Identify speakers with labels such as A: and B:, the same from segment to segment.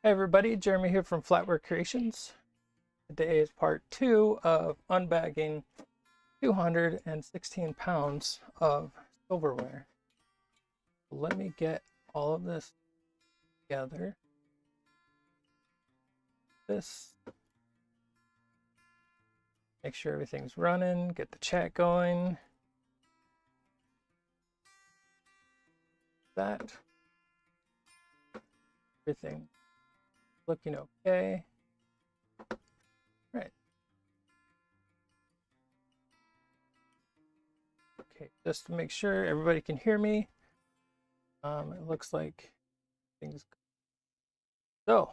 A: Hey everybody, Jeremy here from Flatware Creations. Today is part 2 of unbagging 216 pounds of silverware. Let me get all of this together. Make sure everything's running, get the chat going. That. Everything looking okay. Right. Okay, just to make sure everybody can hear me. It looks like things. So,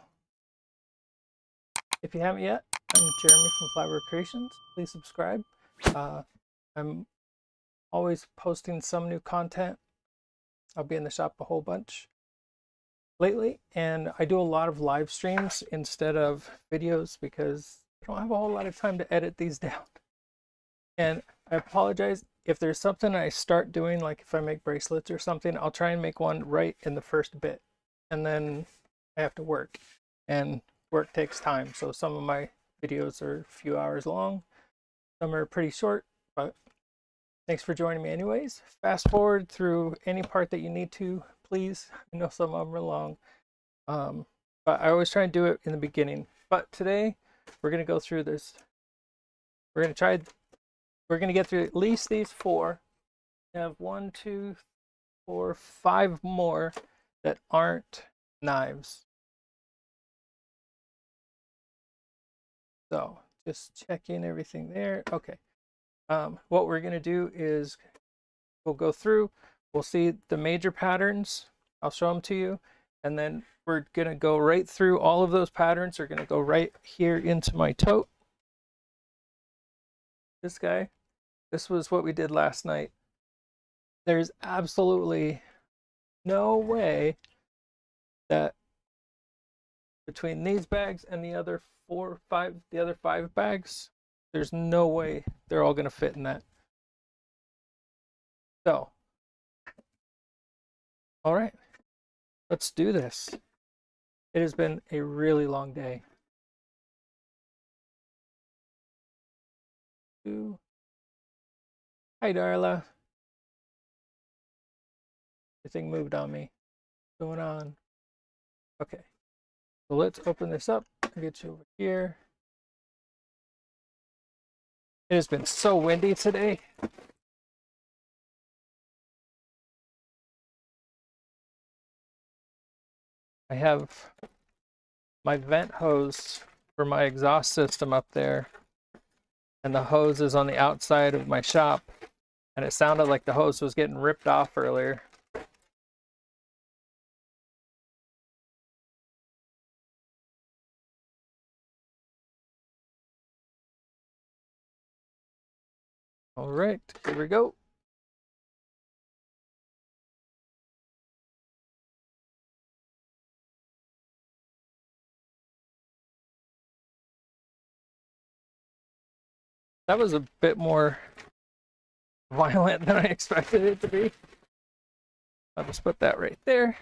A: if you haven't yet, I'm Jeremy from Flatware Creations. Please subscribe. I'm always posting some new content. I'll be in the shop a whole bunch lately, and I do a lot of live streams instead of videos because I don't have a whole lot of time to edit these down. And I apologize if there's something I start doing, like if I make bracelets or something, I'll try and make one right in the first bit, and then I have to work, and work takes time. So some of my videos are a few hours long, some are pretty short, but thanks for joining me anyways. Fast forward through any part that you need to, please. I know some of them are long, but I always try and do it in the beginning. But today we're going to go through this. We're going to get through at least these 4. We have 1, 2, 4, 5 more that aren't knives. So just checking everything there. Okay. What we're going to do is we'll go through, we'll see the major patterns. I'll show them to you. And then we're going to go right through all of those patterns. We're going to go right here into my tote. This guy, this was what we did last night. There's absolutely no way that between these bags and the other 5 bags, there's no way they're all going to fit in that. So, all right, let's do this. It has been a really long day. Hi, Darla. Everything moved on me. What's going on? Okay, so let's open this up and get you over here. It has been so windy today. I have my vent hose for my exhaust system up there, and the hose is on the outside of my shop, and it sounded like the hose was getting ripped off earlier. All right, here we go. That was a bit more violent than I expected it to be. I'll just put that right there.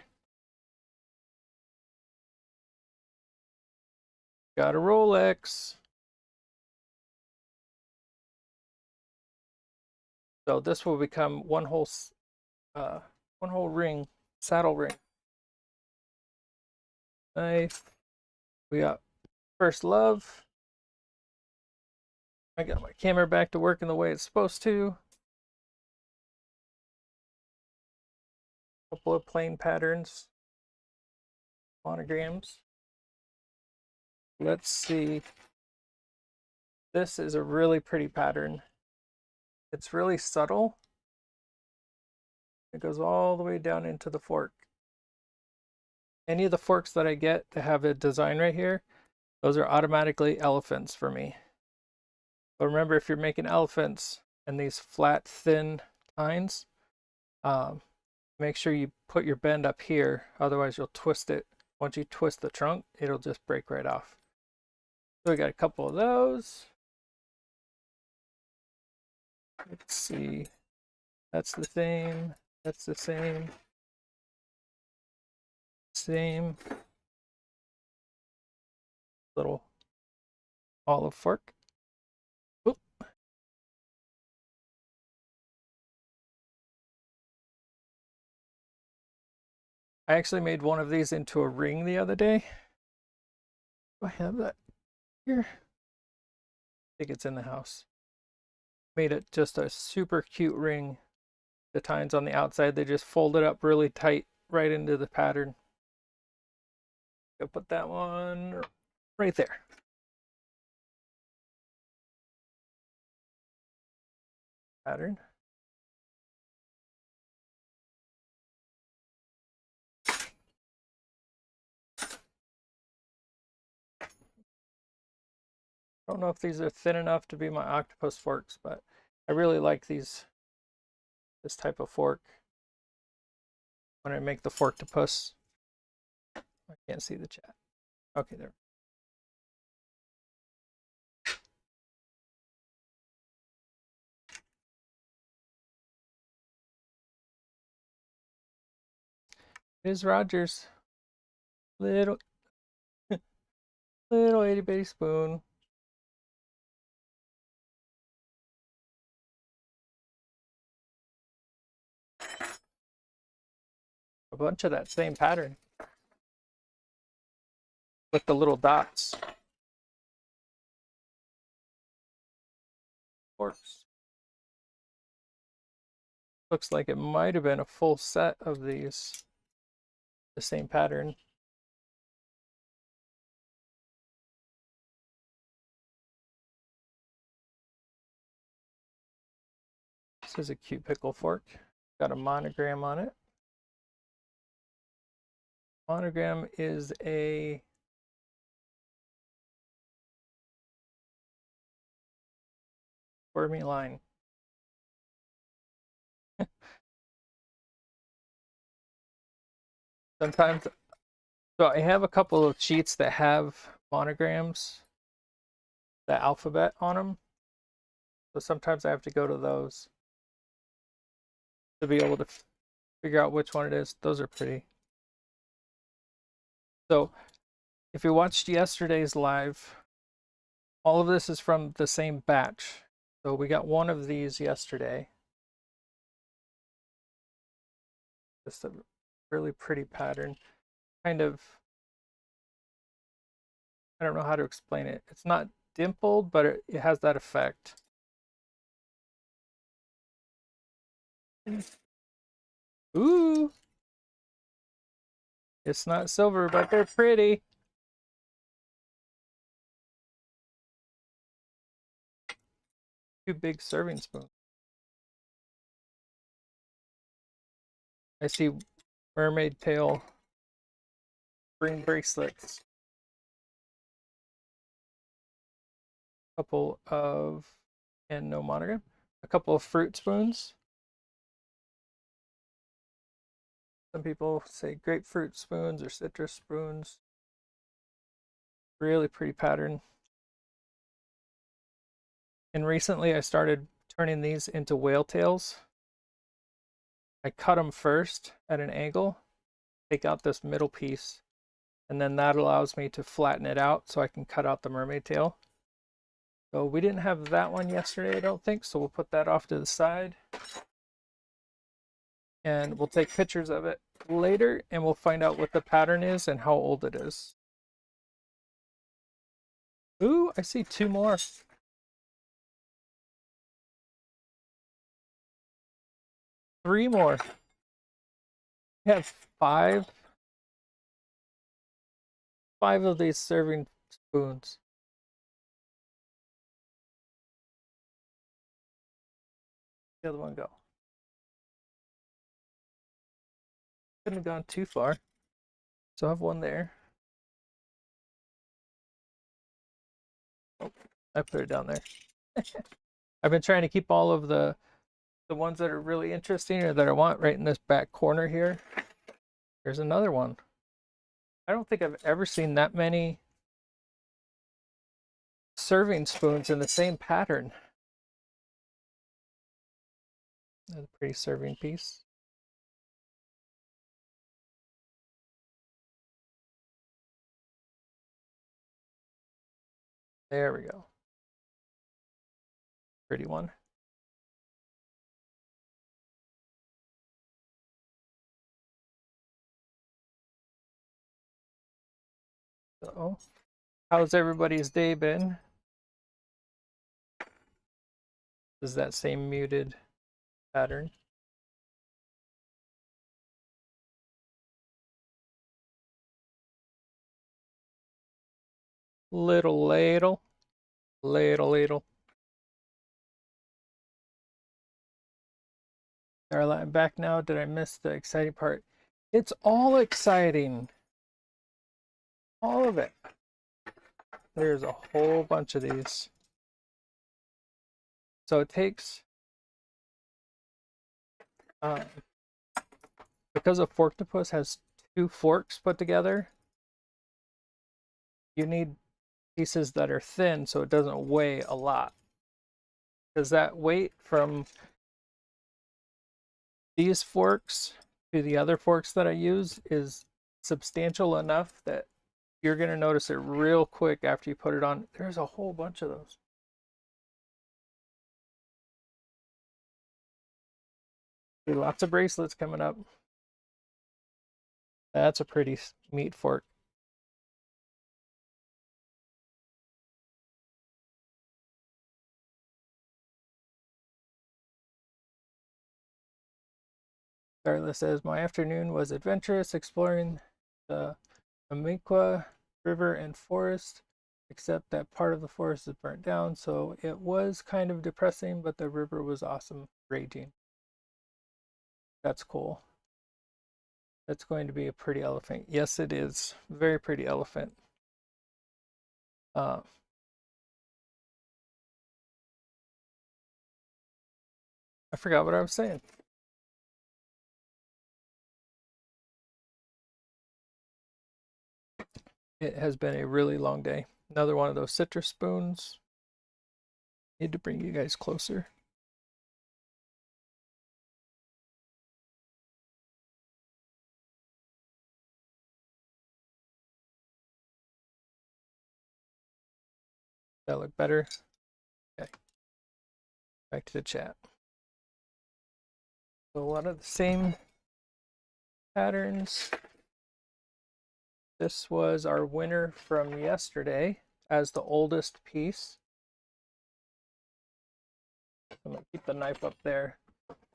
A: Got a Rolex. So this will become one whole ring, saddle ring. Knife. We got First Love. I got my camera back to working the way it's supposed to. A couple of plain patterns, monograms. Let's see. This is a really pretty pattern. It's really subtle. It goes all the way down into the fork. Any of the forks that I get that have a design right here, those are automatically elephants for me. But remember, if you're making elephants and these flat, thin tines, make sure you put your bend up here, otherwise you'll twist it. Once you twist the trunk, it'll just break right off. So we got a couple of those. Let's see. That's the same. That's the same. Same. little olive fork. Oop. I actually made one of these into a ring the other day. Do I have that here? I think it's in the house. Made it just a super cute ring. The tines on the outside, they just fold it up really tight right into the pattern. I'll put that one right there. Pattern. I don't know if these are thin enough to be my octopus forks, but I really like this type of fork when I make the fork-to-puss. I can't see the chat. Okay, there. Here's Rogers. Little little itty bitty spoon. A bunch of that same pattern with the little dots. Forks. Looks like it might have been a full set of these, the same pattern. This is a cute pickle fork. Got a monogram on it. Monogram is a squirmy line. Sometimes, so I have a couple of sheets that have monograms, the alphabet on them. So sometimes I have to go to those to be able to figure out which one it is. Those are pretty. So if you watched yesterday's live, all of this is from the same batch. So we got one of these yesterday. Just a really pretty pattern. Kind of, I don't know how to explain it. It's not dimpled, but it has that effect. Ooh. It's not silver, but they're pretty. Two big serving spoons. I see mermaid tail ring bracelets. Couple of, and no monogram. A couple of fruit spoons. Some people say grapefruit spoons or citrus spoons. Really pretty pattern. And recently I started turning these into whale tails. I cut them first at an angle, take out this middle piece, and then that allows me to flatten it out so I can cut out the mermaid tail. So we didn't have that one yesterday, I don't think, so we'll put that off to the side. And we'll take pictures of it later and we'll find out what the pattern is and how old it is. Ooh, I see two more. Three more. We have five of these serving spoons. The other one go. Couldn't have gone too far. So I have one there. Oh, I put it down there. I've been trying to keep all of the ones that are really interesting or that I want right in this back corner here. There's another one. I don't think I've ever seen that many serving spoons in the same pattern. That's a pretty serving piece. There we go. Pretty one. So, how's everybody's day been? Is that same muted pattern? Little ladle. Ladle. Alright, I'm back now. Did I miss the exciting part? It's all exciting. All of it. There's a whole bunch of these. So it takes, because a Forktopus has 2 forks put together, you need pieces that are thin so it doesn't weigh a lot. Because that weight from these forks to the other forks that I use is substantial enough that you're going to notice it real quick after you put it on. There's a whole bunch of those. Lots of bracelets coming up. That's a pretty meat fork. Darla says, my afternoon was adventurous, exploring the Amiqua River and forest, except that part of the forest is burnt down, so it was kind of depressing, but the river was awesome, raging. That's cool. That's going to be a pretty elephant. Yes, it is. Very pretty elephant. I forgot what I was saying. It has been a really long day. Another one of those citrus spoons. Need to bring you guys closer. That look better? Okay. Back to the chat. So a lot of the same patterns. This was our winner from yesterday as the oldest piece. I'm going to keep the knife up there.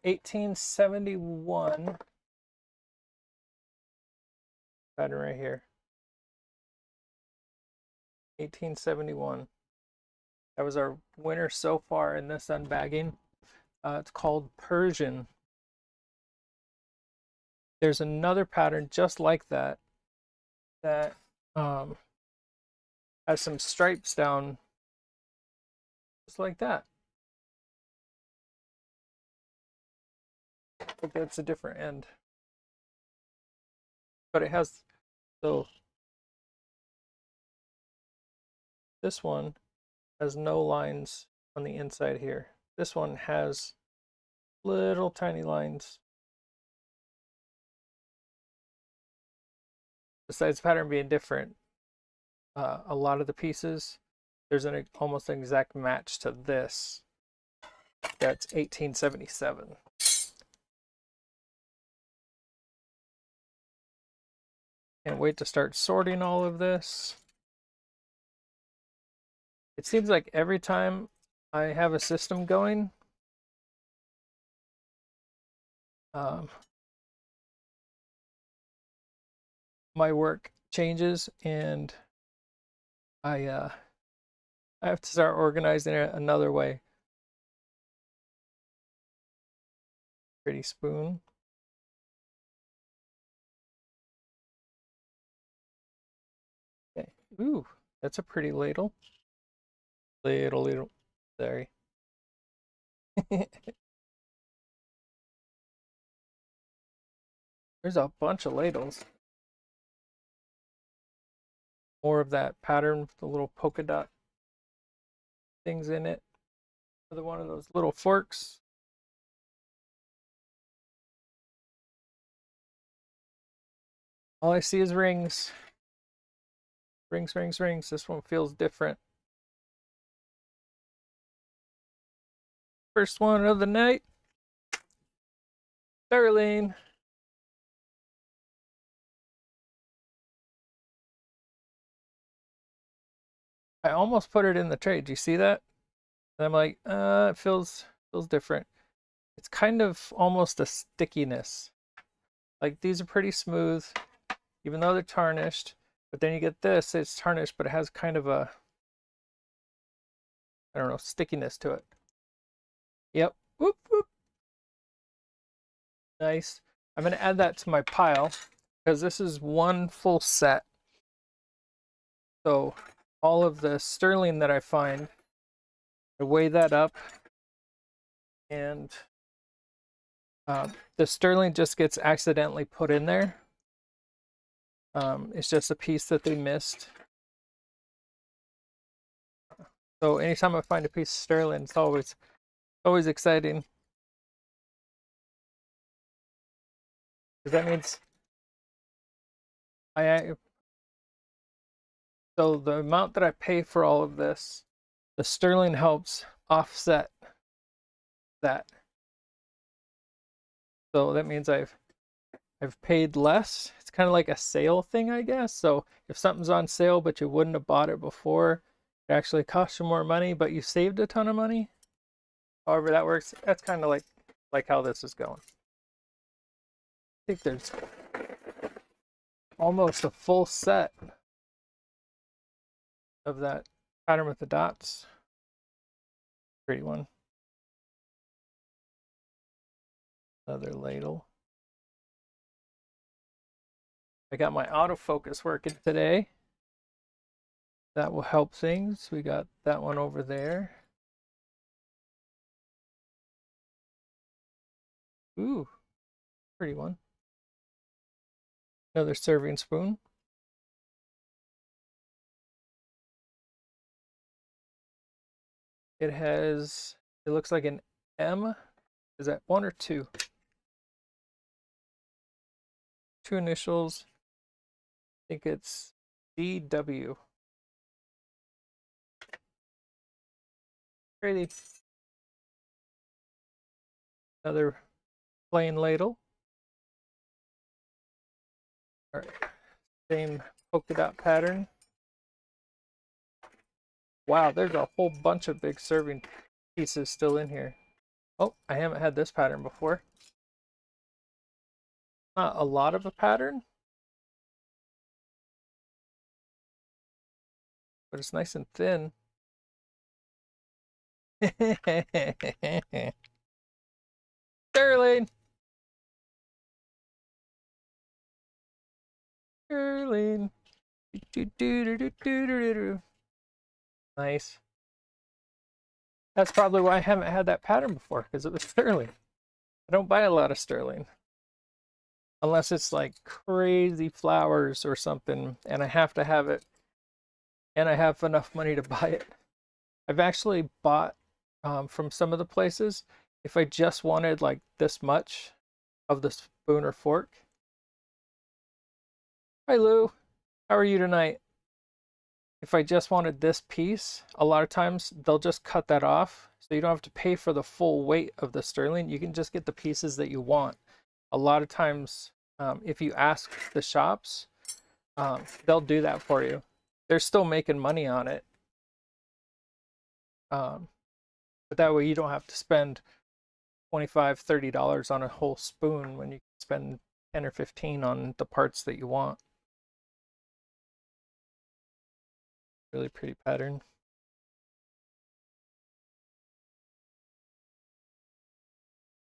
A: 1871 pattern right here. 1871. That was our winner so far in this unbagging. It's called Persian. There's another pattern just like that that has some stripes down just like that. But that's a different end. But it has, so this one has no lines on the inside here. This one has little tiny lines. Besides the pattern being different, a lot of the pieces, there's an almost an exact match to this. That's 1877. Can't wait to start sorting all of this. It seems like every time I have a system going, my work changes and I have to start organizing it another way. Pretty spoon. Okay. Ooh, that's a pretty ladle. Ladle. Sorry. There's a bunch of ladles. More of that pattern with the little polka dot things in it. Another one of those little forks. All I see is rings. Rings. This one feels different. First one of the night. Sterling. I almost put it in the tray. Do you see that? And I'm like, it feels different. It's kind of almost a stickiness. Like these are pretty smooth, even though they're tarnished. But then you get this, it's tarnished, but it has kind of a, I don't know, stickiness to it. Yep. Whoop, whoop. Nice. I'm going to add that to my pile because this is one full set. So all of the sterling that I find, I weigh that up, and the sterling just gets accidentally put in there. It's just a piece that they missed. So anytime I find a piece of sterling, it's always exciting. Because that means so the amount that I pay for all of this, the sterling helps offset that. So that means I've paid less. It's kind of like a sale thing, I guess. So if something's on sale but you wouldn't have bought it before, it actually costs you more money, but you saved a ton of money. However that works, that's kind of like how this is going. I think there's almost a full set of that pattern with the dots. Pretty one. Another ladle. I got my autofocus working today. That will help things. We got that one over there. Ooh, pretty one. Another serving spoon. It looks like an M. Is that 1 or 2? 2 initials. I think it's DW. Pretty. Another plain ladle. All right. Same polka dot pattern. Wow, there's a whole bunch of big serving pieces still in here. Oh, I haven't had this pattern before. Not a lot of a pattern, but it's nice and thin. Sterling. Sterling. Nice. That's probably why I haven't had that pattern before, because it was sterling. I don't buy a lot of sterling. Unless it's like crazy flowers or something, and I have to have it, and I have enough money to buy it. I've actually bought from some of the places, if I just wanted like this much of the spoon or fork. Hi Lou, how are you tonight? If I just wanted this piece, a lot of times they'll just cut that off, so you don't have to pay for the full weight of the sterling. You can just get the pieces that you want. A lot of times, if you ask the shops, they'll do that for you. They're still making money on it. But that way you don't have to spend $25, $30 on a whole spoon when you can spend 10 or 15 on the parts that you want. Really pretty pattern.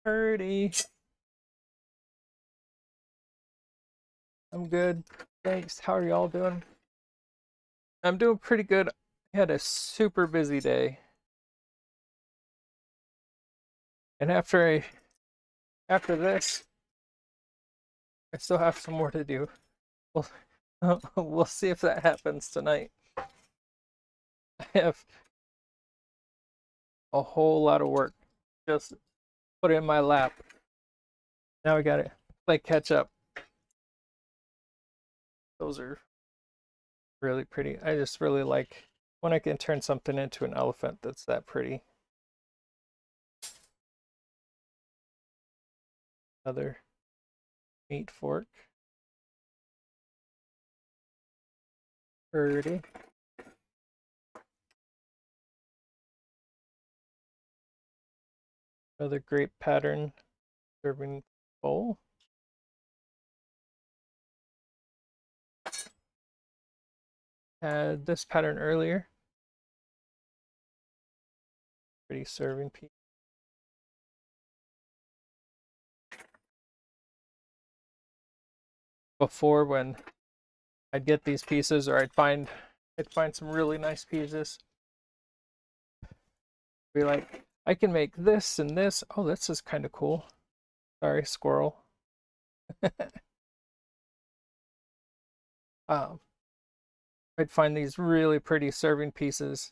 A: Pretty. I'm good. Thanks. How are y'all doing? I'm doing pretty good. I had a super busy day. And after this, I still have some more to do. We'll see if that happens tonight. I have a whole lot of work. Just put it in my lap. Now we gotta play catch up. Those are really pretty. I just really like when I can turn something into an elephant that's that pretty. Another meat fork. Pretty. Another great pattern serving bowl. Had this pattern earlier. Pretty serving piece. Before, when I'd get these pieces, or I'd find some really nice pieces, be like, I can make this and this. Oh, this is kind of cool. Sorry, squirrel. I'd find these really pretty serving pieces,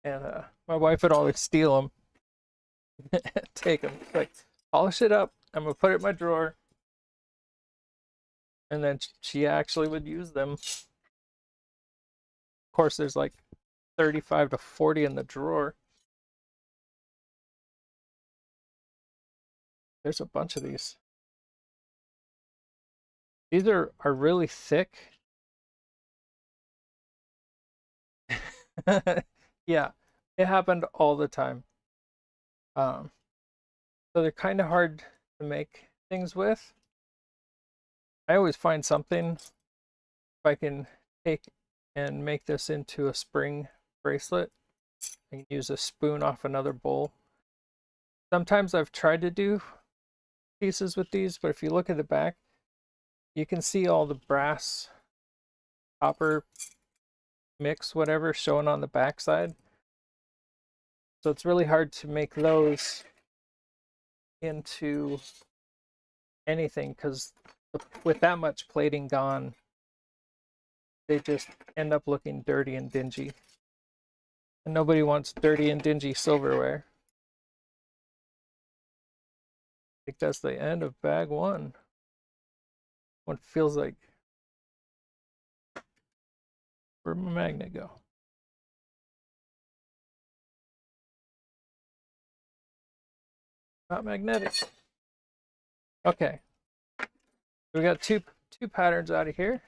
A: and my wife would always steal them, take them, like, polish it up. I'm gonna put it in my drawer, and then she actually would use them. Of course, there's like 35 to 40 in the drawer. There's a bunch of these. These are really thick. Yeah, it happened all the time. So they're kind of hard to make things with. I always find something. If I can take and make this into a spring bracelet, I can use a spoon off another bowl. Sometimes I've tried to do pieces with these, but if you look at the back, you can see all the brass, copper mix, whatever, showing on the back side. So it's really hard to make those into anything, because with that much plating gone, they just end up looking dirty and dingy. And nobody wants dirty and dingy silverware. I think that's the end of bag one. What feels like. Where'd my magnet go? Not magnetic. Okay. We got two patterns out of here.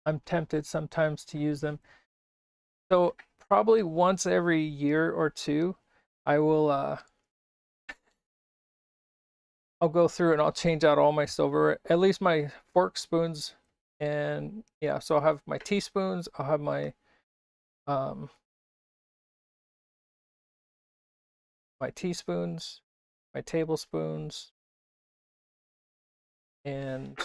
A: I'm tempted sometimes to use them. So probably once every year or two, I will I'll go through and I'll change out all my silverware, at least my fork, spoons, and yeah, so I'll have my teaspoons, I'll have my teaspoons, my tablespoons, and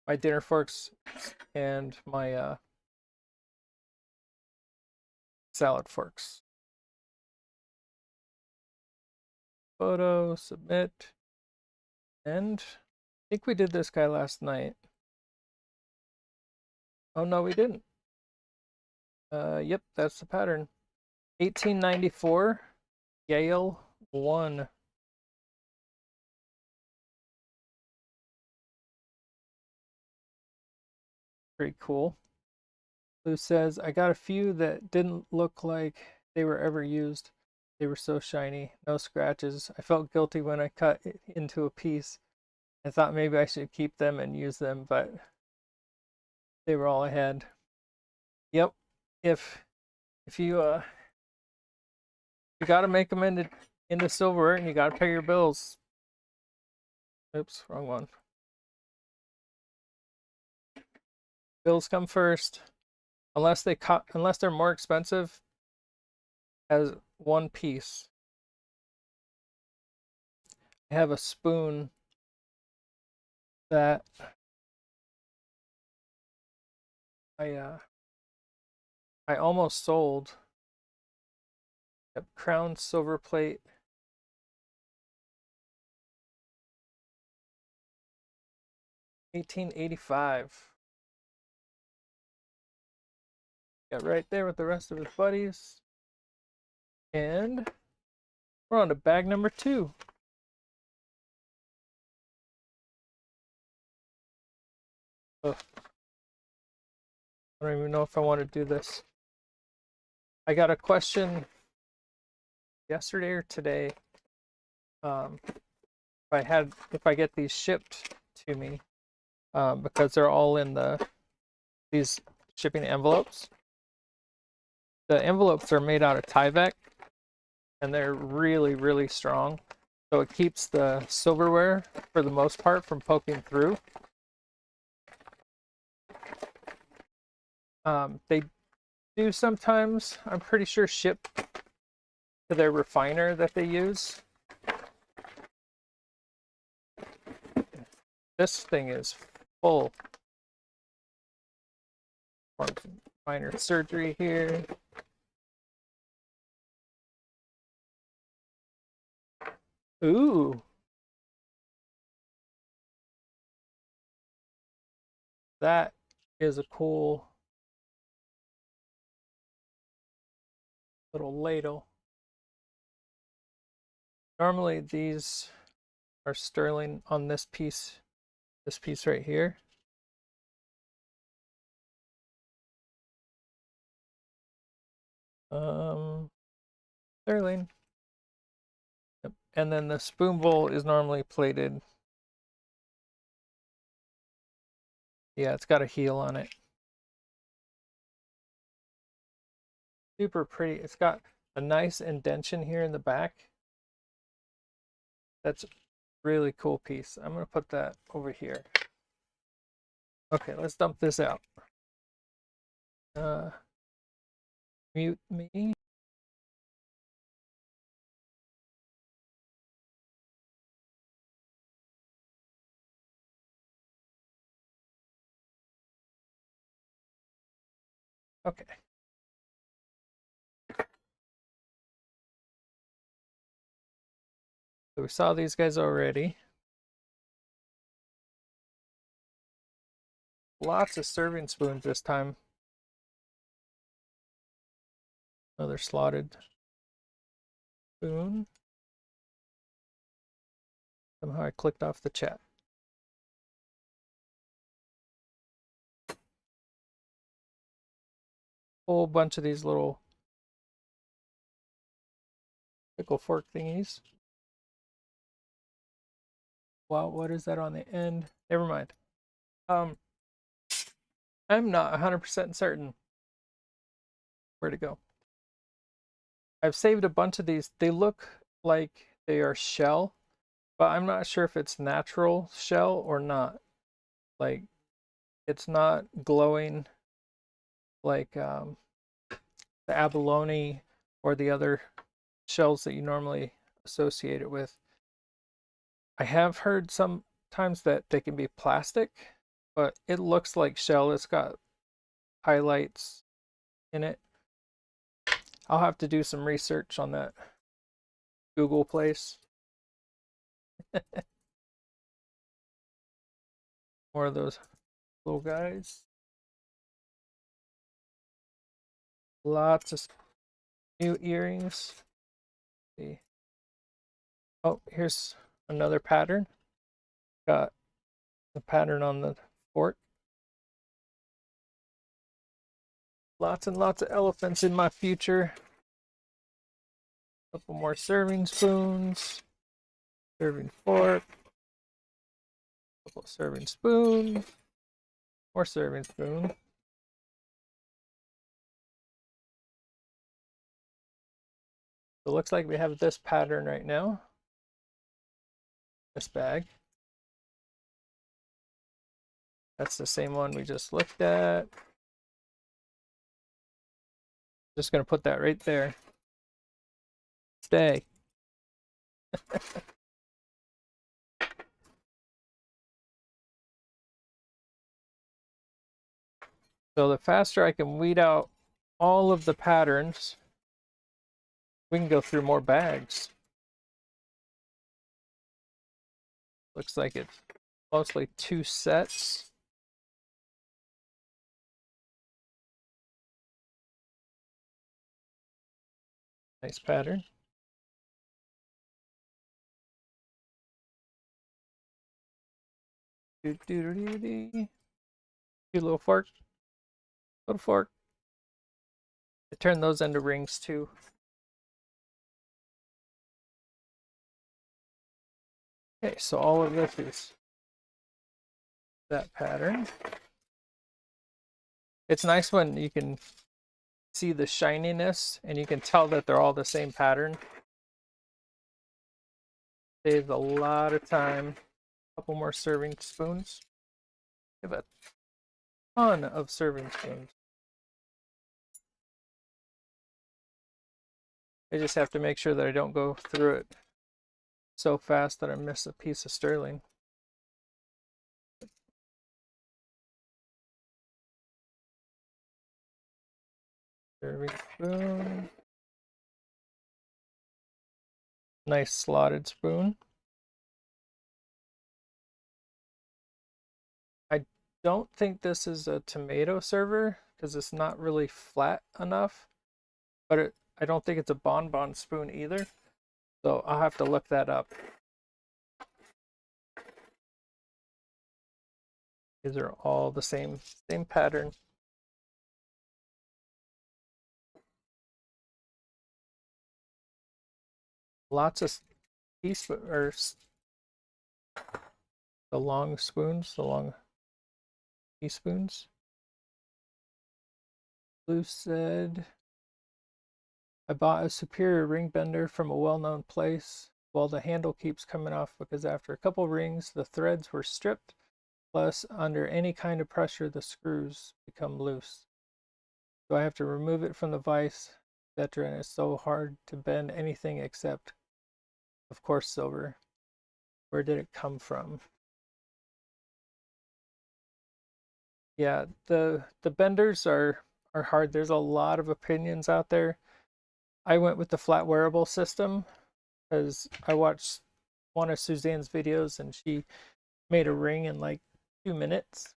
A: my dinner forks, and my salad forks. Photo, submit, and I think we did this guy last night. Oh no, we didn't. Yep, that's the pattern. 1894, Yale 1. Pretty cool. Lou says, I got a few that didn't look like they were ever used. They were so shiny, no scratches. I felt guilty when I cut it into a piece. I thought maybe I should keep them and use them, but they were all I had. Yep. If you you got to make them into silverware, and you got to pay your bills. Oops, wrong one. Bills come first. Unless they're more expensive as one piece. I have a spoon that I almost sold. A crown silver plate. $18.85. Got right there with the rest of his buddies. And we're on to bag number 2. Ugh. I don't even know if I want to do this. I got a question yesterday or today if I get these shipped to me, because they're all in these shipping envelopes. The envelopes are made out of Tyvek, and they're really, really strong. So it keeps the silverware, for the most part, from poking through. They do sometimes, I'm pretty sure, ship to their refiner that they use. This thing is full. Minor surgery here. Ooh. That is a cool little ladle. Normally these are sterling on this piece right here. Sterling. Yep. And then the spoon bowl is normally plated. Yeah, it's got a heel on it. Super pretty. It's got a nice indentation here in the back. That's a really cool piece. I'm going to put that over here. Okay, let's dump this out. Mute me. Okay. So we saw these guys already. Lots of serving spoons this time. Another slotted spoon. Somehow I clicked off the chat. Whole bunch of these little pickle fork thingies. Wow, what is that on the end? Never mind. I'm not 100% certain where to go. I've saved a bunch of these. They look like they are shell, but I'm not sure if it's natural shell or not. Like, it's not glowing like the abalone or the other shells that you normally associate it with. I have heard sometimes that they can be plastic, but it looks like shell. It's got highlights in it. I'll have to do some research on that Google place. More of those little guys. Lots of new earrings. Let's see. Oh, here's another pattern. Got the pattern on the fork. Lots and lots of elephants in my future. Couple more serving spoons. Serving fork. Couple serving spoons. More serving spoon. So it looks like we have this pattern right now. This bag. That's the same one we just looked at. Just going to put that right there. Stay. So the faster I can weed out all of the patterns, we can go through more bags. Looks like it's mostly 2 sets. Nice pattern. Little fork. Little fork. I turn those into rings too. Okay, so all of this is that pattern. It's nice when you can see the shininess and you can tell that they're all the same pattern. Saves a lot of time. A couple more serving spoons. We have a ton of serving spoons. I just have to make sure that I don't go through it so fast that I miss a piece of sterling. Serving spoon. Nice slotted spoon. I don't think this is a tomato server because it's not really flat enough, but I don't think it's a bonbon spoon either. So I'll have to look that up. These are all the same pattern. Lots of teaspoons, or the long spoons, the long teaspoons. ELSaid, I bought a superior ring bender from a well-known place. Well, the handle keeps coming off because after a couple rings, the threads were stripped. Plus, under any kind of pressure, the screws become loose. So I have to remove it from the vise, etc. And it's so hard to bend anything except, of course, silver. Where did it come from? Yeah, the benders are hard. There's a lot of opinions out there. I went with the flat wearable system because I watched one of Suzanne's videos and she made a ring in like 2 minutes.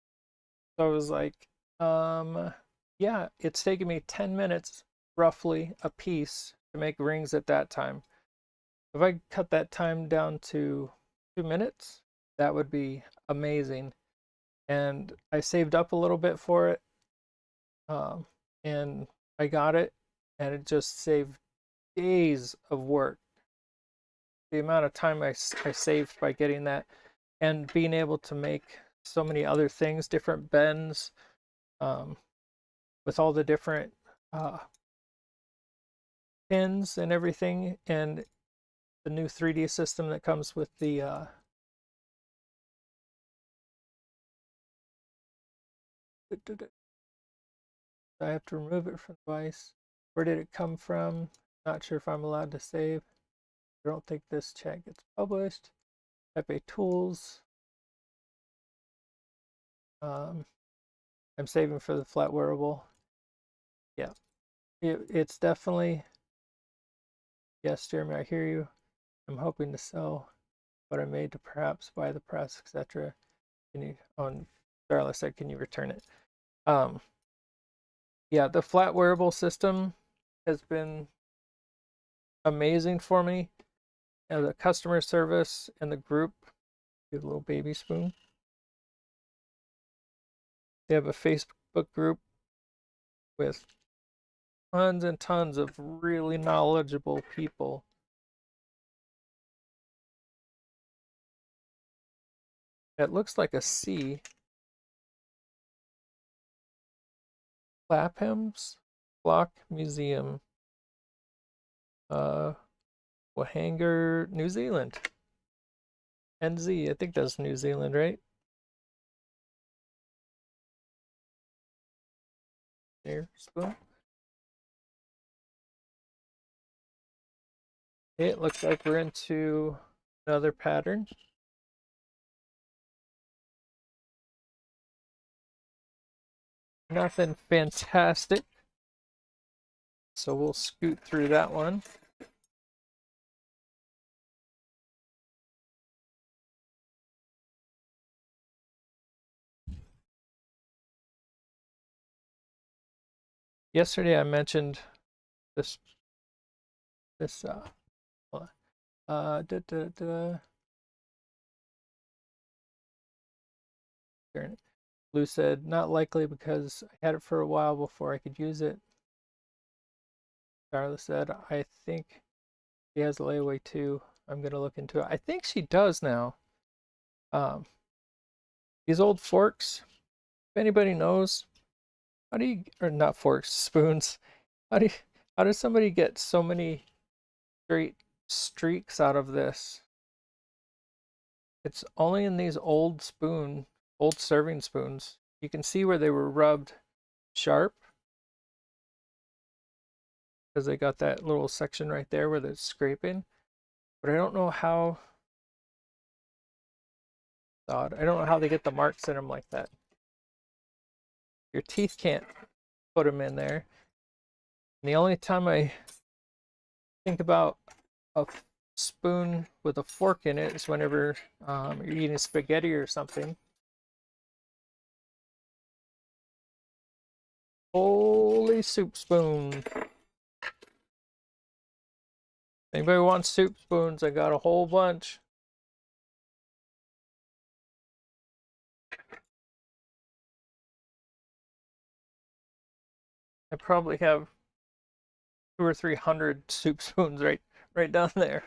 A: So I was like, yeah, it's taken me 10 minutes roughly a piece to make rings at that time. If I cut that time down to 2 minutes, that would be amazing. And I saved up a little bit for it, and I got it, and it just saved days of work. The amount of time I saved by getting that and being able to make so many other things, different bends, with all the different pins and everything, and the new 3D system that comes with the I have to remove it from the device. Where did it come from? Not sure if I'm allowed to save. I don't think this chat gets published. Type A tools. I'm saving for the flat wearable. Yeah, it's definitely, yes, Jeremy, I hear you. I'm hoping to sell what I made to perhaps buy the press, etc. Can you, on Darla said, can you return it? Yeah, the flat wearable system has been amazing for me. And the customer service and the group, a little baby spoon. They have a Facebook group with tons and tons of really knowledgeable people. It looks like a C. Clapham's Block Museum. Wahanga, New Zealand. NZ, I think that's New Zealand, right? There, spoon. Okay, it looks like we're into another pattern. Nothing fantastic. So we'll scoot through that one. Yesterday I mentioned this ELSaid, not likely because I had it for a while before I could use it. Darla said, I think he has layaway too. I'm gonna look into it. I think she does now. These old forks, if anybody knows, how do you, or not forks, spoons, how do you, how does somebody get so many straight streaks out of this? It's only in these old serving spoons. You can see where they were rubbed sharp because they got that little section right there where they're scraping. But I don't know how, odd. I don't know how they get the marks in them like that. Your teeth can't put them in there. And the only time I think about a spoon with a fork in it is whenever you're eating spaghetti or something. Holy soup spoon. Anybody wants soup spoons? I got a whole bunch. I probably have 200 or 300 soup spoons right down there.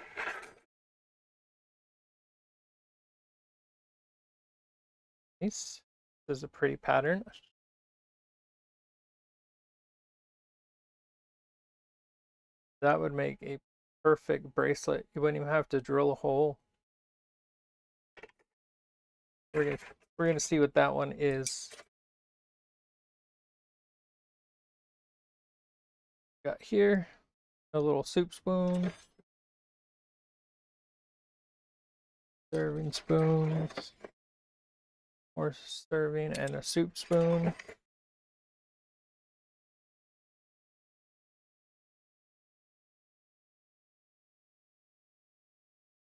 A: This is a pretty pattern. That would make a perfect bracelet. You wouldn't even have to drill a hole. We're gonna see what that one is. Got here a little soup spoon, serving spoons, more serving, and a soup spoon.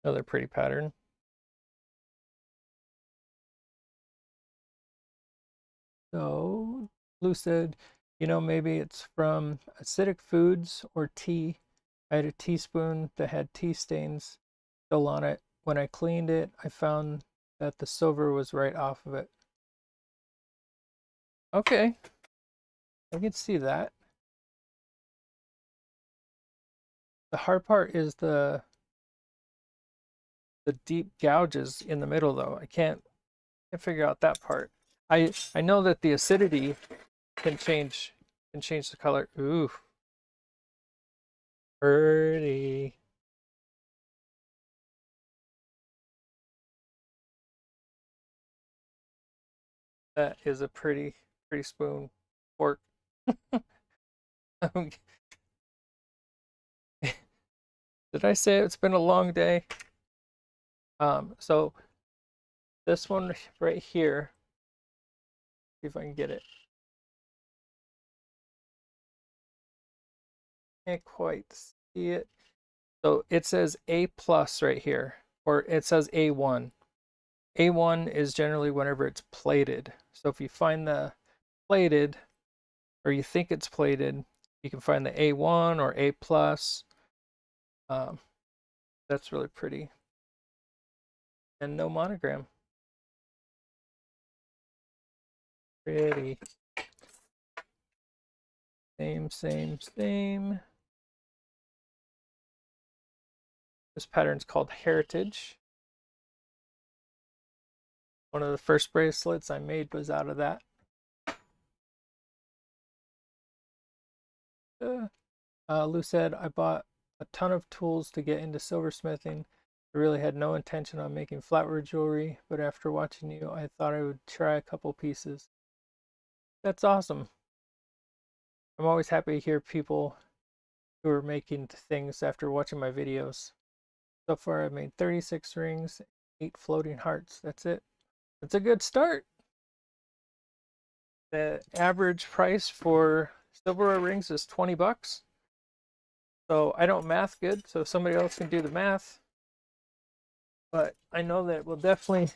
A: Another pretty pattern. So Lou said, you know, maybe it's from acidic foods or tea. I had a teaspoon that had tea stains still on it. When I cleaned it, I found that the silver was right off of it. Okay, I can see that. The hard part is the deep gouges in the middle, though. I can't figure out that part. I know that the acidity can change the color. Ooh, pretty. That is a pretty spoon fork. Did I say it's been a long day? So this one right here, see if I can get it. Can't quite see it. So it says A plus right here, or it says A1. A1 is generally whenever it's plated. So if you find the plated, or you think it's plated, you can find the A1 or A plus. That's really pretty. And no monogram. Pretty. Same. This pattern's called Heritage. One of the first bracelets I made was out of that. Lou said, I bought a ton of tools to get into silversmithing. I really had no intention on making flatware jewelry, but after watching you, I thought I would try a couple pieces. That's awesome. I'm always happy to hear people who are making things after watching my videos. So far, I've made 36 rings, 8 floating hearts. That's it. It's a good start. The average price for silverware rings is 20 bucks. So I don't math good, so somebody else can do the math. But I know that will definitely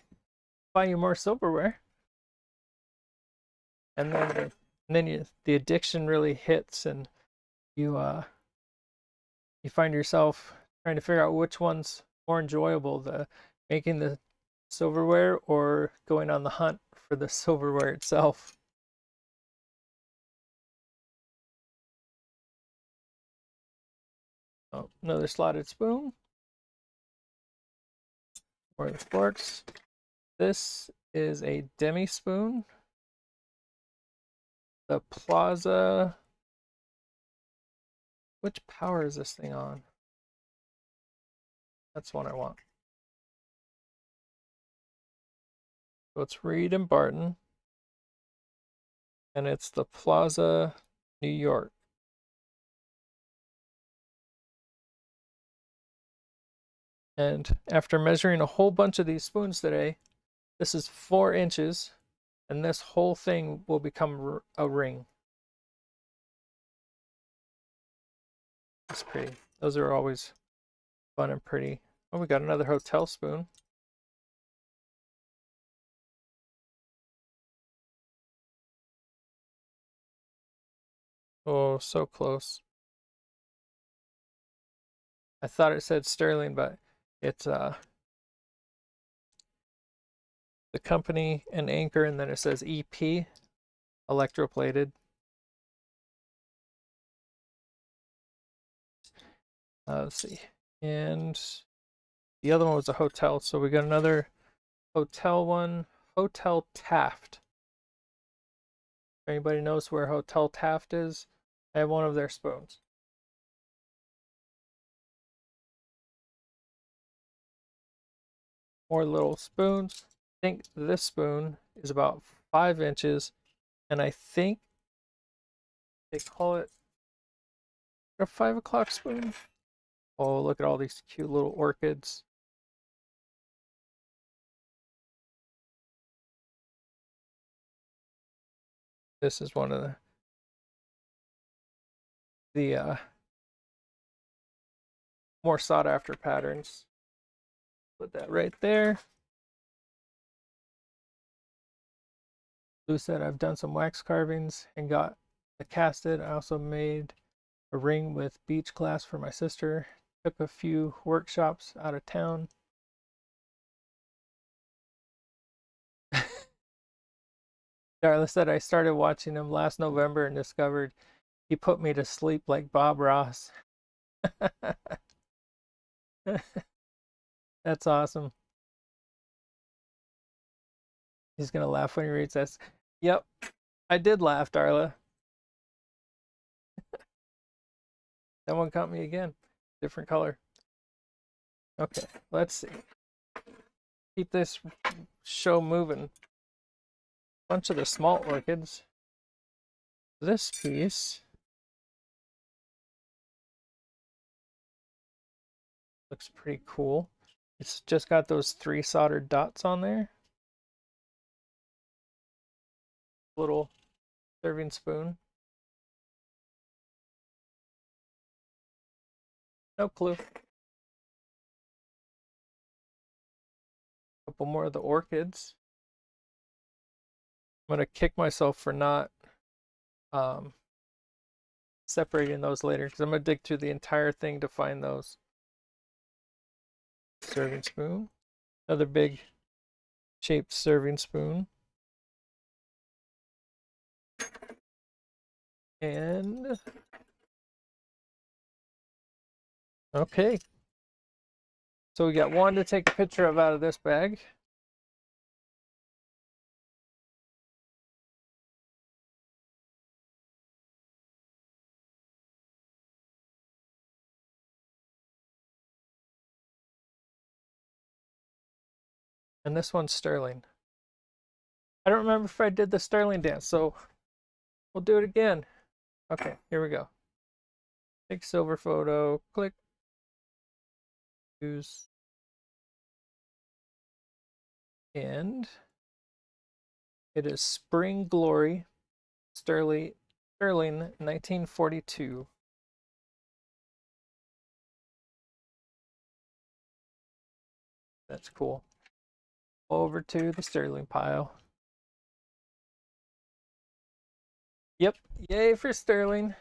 A: buy you more silverware. And then the addiction really hits, and you find yourself trying to figure out which one's more enjoyable, the making the silverware or going on the hunt for the silverware itself. Oh, another slotted spoon. For the forks, this is a demi spoon. The Plaza. Which power is this thing on? That's one I want. So it's Reed and Barton. And it's the Plaza, New York. And after measuring a whole bunch of these spoons today, this is 4 inches, and this whole thing will become a ring. It's pretty. Those are always fun and pretty. Oh, we got another hotel spoon. Oh, so close. I thought it said sterling, but it's the company and anchor, and then it says EP, electroplated. Let's see. And the other one was a hotel, so we got another hotel one. Hotel Taft. If anybody knows where Hotel Taft is, I have one of their spoons. More little spoons. I think this spoon is about 5 inches, and I think they call it a 5 o'clock spoon. Oh, look at all these cute little orchids. This is one of the more sought after patterns. Put that right there. Lou said I've done some wax carvings and got the casted. I also made a ring with beach glass for my sister. Took a few workshops out of town. Darla said I started watching him last November and discovered he put me to sleep like Bob Ross. That's awesome. He's gonna laugh when he reads this. Yep, I did laugh, Darla. That one caught me again. Different color. Okay, let's see. Keep this show moving. Bunch of the small orchids. This piece looks pretty cool. It's just got those 3 soldered dots on there. Little serving spoon. No clue. Couple more of the orchids. I'm gonna kick myself for not separating those later, because I'm gonna dig through the entire thing to find those. Serving spoon. Another big shaped serving spoon. And okay. So we got one to take a picture of out of this bag. And this one's sterling. I don't remember if I did the sterling dance, so we'll do it again. Okay, here we go. Take silver photo, click, use, and it is Spring Glory, Sterling 1942. That's cool. Over to the sterling pile. Yep, yay for sterling.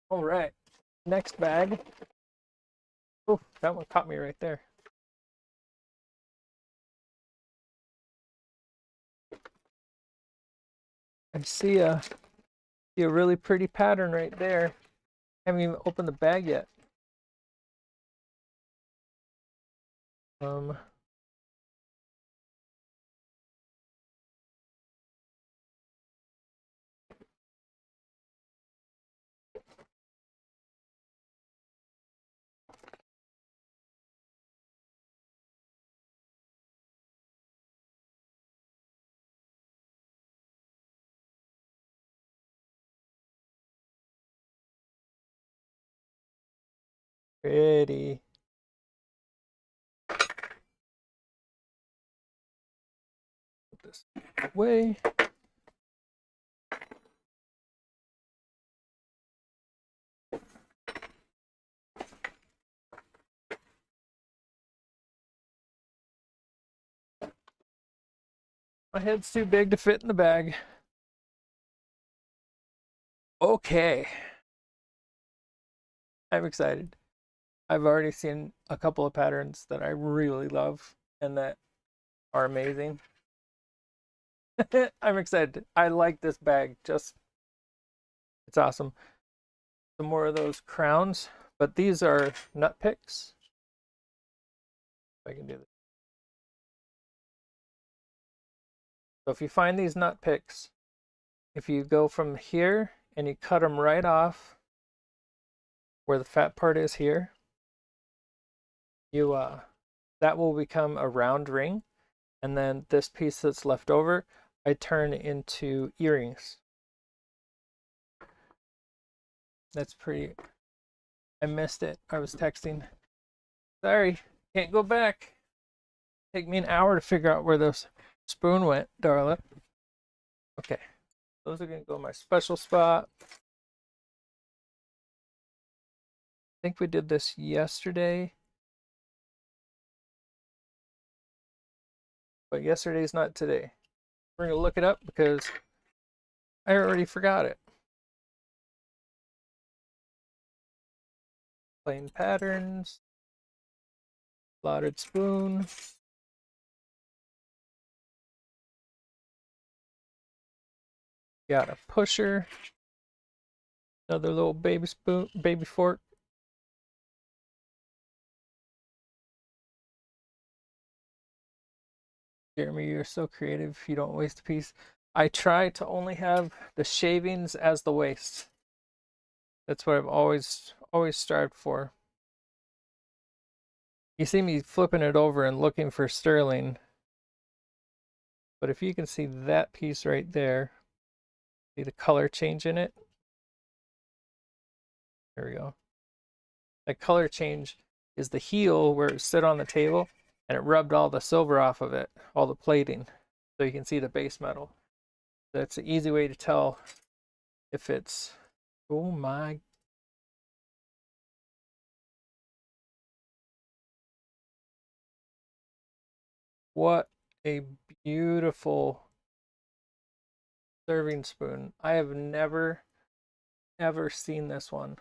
A: All right, next bag. Oh, that one caught me right there. I see a really pretty pattern right there. Haven't even opened the bag yet. Pretty. Put this away. My head's too big to fit in the bag. Okay. I'm excited. I've already seen a couple of patterns that I really love and that are amazing. I'm excited. I like this bag. Just, it's awesome. Some more of those crowns, but these are nut picks. If I can do this. So if you find these nut picks, if you go from here and you cut them right off where the fat part is here, you that will become a round ring, and then this piece that's left over I turn into earrings. That's pretty. I missed it. I was texting. Sorry, can't go back. Take me an hour to figure out where this spoon went, darling. Okay, those are gonna go in my special spot. I think we did this yesterday, but yesterday's not today. We're gonna look it up because I already forgot it. Plain patterns, slotted spoon. Got a pusher, another little baby spoon, baby fork. Jeremy, you're so creative. You don't waste a piece. I try to only have the shavings as the waste. That's what I've always strived for. You see me flipping it over and looking for sterling. But if you can see that piece right there, see the color change in it? There we go. That color change is the heel where it sit on the table and it rubbed all the silver off of it, all the plating. So you can see the base metal. That's an easy way to tell if it's, oh my. What a beautiful serving spoon. I have never, ever seen this one.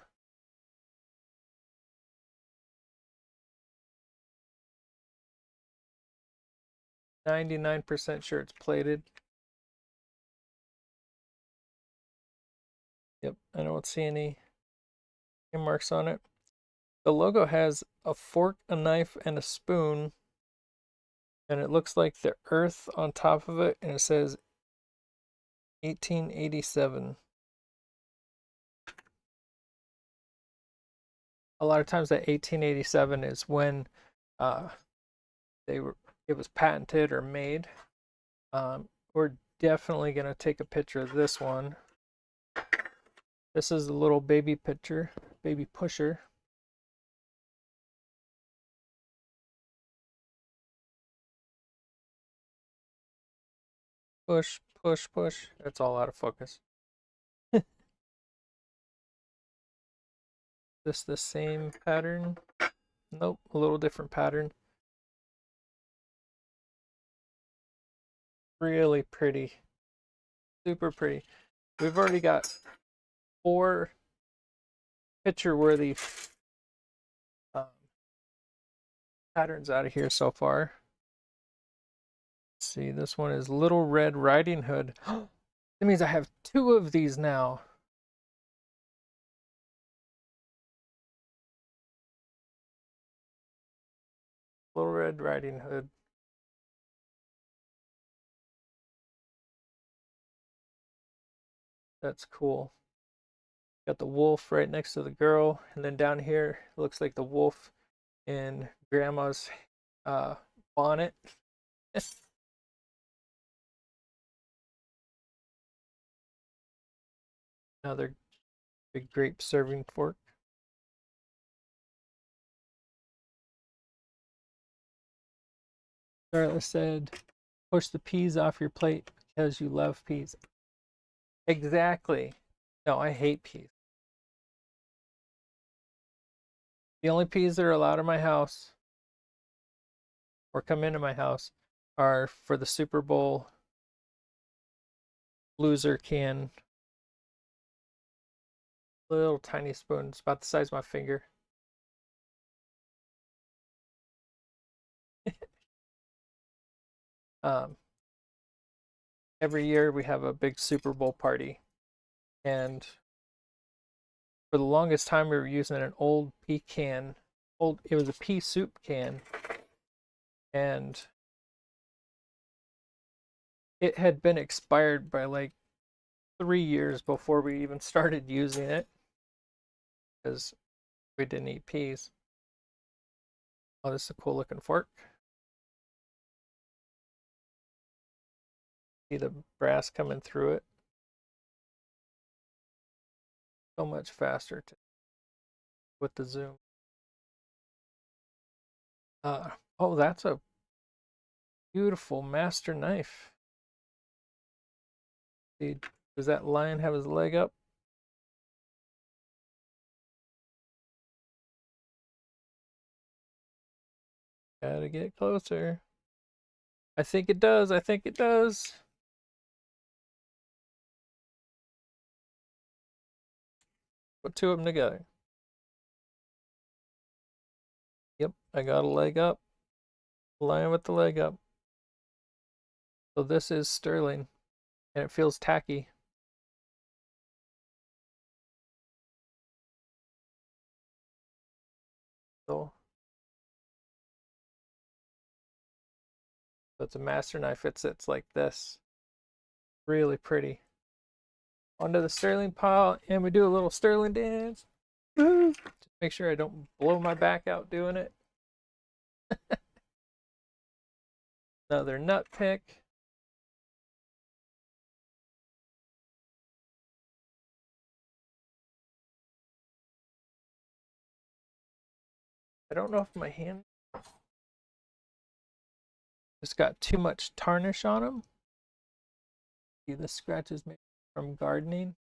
A: %99 sure it's plated. Yep, I don't see any marks on it. The logo has a fork, a knife, and a spoon, and it looks like the earth on top of it, and it says 1887. A lot of times that 1887 is when it was patented or made. We're definitely gonna take a picture of this one. This is a little baby picture, baby pusher. Push, push, push. That's all out of focus. This the same pattern? Nope, a little different pattern. Really pretty. Super pretty. We've already got 4 picture-worthy patterns out of here so far. Let's see, this one is Little Red Riding Hood. That means I have 2 of these now. Little Red Riding Hood. That's cool. Got the wolf right next to the girl, and then down here it looks like the wolf in grandma's bonnet. Another big grape serving fork. Darla said, push the peas off your plate because you love peas. Exactly. No, I hate peas. The only peas that are allowed in my house or come into my house are for the Super Bowl loser can. Little tiny spoons, about the size of my finger. Every year we have a big Super Bowl party, and for the longest time we were using an old pea can. It was a pea soup can, and it had been expired by like 3 years before we even started using it because we didn't eat peas. Oh, this is a cool looking fork. See the brass coming through it. So much faster with the zoom. Oh, that's a beautiful master knife. See, does that lion have his leg up? Gotta get closer. I think it does. I think it does. Put two of them together. Yep, I got a leg up. Lion with the leg up. So this is sterling, and it feels tacky. So it's a master knife. It sits like this. Really pretty. Onto the sterling pile, and we do a little sterling dance. Just make sure I don't blow my back out doing it. Another nut pick. I don't know if my hand just got too much tarnish on them. See the scratches maybe from gardening.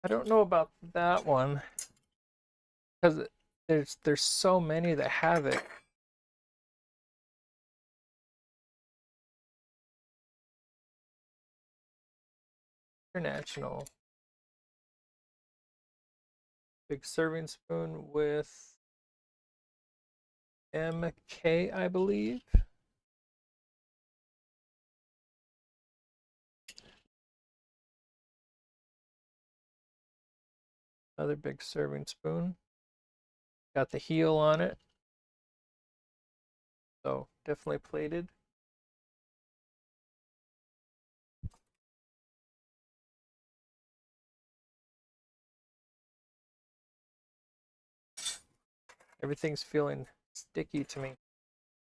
A: I don't know about that one because there's so many that have it. International. Big serving spoon with MK, I believe. Another big serving spoon. Got the heel on it. So definitely plated. Everything's feeling sticky to me.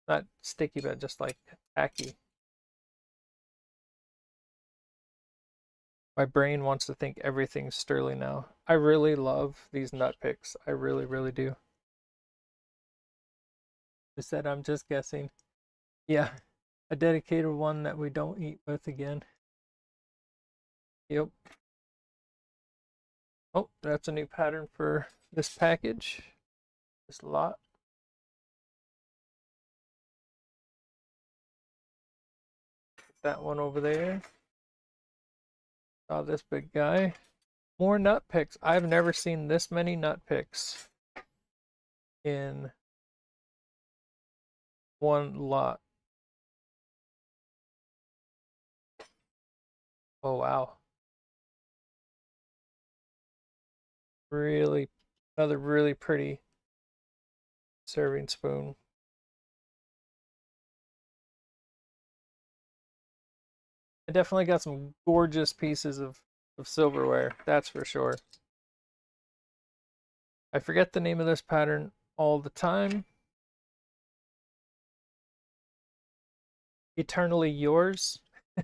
A: Not sticky, but just like tacky. My brain wants to think everything's sterling now. I really love these nut picks. I really, really do. Who said I'm just guessing? Yeah, a dedicated one that we don't eat with again. Yep. Oh, that's a new pattern for this package. This lot. Put that one over there. Saw this big guy. More nut picks. I've never seen this many nut picks in one lot. Oh, wow. Really, another really pretty serving spoon. I definitely got some gorgeous pieces of silverware, that's for sure. I forget the name of this pattern all the time. Eternally Yours.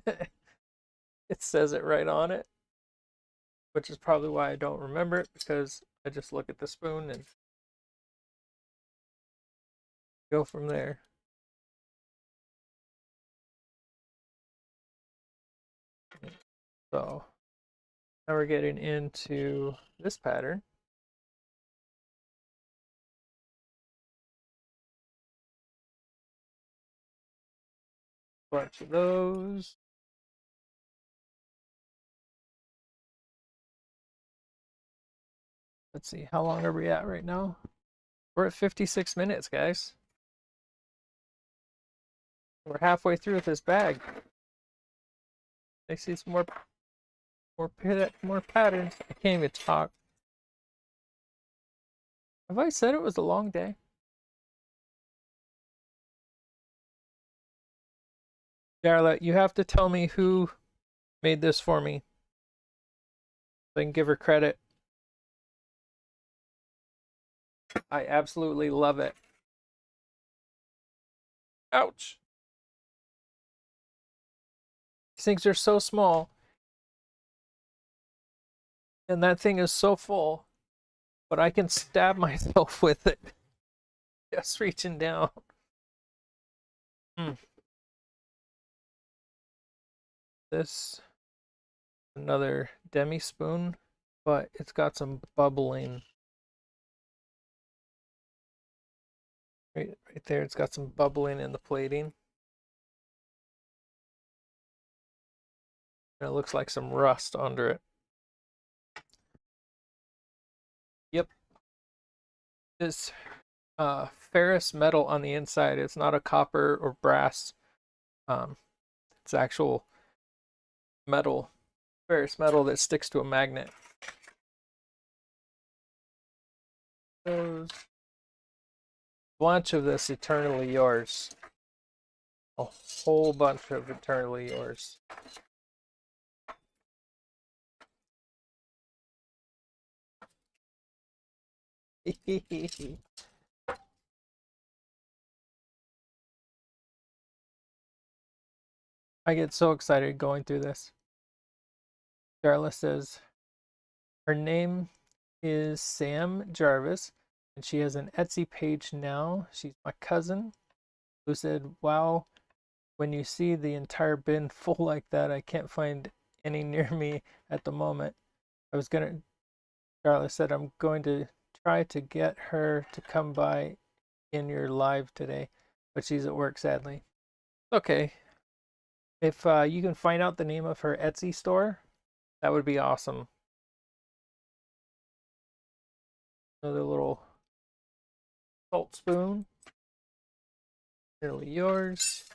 A: It says it right on it, which is probably why I don't remember it, because I just look at the spoon and go from there. So now we're getting into this pattern. Bunch of those. Let's see, how long are we at right now? We're at 56 minutes, guys. We're halfway through with this bag. I see some more patterns. I can't even talk. Have I said it was a long day? Darla, you have to tell me who made this for me so I can give her credit. I absolutely love it. Ouch. These things are so small. And that thing is so full. But I can stab myself with it. Just reaching down. This, another demi spoon, but it's got some bubbling. Right there, it's got some bubbling in the plating. And it looks like some rust under it. Yep. This ferrous metal on the inside. It's not a copper or brass. It's actual metal, ferrous metal that sticks to a magnet. Those bunch of this Eternally Yours. A whole bunch of Eternally Yours. I get so excited going through this. Darla says her name is Sam Jarvis, and she has an Etsy page now. She's my cousin who said, wow, when you see the entire bin full like that, I can't find any near me at the moment. Darla said, I'm going to try to get her to come by in your live today, but she's at work, sadly. Okay. If you can find out the name of her Etsy store, that would be awesome. Another little salt spoon. Nearly yours.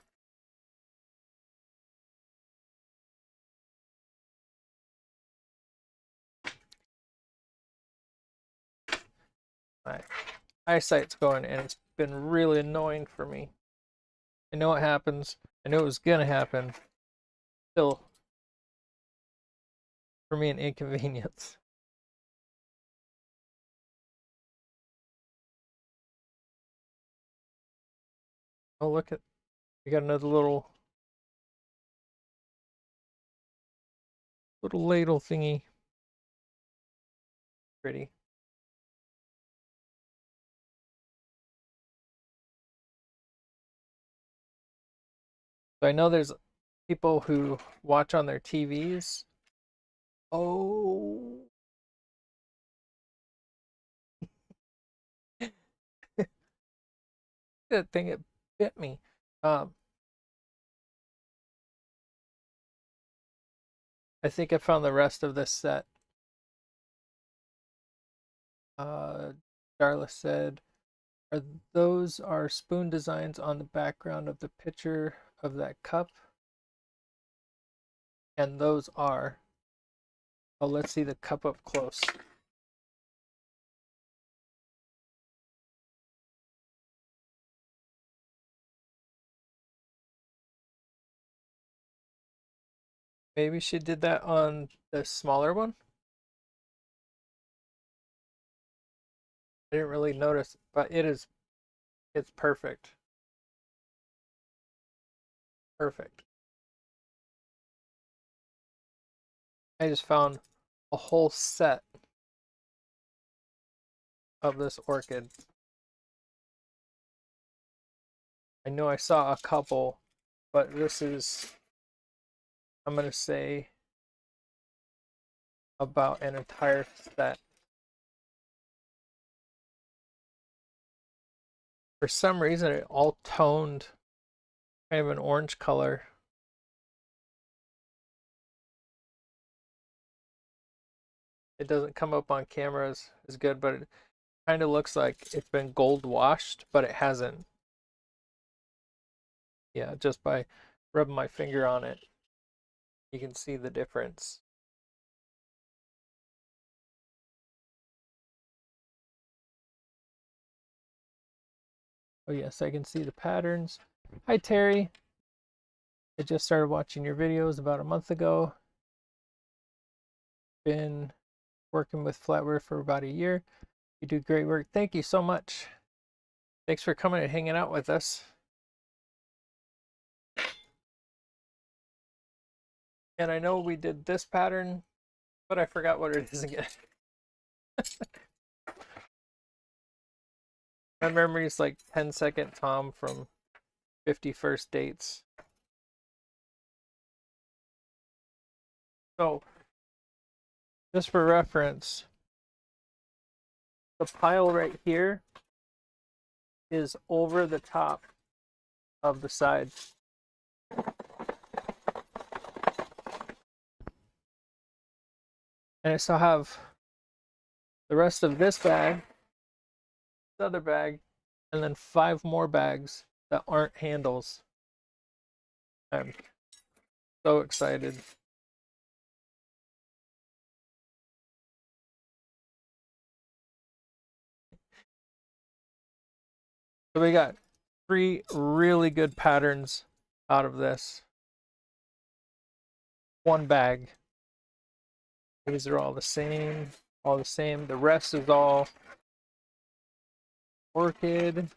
A: My eyesight's going, and it's been really annoying for me. I know it happens. I knew it was gonna happen. Still, for me, an inconvenience. Oh, look at, we got another little ladle thingy. Pretty. So I know there's people who watch on their TVs. Oh. That thing, it bit me. I think I found the rest of this set. Darla said, those are spoon designs on the background of the picture of that cup? And those are. Oh, let's see the cup up close. Maybe she did that on the smaller one. I didn't really notice, but it's perfect. Perfect. I just found a whole set of this orchid. I know I saw a couple, but this is, I'm going to say, about an entire set. For some reason, it all toned kind of an orange color. It doesn't come up on camera as good, but it kind of looks like it's been gold washed, but it hasn't. Yeah, just by rubbing my finger on it, you can see the difference. Oh yes, I can see the patterns. Hi Terry. I just started watching your videos about a month ago. Been working with Flatware for about a year. You do great work. Thank you so much. Thanks for coming and hanging out with us. And I know we did this pattern, but I forgot what it is again. My memory is like 10-second Tom from 50 First Dates. So, just for reference, the pile right here is over the top of the side. And I still have the rest of this bag, this other bag, and then 5 more bags that aren't handles. I'm so excited. So we got 3 really good patterns out of this. 1 bag. These are all the same, all the same. The rest is all orchid.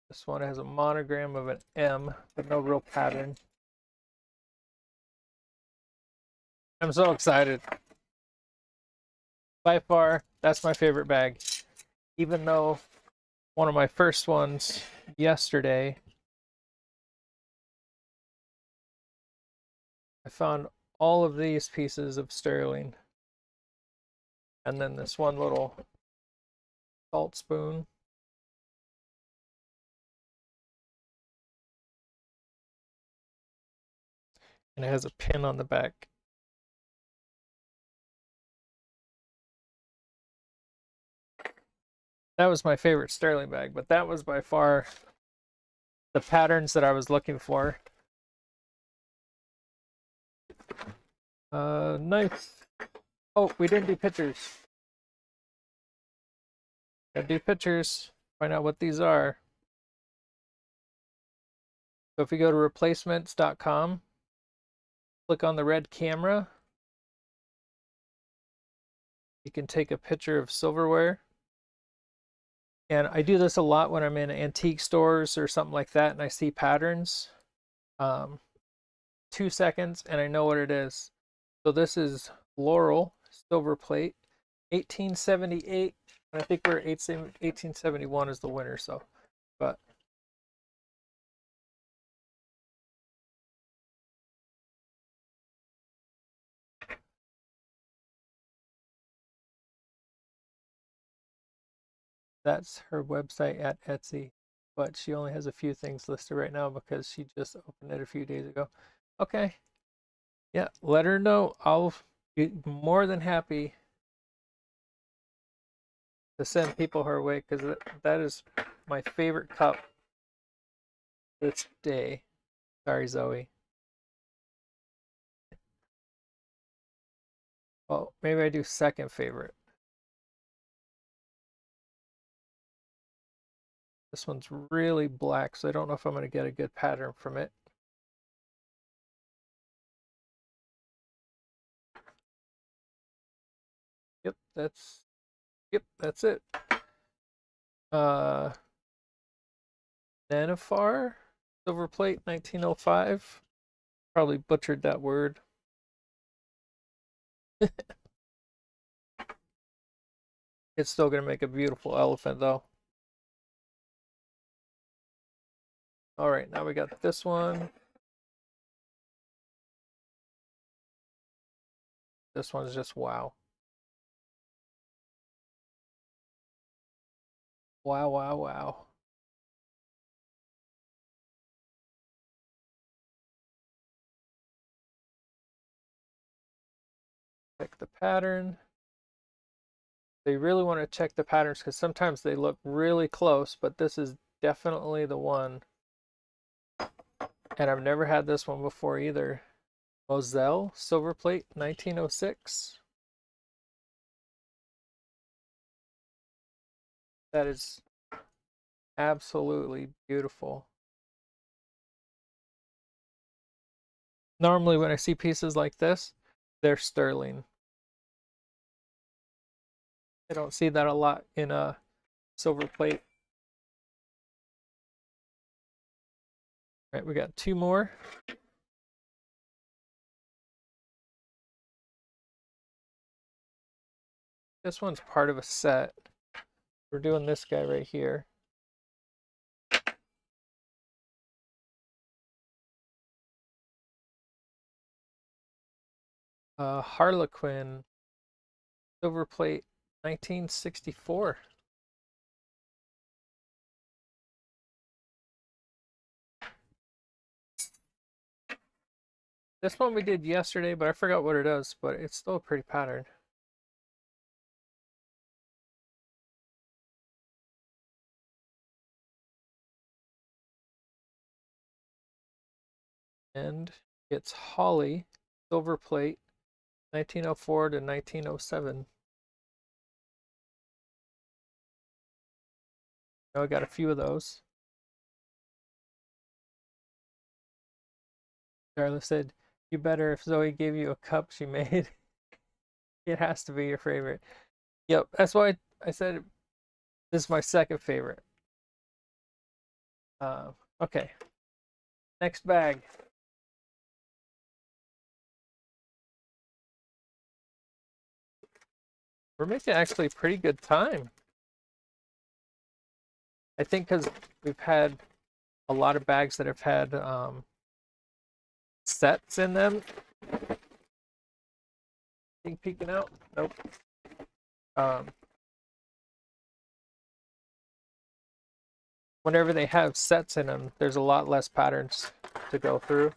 A: This one has a monogram of an M, but no real pattern. I'm so excited. By far, that's my favorite bag. Even though one of my first ones yesterday, I found all of these pieces of sterling. And then this one little salt spoon. And it has a pin on the back. That was my favorite sterling bag, but that was by far the patterns that I was looking for. Nice. Oh, we didn't do pictures. Gotta do pictures, find out what these are. So if you go to replacements.com, click on the red camera, you can take a picture of silverware. And I do this a lot when I'm in antique stores or something like that and I see patterns. 2 seconds and I know what it is. So this is Laurel silver plate, 1878. And I think we're 1871 is the winner. So, but that's her website at Etsy, but she only has a few things listed right now because she just opened it a few days ago. Okay. Yeah, let her know. I'll be more than happy to send people her way because that is my favorite cup this day. Sorry, Zoe. Oh, maybe I do second favorite. This one's really black, so I don't know if I'm going to get a good pattern from it. Yep, that's it. Nanofar, silver plate, 1905. Probably butchered that word. It's still going to make a beautiful elephant though. All right, now we got this one. This one's just wow. Wow, wow, wow. Check the pattern. They really want to check the patterns because sometimes they look really close, but this is definitely the one. And I've never had this one before either. Moselle silver plate 1906. That is absolutely beautiful. Normally when I see pieces like this, they're sterling. I don't see that a lot in a silver plate. All right, we got two more. This one's part of a set. We're doing this guy right here. Harlequin silver plate 1964. This one we did yesterday, but I forgot what it is, but it's still a pretty pattern. And it's Holly silver plate 1904 to 1907. Now I got a few of those. Darla said, you better if Zoe gave you a cup she made. It has to be your favorite. Yep, that's why I said this is my second favorite. Okay, next bag. We're making actually pretty good time. I think because we've had a lot of bags that have had sets in them. Think peeking out? Nope. Whenever they have sets in them, there's a lot less patterns to go through.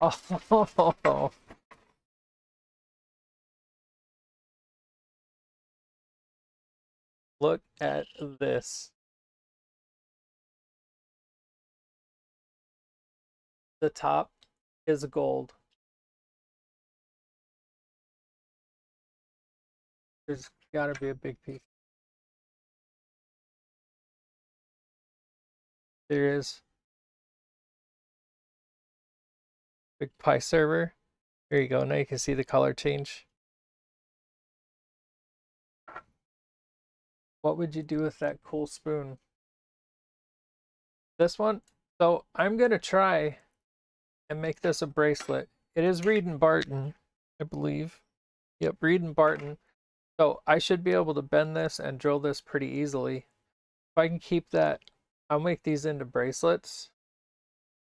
A: Oh, look at this. The top is gold. There's got to be a big piece. There is. Big pie server. There you go. Now you can see the color change. What would you do with that cool spoon? This one? So I'm going to try and make this a bracelet. It is Reed and Barton, I believe. Yep, Reed and Barton. So I should be able to bend this and drill this pretty easily. If I can keep that, I'll make these into bracelets.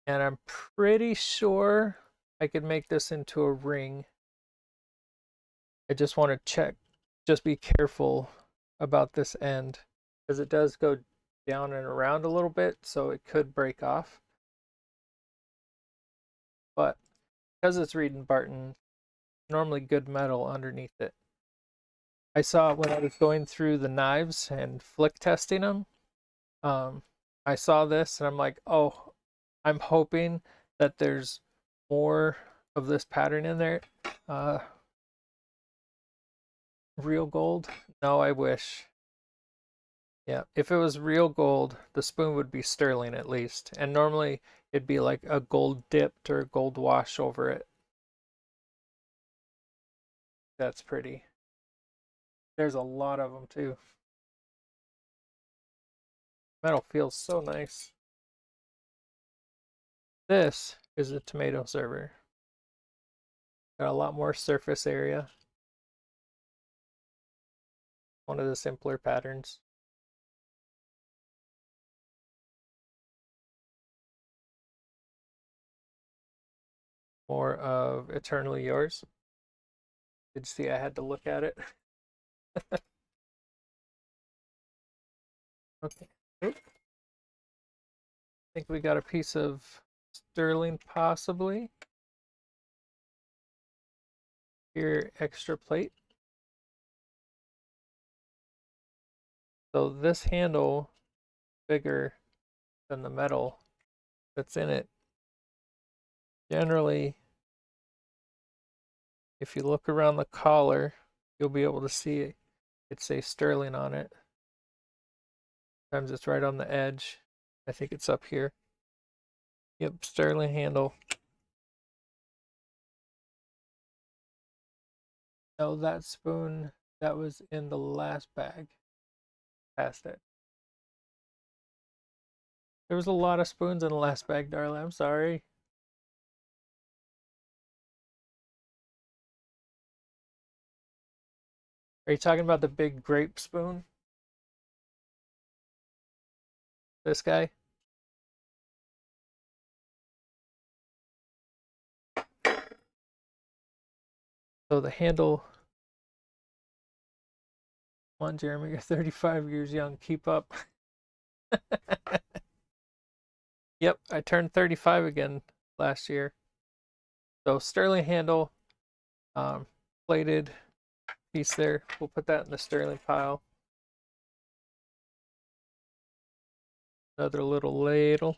A: And I'm pretty sure I could make this into a ring. I just want to check. Just be careful about this end because it does go down and around a little bit, so it could break off. But because it's Reed and Barton, normally good metal underneath it. I saw when I was going through the knives and flick testing them, I saw this and I'm like, oh, I'm hoping that there's more of this pattern in there. Real gold? No, I wish. Yeah, if it was real gold, the spoon would be sterling at least. And normally, it'd be like a gold dipped or gold wash over it. That's pretty. There's a lot of them too. Metal feels so nice. This is a tomato server. Got a lot more surface area. One of the simpler patterns. More of Eternally Yours. Did you see I had to look at it? Okay. Oop. I think we got a piece of sterling possibly. Here, extra plate. So this handle bigger than the metal that's in it. Generally, if you look around the collar, you'll be able to see it say sterling on it. Sometimes it's right on the edge. I think it's up here. Yep, sterling handle. No, that spoon, that was in the last bag. Past it. There was a lot of spoons in the last bag, darling. I'm sorry. Are you talking about the big grape spoon? This guy? So the handle. Come on, Jeremy, you're 35 years young. Keep up. Yep, I turned 35 again last year. So sterling handle, plated piece there. We'll put that in the sterling pile. Another little ladle.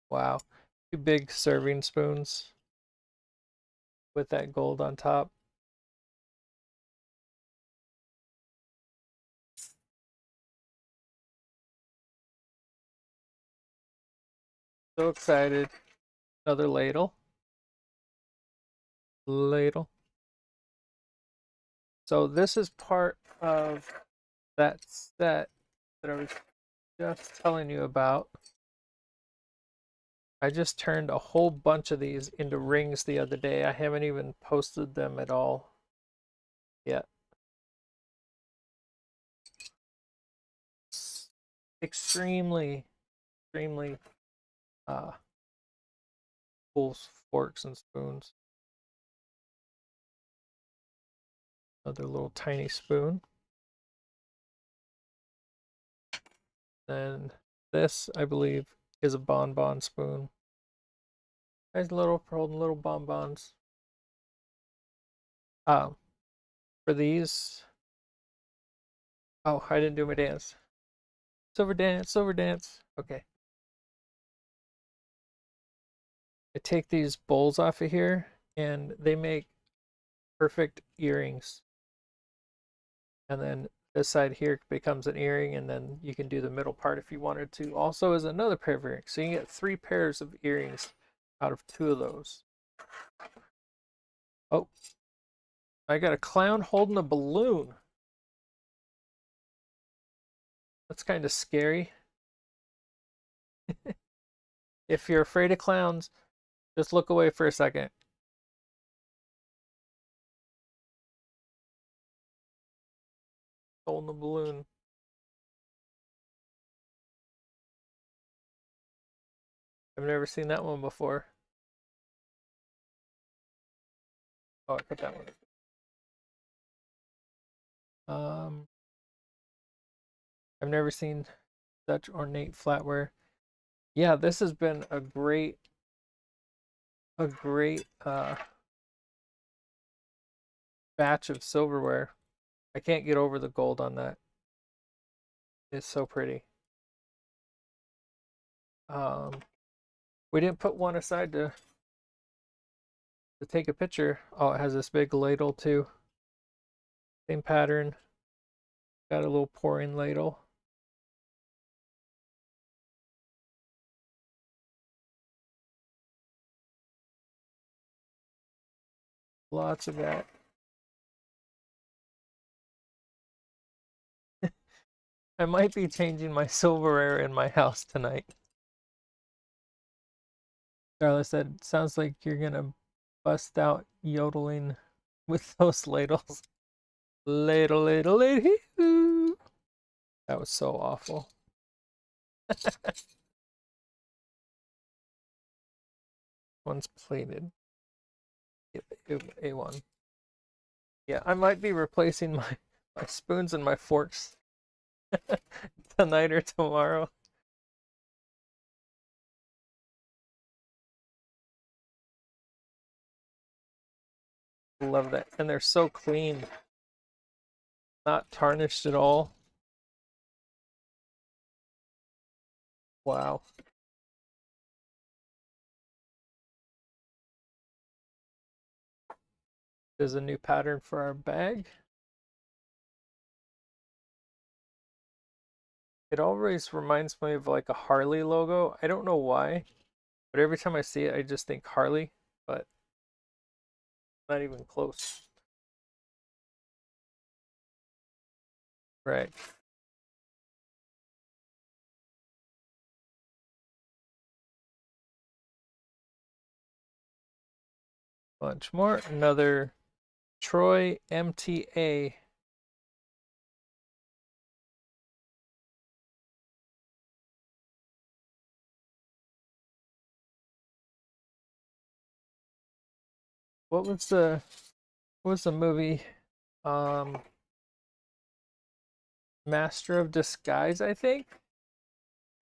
A: Wow, 2 big serving spoons with that gold on top. So excited. Another ladle. Ladle. So this is part of that set that I was just telling you about. I just turned a whole bunch of these into rings the other day. I haven't even posted them at all yet. It's extremely cool forks and spoons. Another little tiny spoon. Then this, I believe, is a bonbon spoon. Nice little for holding little bonbons. For these, oh, I didn't do my dance. Silver dance, silver dance. Okay. I take these bowls off of here, and they make perfect earrings. And then this side here becomes an earring, and then you can do the middle part if you wanted to. Also is another pair of earrings. So you get 3 pairs of earrings out of 2 of those. Oh, I got a clown holding a balloon. That's kind of scary. If you're afraid of clowns, just look away for a second. Holding the balloon. I've never seen that one before. Oh, I put that one. I've never seen such ornate flatware. Yeah, this has been a great batch of silverware. I can't get over the gold on that. It's so pretty. We didn't put one aside to take a picture. Oh, it has this big ladle too. Same pattern. Got a little pouring ladle. Lots of that. I might be changing my silverware in my house tonight. Darla said, sounds like you're gonna bust out yodeling with those ladles. Ladle, ladle, ladle. That was so awful. One's plated. A1. Yeah, I might be replacing my spoons and my forks tonight or tomorrow. Love that. And they're so clean. Not tarnished at all. Wow. There's a new pattern for our bag. It always reminds me of like a Harley logo. I don't know why, but every time I see it, I just think Harley, but not even close. Right. Bunch more. Another Troy MTA. What was the movie? Master of Disguise, I think.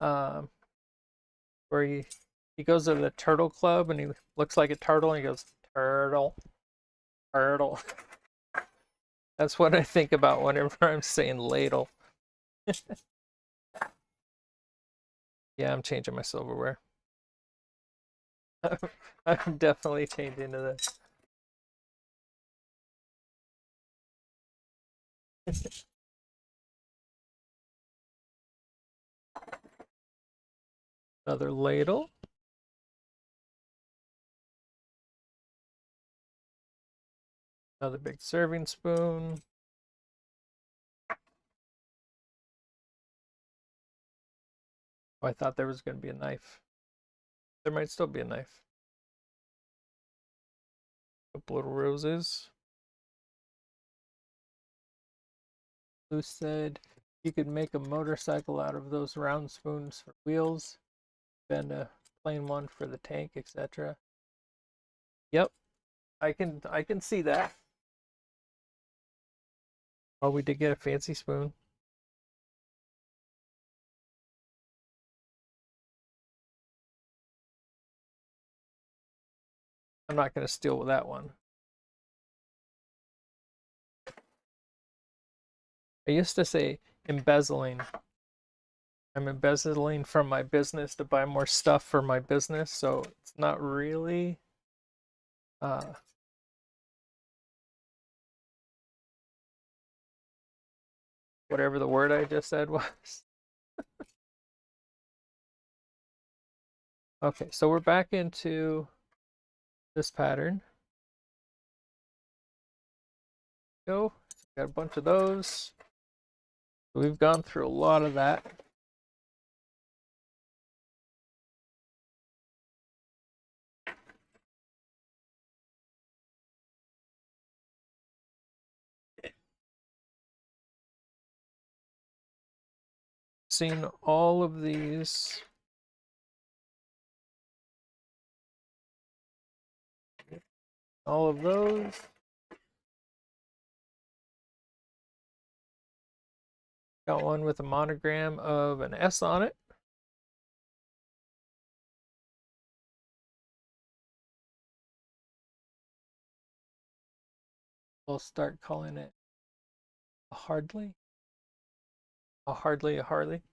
A: Um, where he goes to the turtle club and he looks like a turtle and he goes, turtle, turtle. That's what I think about whenever I'm saying ladle. Yeah, I'm changing my silverware. I'm definitely changing to this. Another ladle. Another big serving spoon. Oh, I thought there was going to be a knife. There might still be a knife. A couple little roses. Who said you could make a motorcycle out of those round spoons for wheels, then a plain one for the tank, etc. Yep, I can see that. Oh, we did get a fancy spoon. I'm not going to steal with that one. I used to say embezzling. I'm embezzling from my business to buy more stuff for my business, so it's not really whatever the word I just said was. Okay, so we're back into this pattern. Go. Got a bunch of those. We've gone through a lot of that. Seen all of these. All of those. Got one with a monogram of an S on it. We'll start calling it a hardly. A hardly a Harley.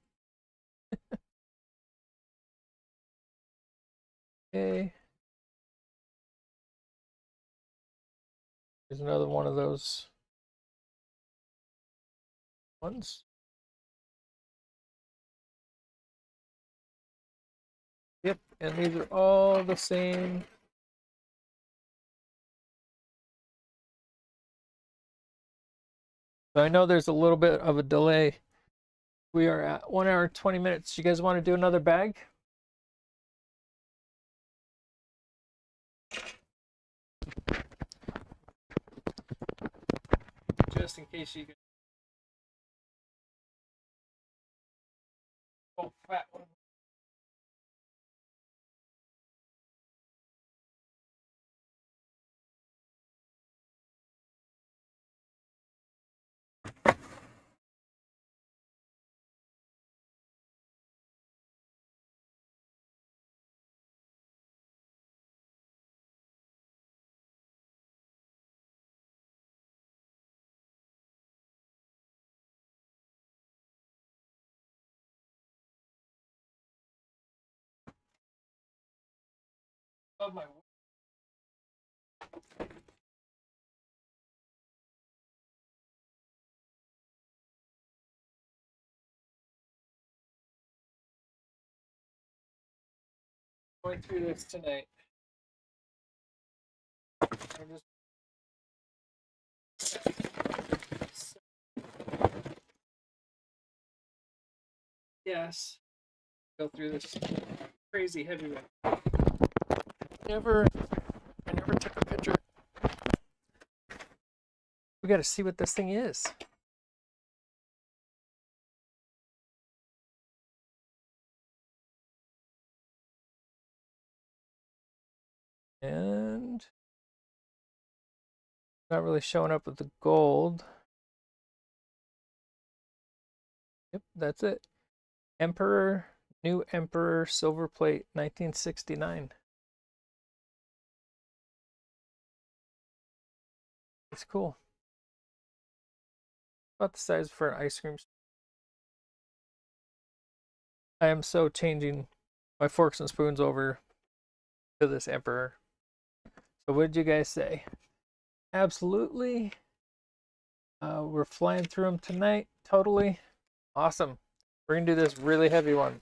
A: Okay. Here's another one of those ones. Yep, and these are all the same. So I know there's a little bit of a delay. We are at 1 hour 20 minutes. You guys want to do another bag? Just in case you can. Oh, fat one. Of my going through this tonight. I'm just yes. Go through this crazy heavy one. I never took a picture. We got to see what this thing is. And not really showing up with the gold. Yep, that's it. Emperor, New Emperor silver plate, 1969. It's cool. About the size for an ice cream. I am so changing my forks and spoons over to this Emperor. So what did you guys say? Absolutely. We're flying through them tonight. Totally. Awesome. We're going to do this really heavy one.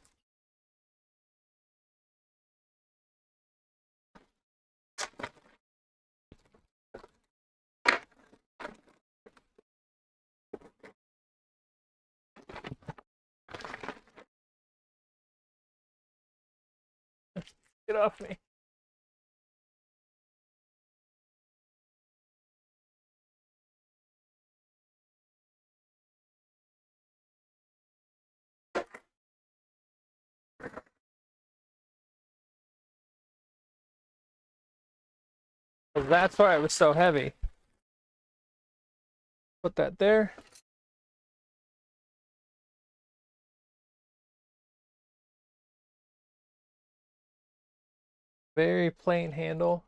A: Get off me. Well, that's why it was so heavy. Put that there. Very plain handle.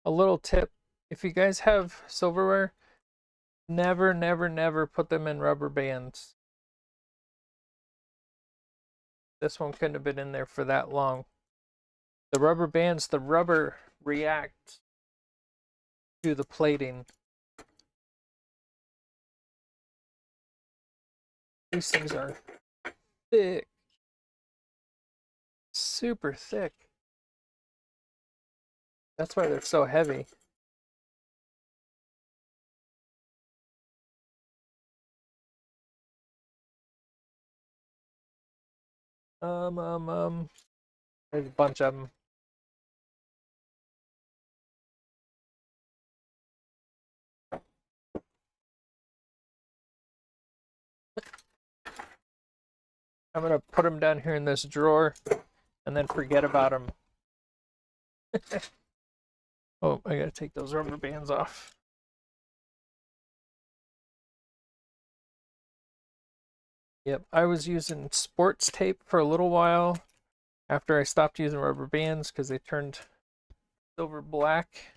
A: A little tip, if you guys have silverware, never, never, never put them in rubber bands. This one couldn't have been in there for that long. The rubber bands, the rubber reacts to the plating. These things are thick. Super thick. That's why they're so heavy. There's a bunch of them. I'm gonna put them down here in this drawer and then forget about them. Oh, I gotta take those rubber bands off. Yep, I was using sports tape for a little while after I stopped using rubber bands because they turned silver black.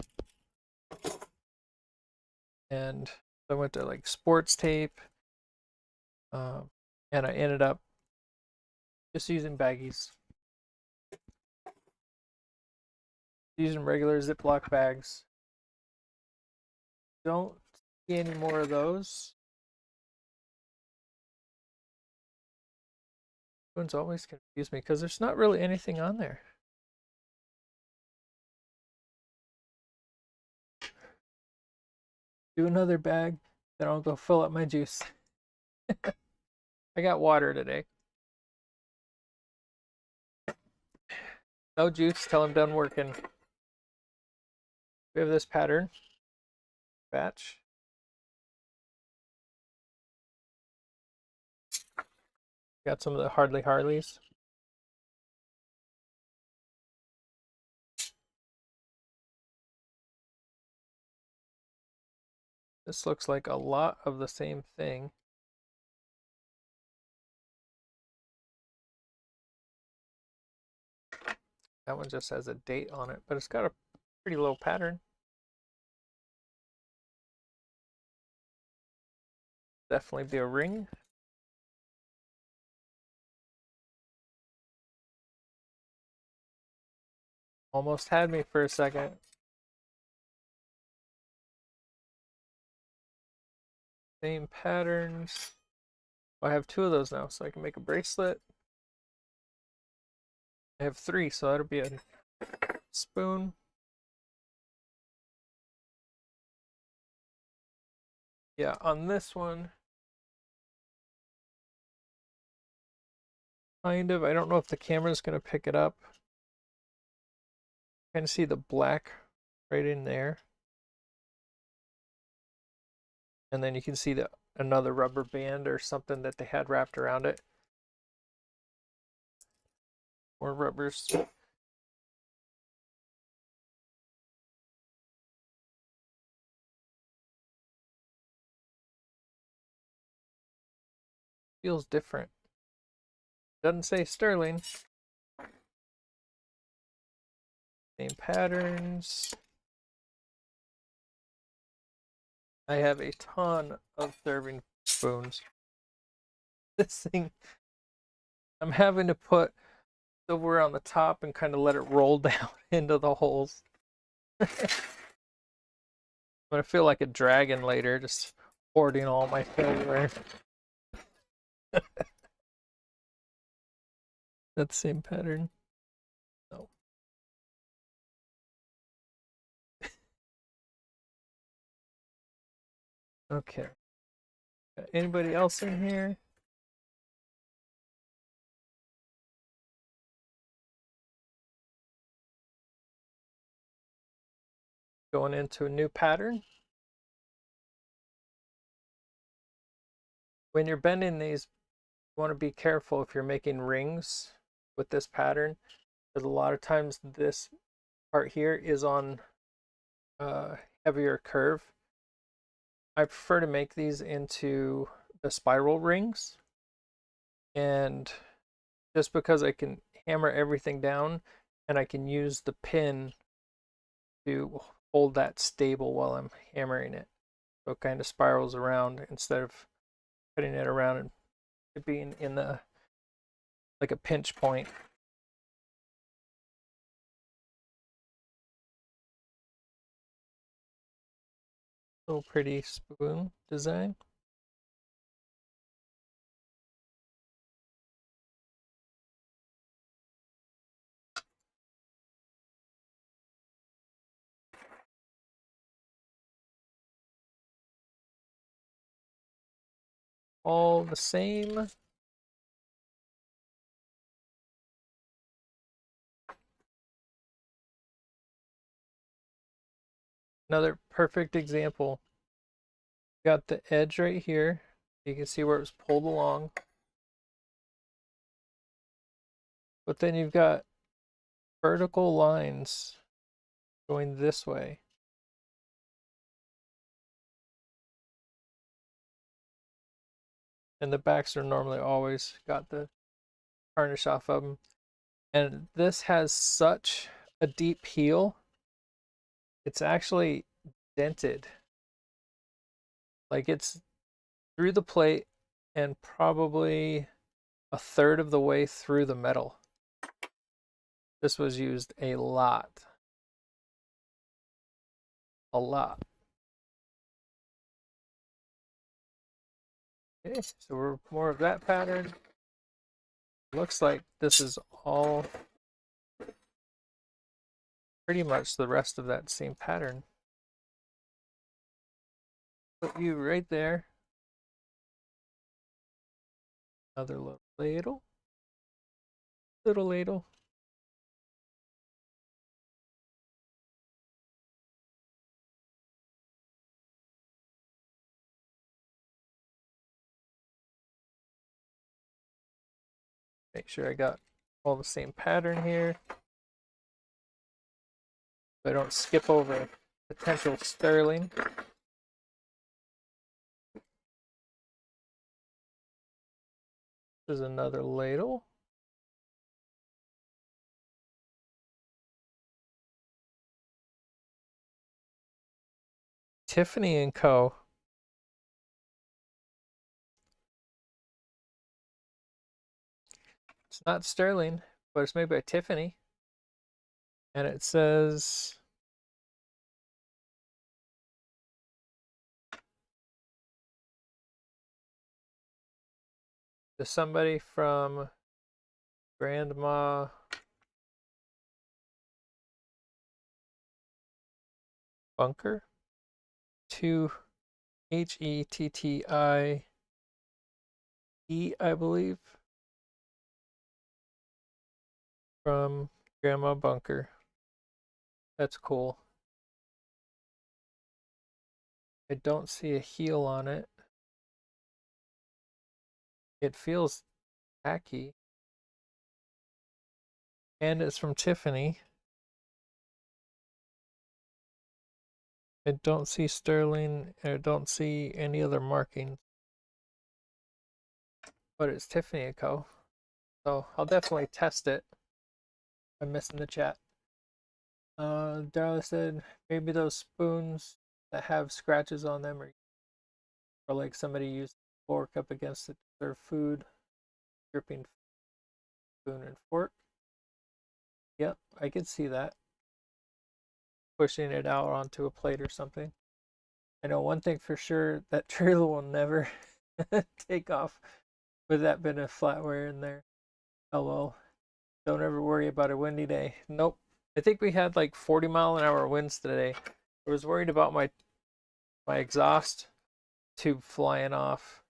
A: And I went to like sports tape. And I ended up just using baggies. Using regular Ziploc bags. Don't see any more of those. Spoons always confuse me because there's not really anything on there. Do another bag, then I'll go fill up my juice. I got water today. No juice till I'm done working. We have this pattern. Batch. Got some of the Hardly Harleys. This looks like a lot of the same thing. That one just has a date on it, but it's got a pretty low pattern. Definitely be a ring. Almost had me for a second. Same patterns. I have 2 of those now, so I can make a bracelet. I have 3, so that'll be a spoon. Yeah, on this one, kind of. I don't know if the camera's going to pick it up. Kind of see the black right in there. And then you can see another rubber band or something that they had wrapped around it. More rubbers. Feels different. Doesn't say sterling. Same patterns. I have a ton of serving spoons. This thing, I'm having to put silverware on the top and kind of let it roll down into the holes. I'm gonna feel like a dragon later, just hoarding all my silverware. That same pattern. No. Okay. Got anybody else in here? Going into a new pattern. When you're bending these, you want to be careful if you're making rings with this pattern, because a lot of times this part here is on heavier curve. I prefer to make these into the spiral rings, and just because I can hammer everything down and I can use the pin to hold that stable while I'm hammering it, so it kind of spirals around instead of putting it around and it being in the like a pinch point. Little pretty spoon design. All the same. Another perfect example. Got the edge right here. You can see where it was pulled along. But then you've got vertical lines going this way. And the backs are normally always got the varnish off of them. And this has such a deep heel. It's actually dented. Like it's through the plate and probably a third of the way through the metal. This was used a lot. A lot. Okay, so we're more of that pattern. Looks like this is all pretty much the rest of that same pattern. Put you right there. Another little ladle. Little ladle. Make sure I got all the same pattern here. So I don't skip over potential sterling. This is another ladle. Tiffany & Co. It's not sterling, but it's made by Tiffany. And it says to somebody from Grandma Bunker to Hetti, I believe, from Grandma Bunker. That's cool. I don't see a heel on it. It feels tacky. And it's from Tiffany. I don't see sterling. I don't see any other markings. But it's Tiffany & Co. So I'll definitely test it. I'm missing the chat. Darla said maybe those spoons that have scratches on them are like somebody used a fork up against it to serve food, dripping spoon and fork. Yep, I could see that. Pushing it out onto a plate or something. I know one thing for sure, that trailer will never take off with that bit of flatware in there. Oh well, don't ever worry about a windy day. Nope. I think we had like 40-mile-an-hour winds today. I was worried about my exhaust tube flying off.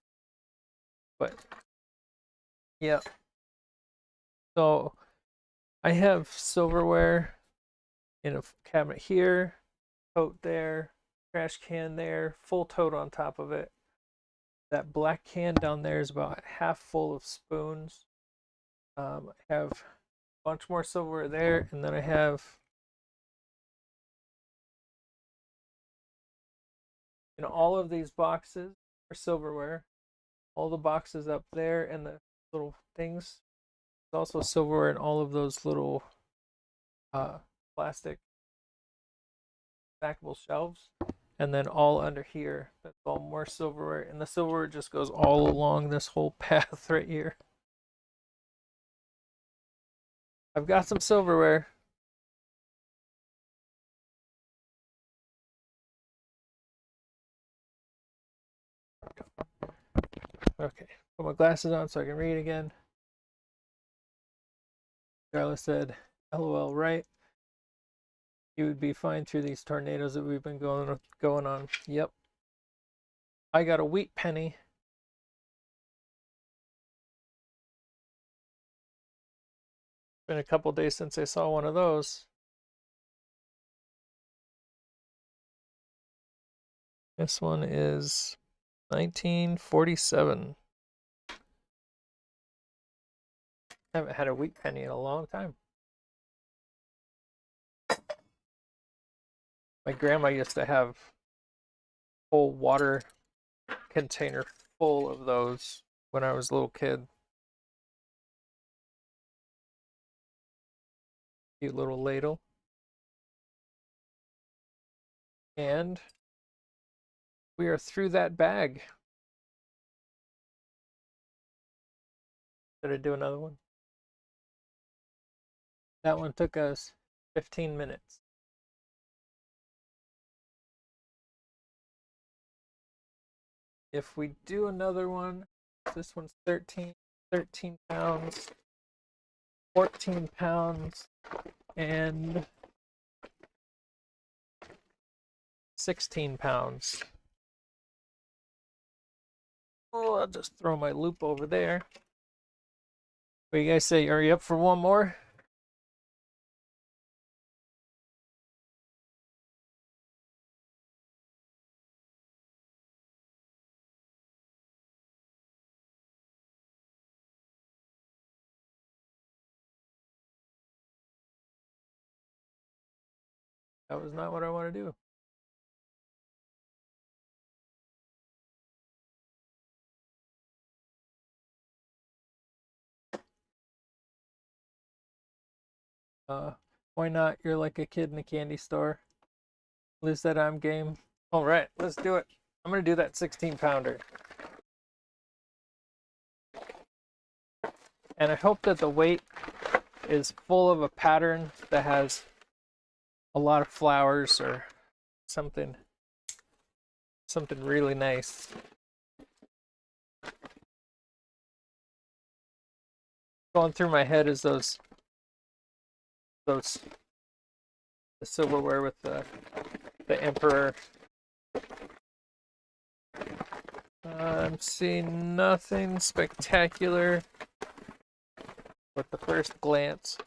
A: But yeah. So I have silverware in a cabinet here, tote there, trash can there, full tote on top of it. That black can down there is about half full of spoons. I have a bunch more silverware there, and then I have all of these boxes are silverware. All the boxes up there and the little things. There's also silverware in all of those little plastic stackable shelves. And then all under here, that's all more silverware. And the silverware just goes all along this whole path right here. I've got some silverware. Okay, put my glasses on so I can read again. Darla said, LOL, right? You would be fine through these tornadoes that we've been going on. Yep. I got a wheat penny. Been a couple days since I saw one of those. This one is 1947. I haven't had a wheat penny in a long time. My grandma used to have a whole water container full of those when I was a little kid. Cute little ladle. And we are through that bag. Should I do another one? That one took us 15 minutes. If we do another one, this one's 13 pounds. 14 pounds and 16 pounds. Oh, I'll just throw my loop over there. What do you guys say? Are you up for one more? That was not what I want to do. Why not? You're like a kid in a candy store. Lose that I'm game. All right, let's do it. I'm gonna do that 16 pounder. And I hope that the weight is full of a pattern that has a lot of flowers or something really nice. Going through my head is the silverware with the emperor. I'm seeing nothing spectacular with the first glance.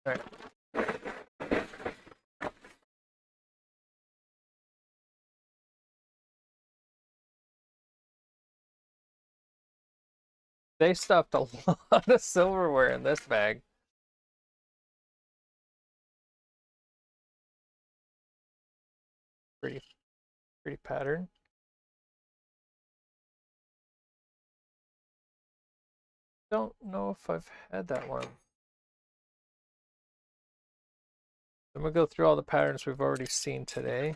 A: All right. They stuffed a lot of silverware in this bag. Pretty pattern. Don't know if I've had that one. I'm gonna go through all the patterns we've already seen today.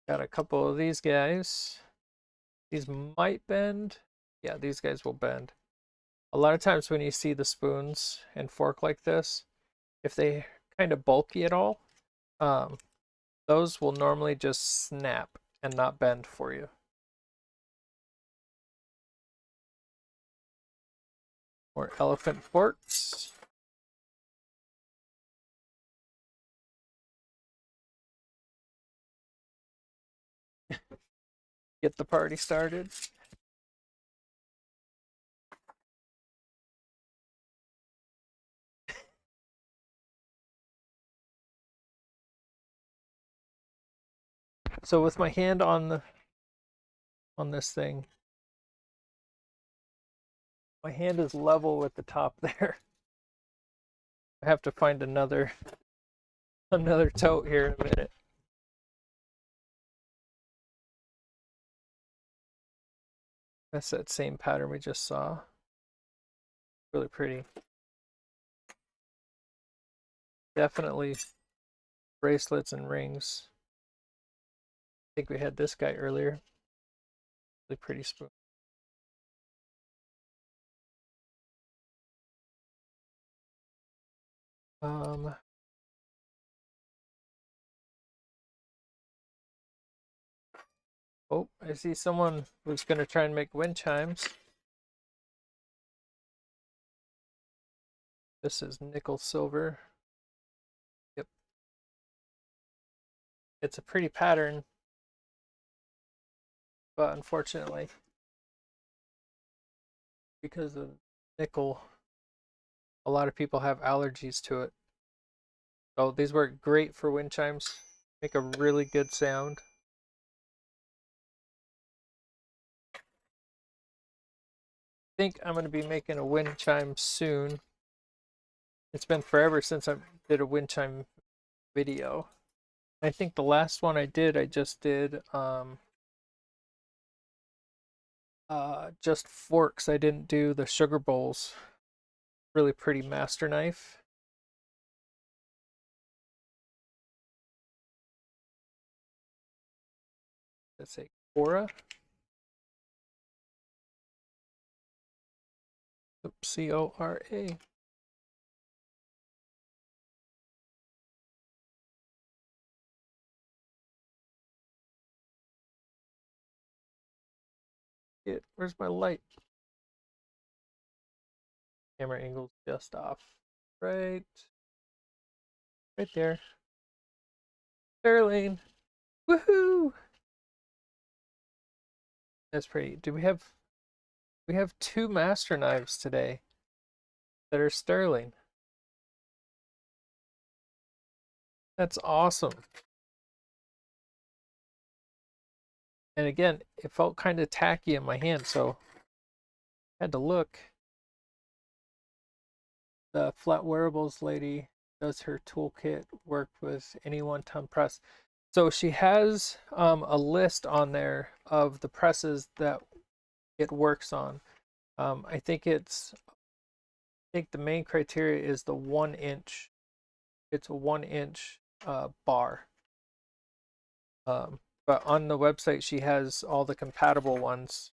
A: Got a couple of these guys. These might bend. Yeah, these guys will bend. A lot of times when you see the spoons and fork like this, if they kind of bulky at all, those will normally just snap and not bend for you. More elephant forks. Get the party started. So with my hand on this thing, my hand is level with the top there. I have to find another tote here in a minute. That's that same pattern we just saw. Really pretty. Definitely bracelets and rings. I think we had this guy earlier. Really pretty spoon. Oh, I see someone who's going to try and make wind chimes. This is nickel silver. Yep. It's a pretty pattern, but unfortunately, because of nickel, a lot of people have allergies to it. So these work great for wind chimes. Make a really good sound. I think I'm going to be making a wind chime soon. It's been forever since I did a wind chime video. I think the last one I just did just forks. I didn't do the sugar bowls. Really pretty master knife. let's say Cora. Oops, C-O-R-A. Where's my light? Camera angle's just off. Right there. Sterling. Woohoo! That's pretty. Do we have 2 master knives today that are sterling. That's awesome. And again, it felt kind of tacky in my hand, so I had to look. The Flat Wearables lady does her toolkit work with any 1-ton press. So she has a list on there of the presses that it works on. I think the main criteria is the 1-inch. It's a 1-inch bar. But on the website, she has all the compatible ones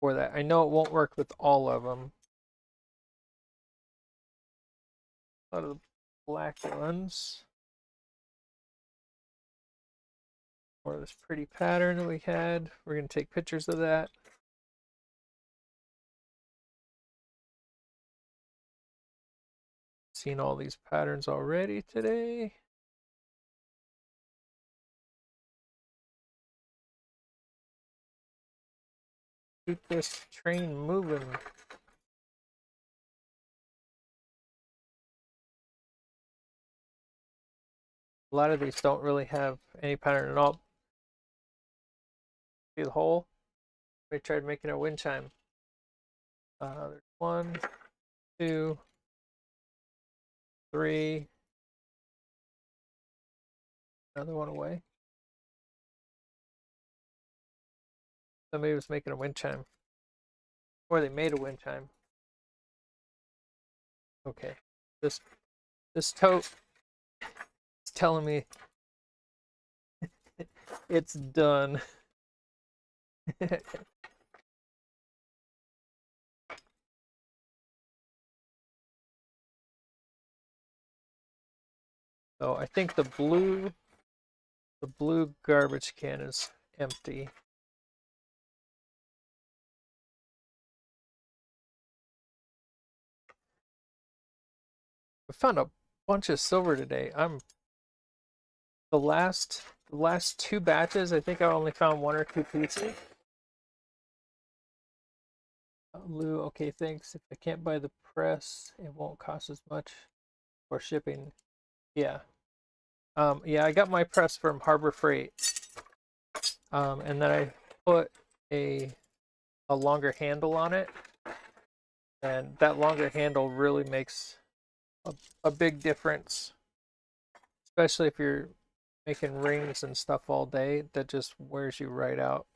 A: for that. I know it won't work with all of them. A lot of the black ones. More of this pretty pattern that we had. We're going to take pictures of that. Seen all these patterns already today. Keep this train moving. A lot of these don't really have any pattern at all. See the hole? We tried making a wind chime. There's 1, 2, 3. Another one away. Somebody was making a wind chime. Or they made a wind chime. Okay. This tote is telling me it's done. So I think the blue garbage can is empty. I found a bunch of silver today. The last 2 batches, I think I only found 1 or 2 pieces. Lou, okay, thanks. If I can't buy the press, it won't cost as much for shipping. Yeah. Yeah, I got my press from Harbor Freight. And then I put a longer handle on it. And that longer handle really makes a big difference. Especially if you're making rings and stuff all day, that just wears you right out.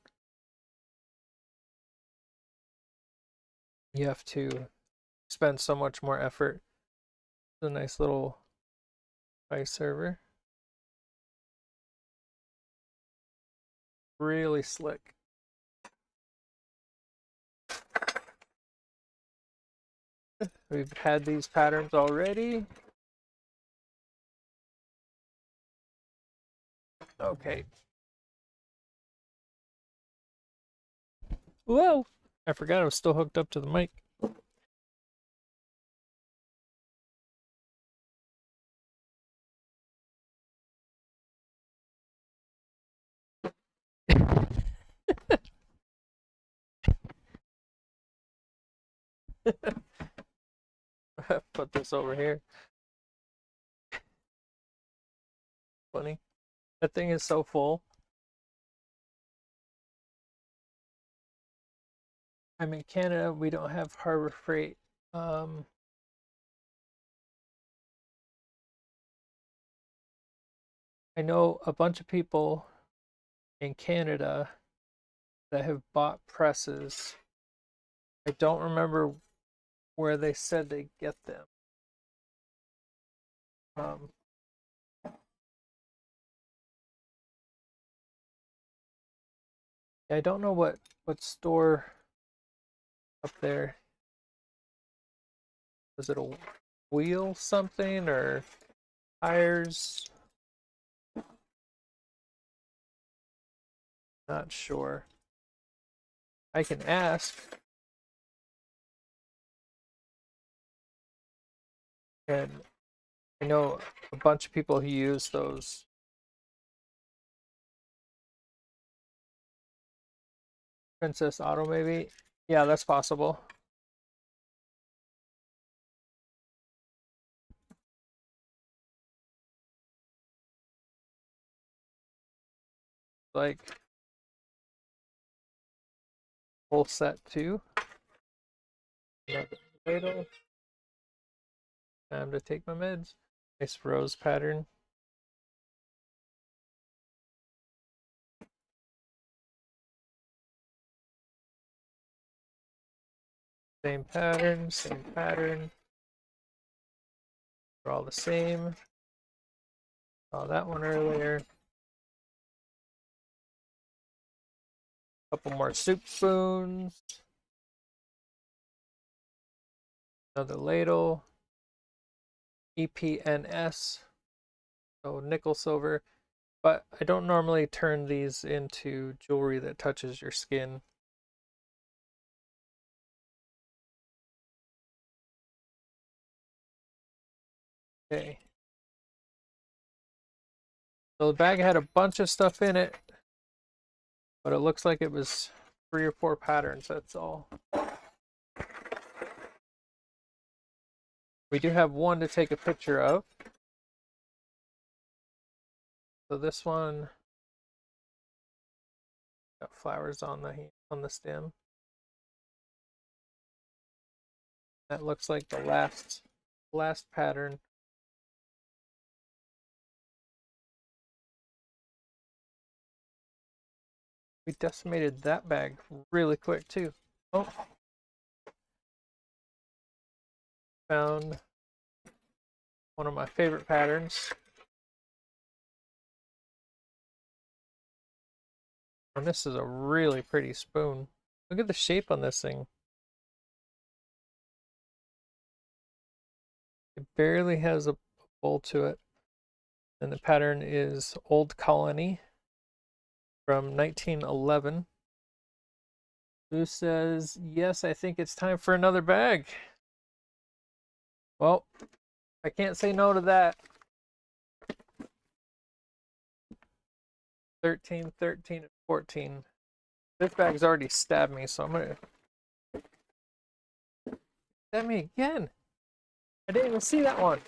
A: You have to spend so much more effort. It's a nice little ice server. Really slick. We've had these patterns already. Okay. Whoa! I forgot I was still hooked up to the mic. Put this over here. Funny. That thing is so full. I'm in Canada. We don't have Harbor Freight. I know a bunch of people in Canada that have bought presses. I don't remember where they said they get them. I don't know what store up there. Is it a wheel something or tires? Not sure. I can ask. And I know a bunch of people who use those. Princess Auto, maybe? Yeah, that's possible. Like, full set too. Another ladle. Time to take my meds. Nice rose pattern. Same pattern, same pattern. They're all the same. Saw that one earlier. Couple more soup spoons. Another ladle. EPNS. So nickel silver. But I don't normally turn these into jewelry that touches your skin. Okay. So the bag had a bunch of stuff in it, but it looks like it was 3 or 4 patterns, that's all. We do have one to take a picture of. So this one got flowers on the stem. That looks like the last pattern. We decimated that bag really quick too. Oh. Found one of my favorite patterns. And this is a really pretty spoon. Look at the shape on this thing. It barely has a bowl to it. And the pattern is Old Colony from 1911. Who says, yes, I think it's time for another bag. Well, I can't say no to that. 13, 13, and 14. This bag's already stabbed me, so I'm gonna stab me again. I didn't even see that one.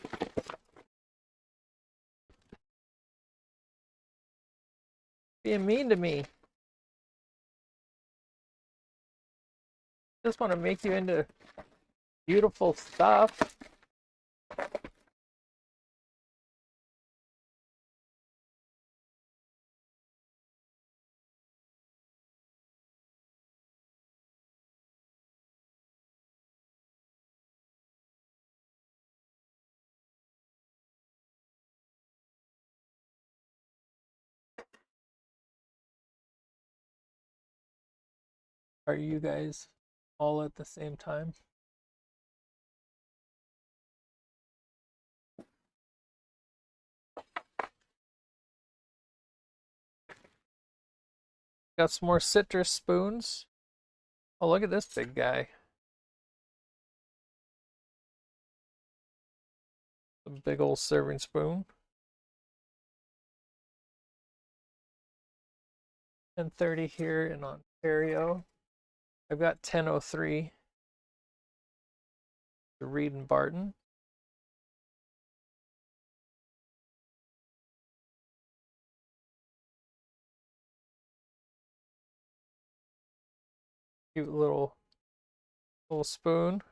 A: Being mean to me. Just want to make you into beautiful stuff. Are you guys all at the same time? Got some more citrus spoons. Oh, look at this big guy. A big old serving spoon. 10:30 here in Ontario. I've got 10:03. The Reed and Barton. Cute little spoon.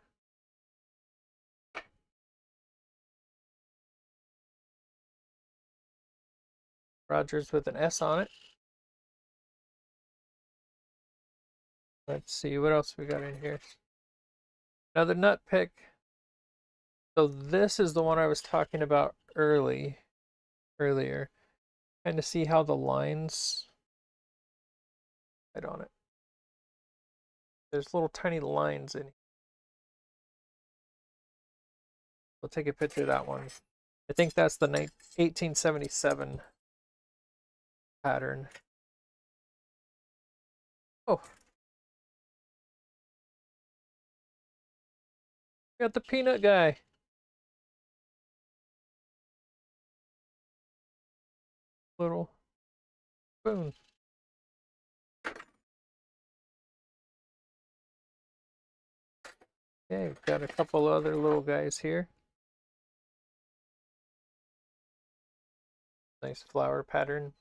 A: Rogers with an S on it. Let's see what else we got in here. Another nut pick. So this is the one I was talking about earlier. Kind of see how the lines, right on it. There's little tiny lines in here. We'll take a picture of that one. I think that's the 1877 pattern. Oh. Got the peanut guy. Little spoon. Okay, we've got a couple other little guys here. Nice flower pattern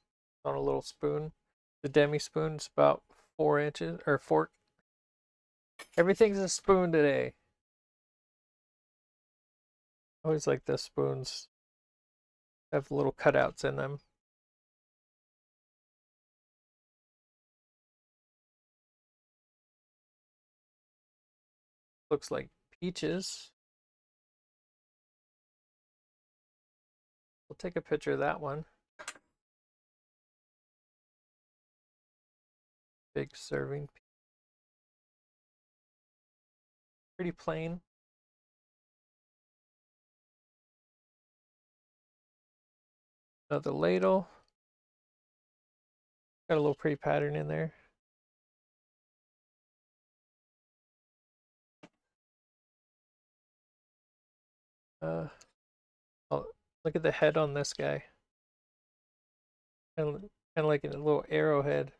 A: on a little spoon. The demi spoon's about 4 inches, or fork. Everything's a spoon today. I always like the spoons. Have little cutouts in them. Looks like peaches. We'll take a picture of that one. Big serving. Pretty plain. Another ladle. Got a little pretty pattern in there. Oh, look at the head on this guy. Kind of like a little arrowhead.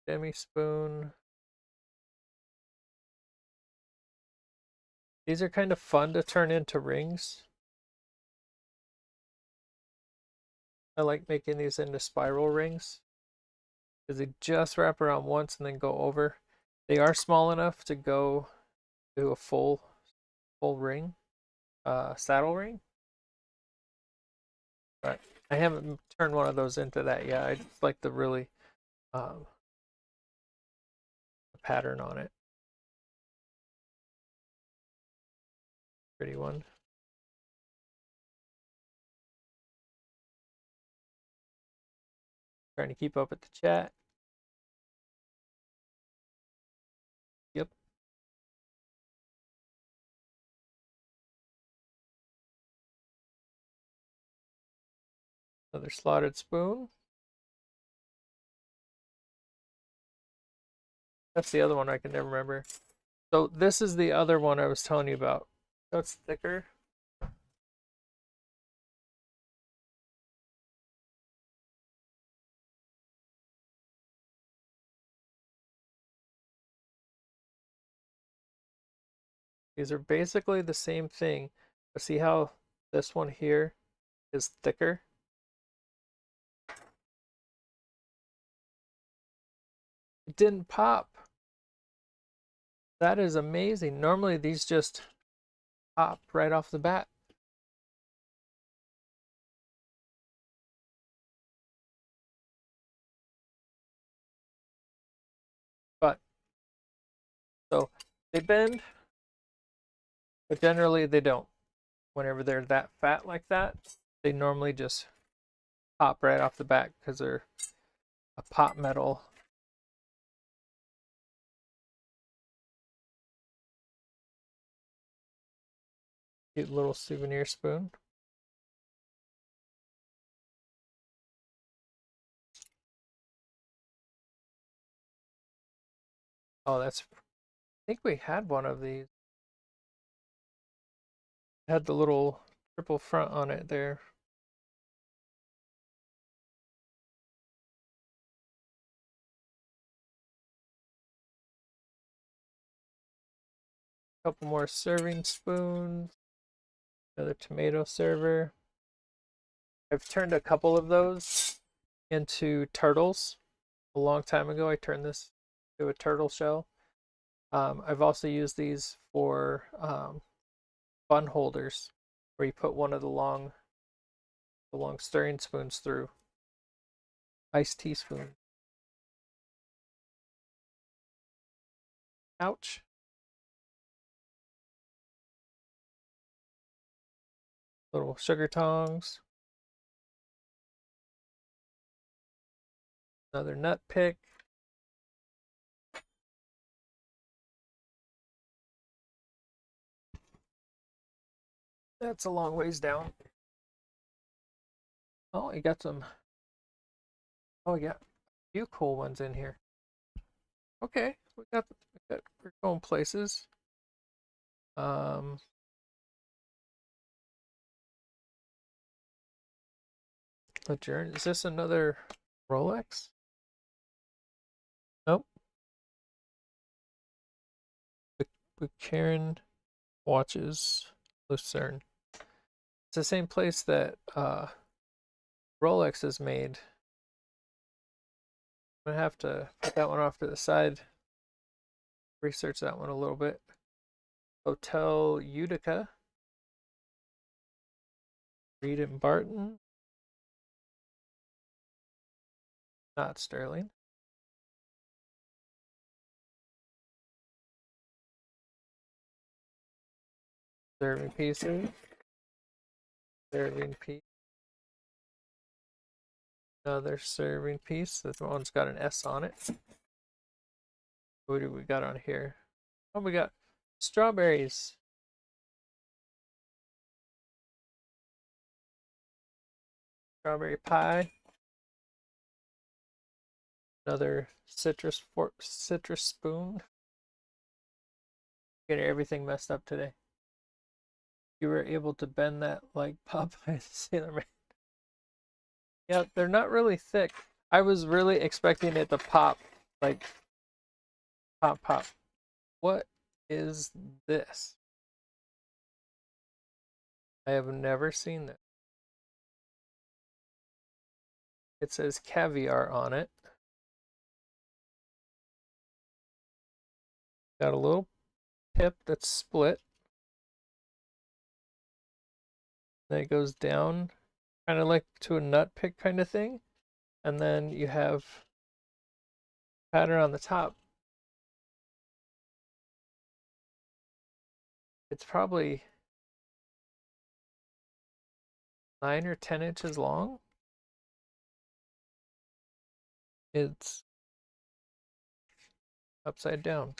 A: Demi spoon. These are kind of fun to turn into rings. I like making these into spiral rings because they just wrap around once and then go over. They are small enough to go to a full ring, saddle ring. But I haven't turned one of those into that yet. I just like the really pattern on it. Pretty one. Trying to keep up with the chat. Yep. Another slotted spoon. That's the other one I can never remember. So this is the other one I was telling you about. So it's thicker. These are basically the same thing, but see how this one here is thicker? It didn't pop. That is amazing. Normally these just pop right off the bat. But, so they bend, but generally they don't. Whenever they're that fat like that, they normally just pop right off the bat because they're a pot metal. Cute little souvenir spoon. Oh, I think we had one of these. It had the little triple front on it there. Couple more serving spoons. Another tomato server. I've turned a couple of those into turtles. A long time ago, I turned this to a turtle shell. I've also used these for bun holders, where you put one of the long stirring spoons through. Iced teaspoon. Ouch. Little sugar tongs. Another nut pick. That's a long ways down. Oh, you got some. Oh, yeah, a few cool ones in here. Okay, we're going places. Adjourn. Is this another Rolex? Nope. Karen watches Lucerne. It's the same place that Rolex is made. I'm gonna have to put that one off to the side. Research that one a little bit. Hotel Utica. Reed and Barton. Not Sterling. Serving pieces. Serving piece. Another serving piece. This one's got an S on it. What do we got on here? Oh, we got strawberries. Strawberry pie. Another citrus spoon. Getting everything messed up today. You were able to bend that like Popeye the Sailor Man. Yeah, they're not really thick. I was really expecting it to pop, like pop, pop. What is this? I have never seen this. It says caviar on it. Got a little tip that's split. Then it goes down, kind of like to a nut pick kind of thing. And then you have pattern on the top. It's probably 9 or 10 inches long. It's upside down.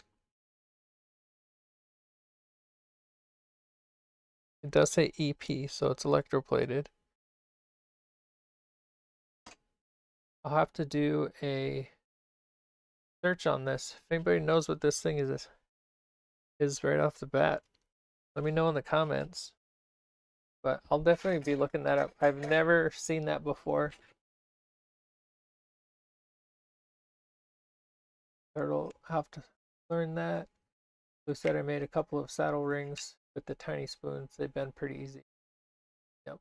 A: It does say EP, so it's electroplated. I'll have to do a search on this. If anybody knows what this thing is right off the bat, let me know in the comments. But I'll definitely be looking that up. I've never seen that before. I'll have to learn that. Who said I made a couple of saddle rings with the tiny spoons. They've been pretty easy. Yep.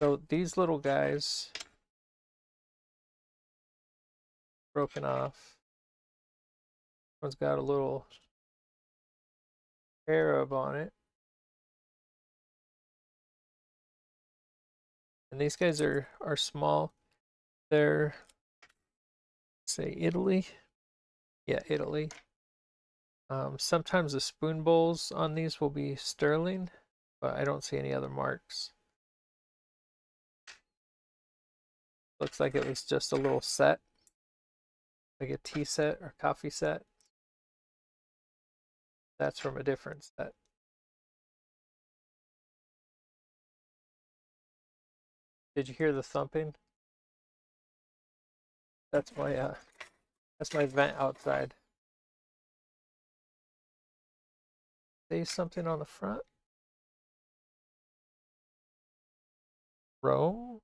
A: So these little guys broken off. One's got a little Arab on it. And these guys are small. They're, say, Italy. Yeah, Italy. Sometimes the spoon bowls on these will be sterling, but I don't see any other marks. Looks like it was just a little set, like a tea set or coffee set. That's from a different set. Did you hear the thumping? That's my vent outside. Say something on the front. Rome.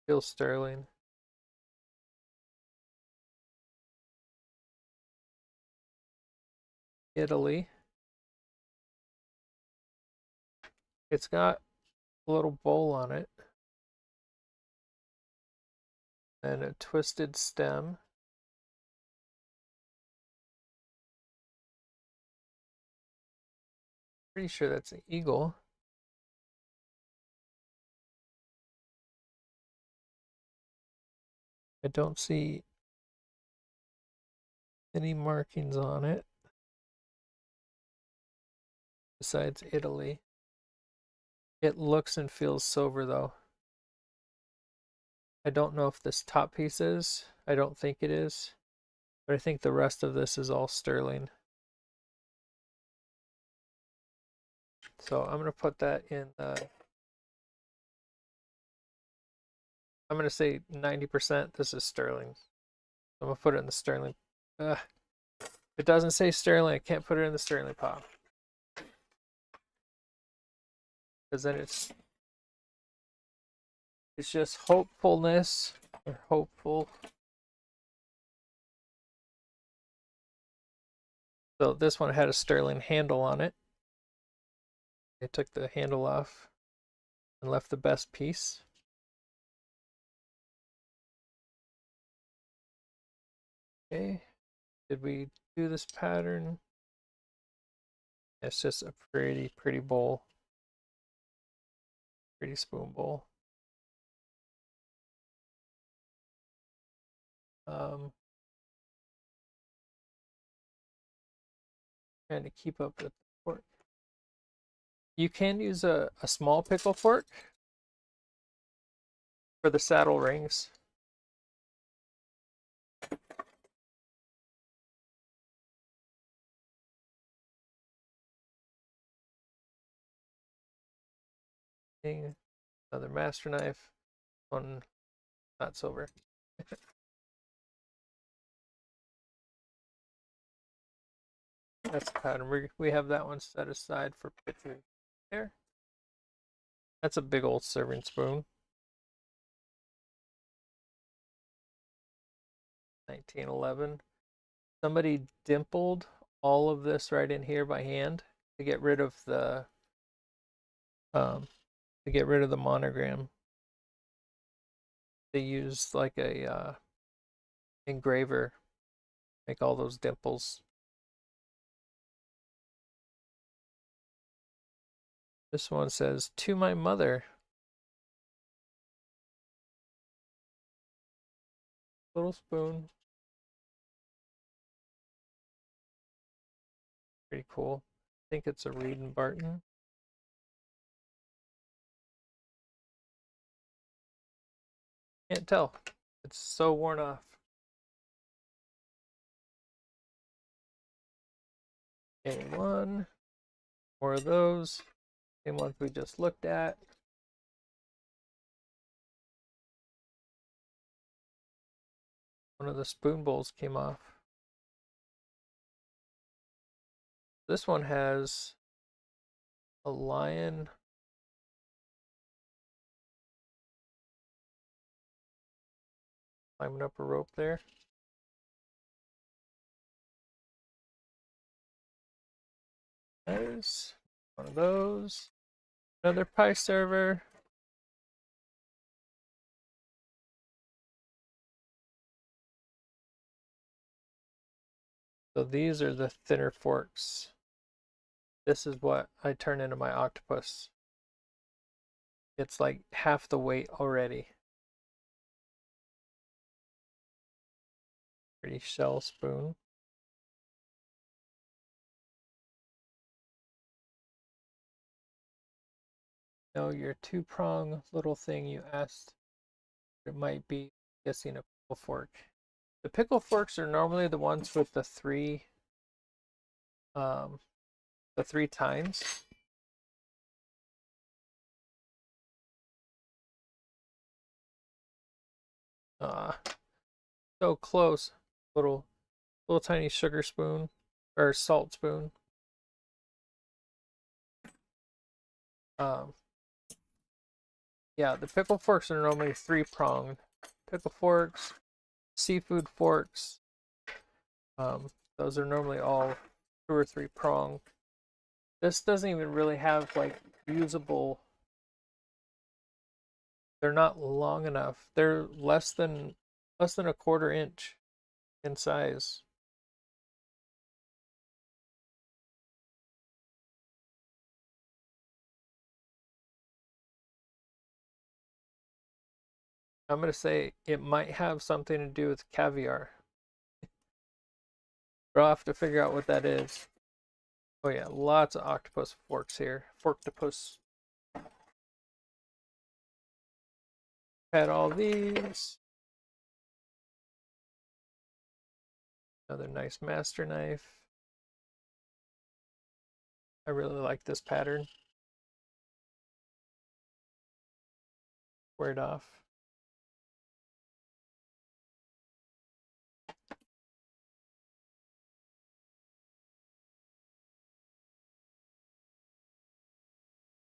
A: Still sterling. Italy. It's got a little bowl on it and a twisted stem. Pretty sure that's an eagle. I don't see any markings on it besides Italy. It looks and feels silver though. I don't know if this top piece is. I don't think it is. But I think the rest of this is all sterling. So I'm going to put that in the, I'm going to say 90% this is sterling. I'm going to put it in the sterling. If it doesn't say sterling, I can't put it in the sterling pile. Because then it's just hopefulness, or hopeful. So this one had a sterling handle on it. I took the handle off and left the best piece. Okay, did we do this pattern? It's just a pretty bowl. Pretty spoon bowl. Trying to keep up with the fork. You can use a small pickle fork for the saddle rings. Another master knife, one not silver. That's the pattern. We have that one set aside for picture there. That's a big old serving spoon. 1911. Somebody dimpled all of this right in here by hand to get rid of the monogram. They used like a engraver, make all those dimples. This one says, "To my mother." Little spoon. Pretty cool. I think it's a Reed and Barton. Can't tell. It's so worn off. Okay, one. More of those. Same ones we just looked at. One of the spoon bowls came off. This one has a lion. Climbing up a rope there. There's one of those. Another pie server. So these are the thinner forks. This is what I turn into my octopus. It's like half the weight already. Pretty shell spoon. No, your two-prong little thing you asked, it might be, guessing, a pickle fork. The pickle forks are normally the ones with the three tines. So close. Little tiny sugar spoon or salt spoon. Yeah, the pickle forks are normally three-pronged. Pickle forks, seafood forks. Those are normally all two or three pronged. This doesn't even really have like usable. They're not long enough. They're less than a 1/4 inch in size. I'm gonna say it might have something to do with caviar. But I'll have to figure out what that is. Oh yeah, lots of octopus forks here. Forktopus. Had all these. Another nice master knife. I really like this pattern. Wear it off.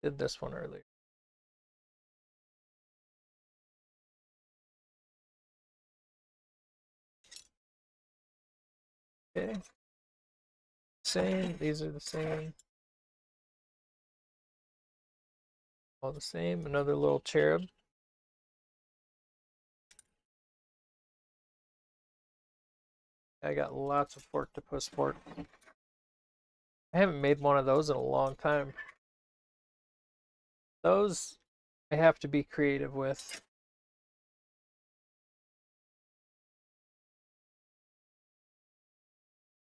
A: Did this one earlier. Okay. Same. These are the same. All the same. Another little cherub. I got lots of Forktopus fork. I haven't made one of those in a long time. Those I have to be creative with.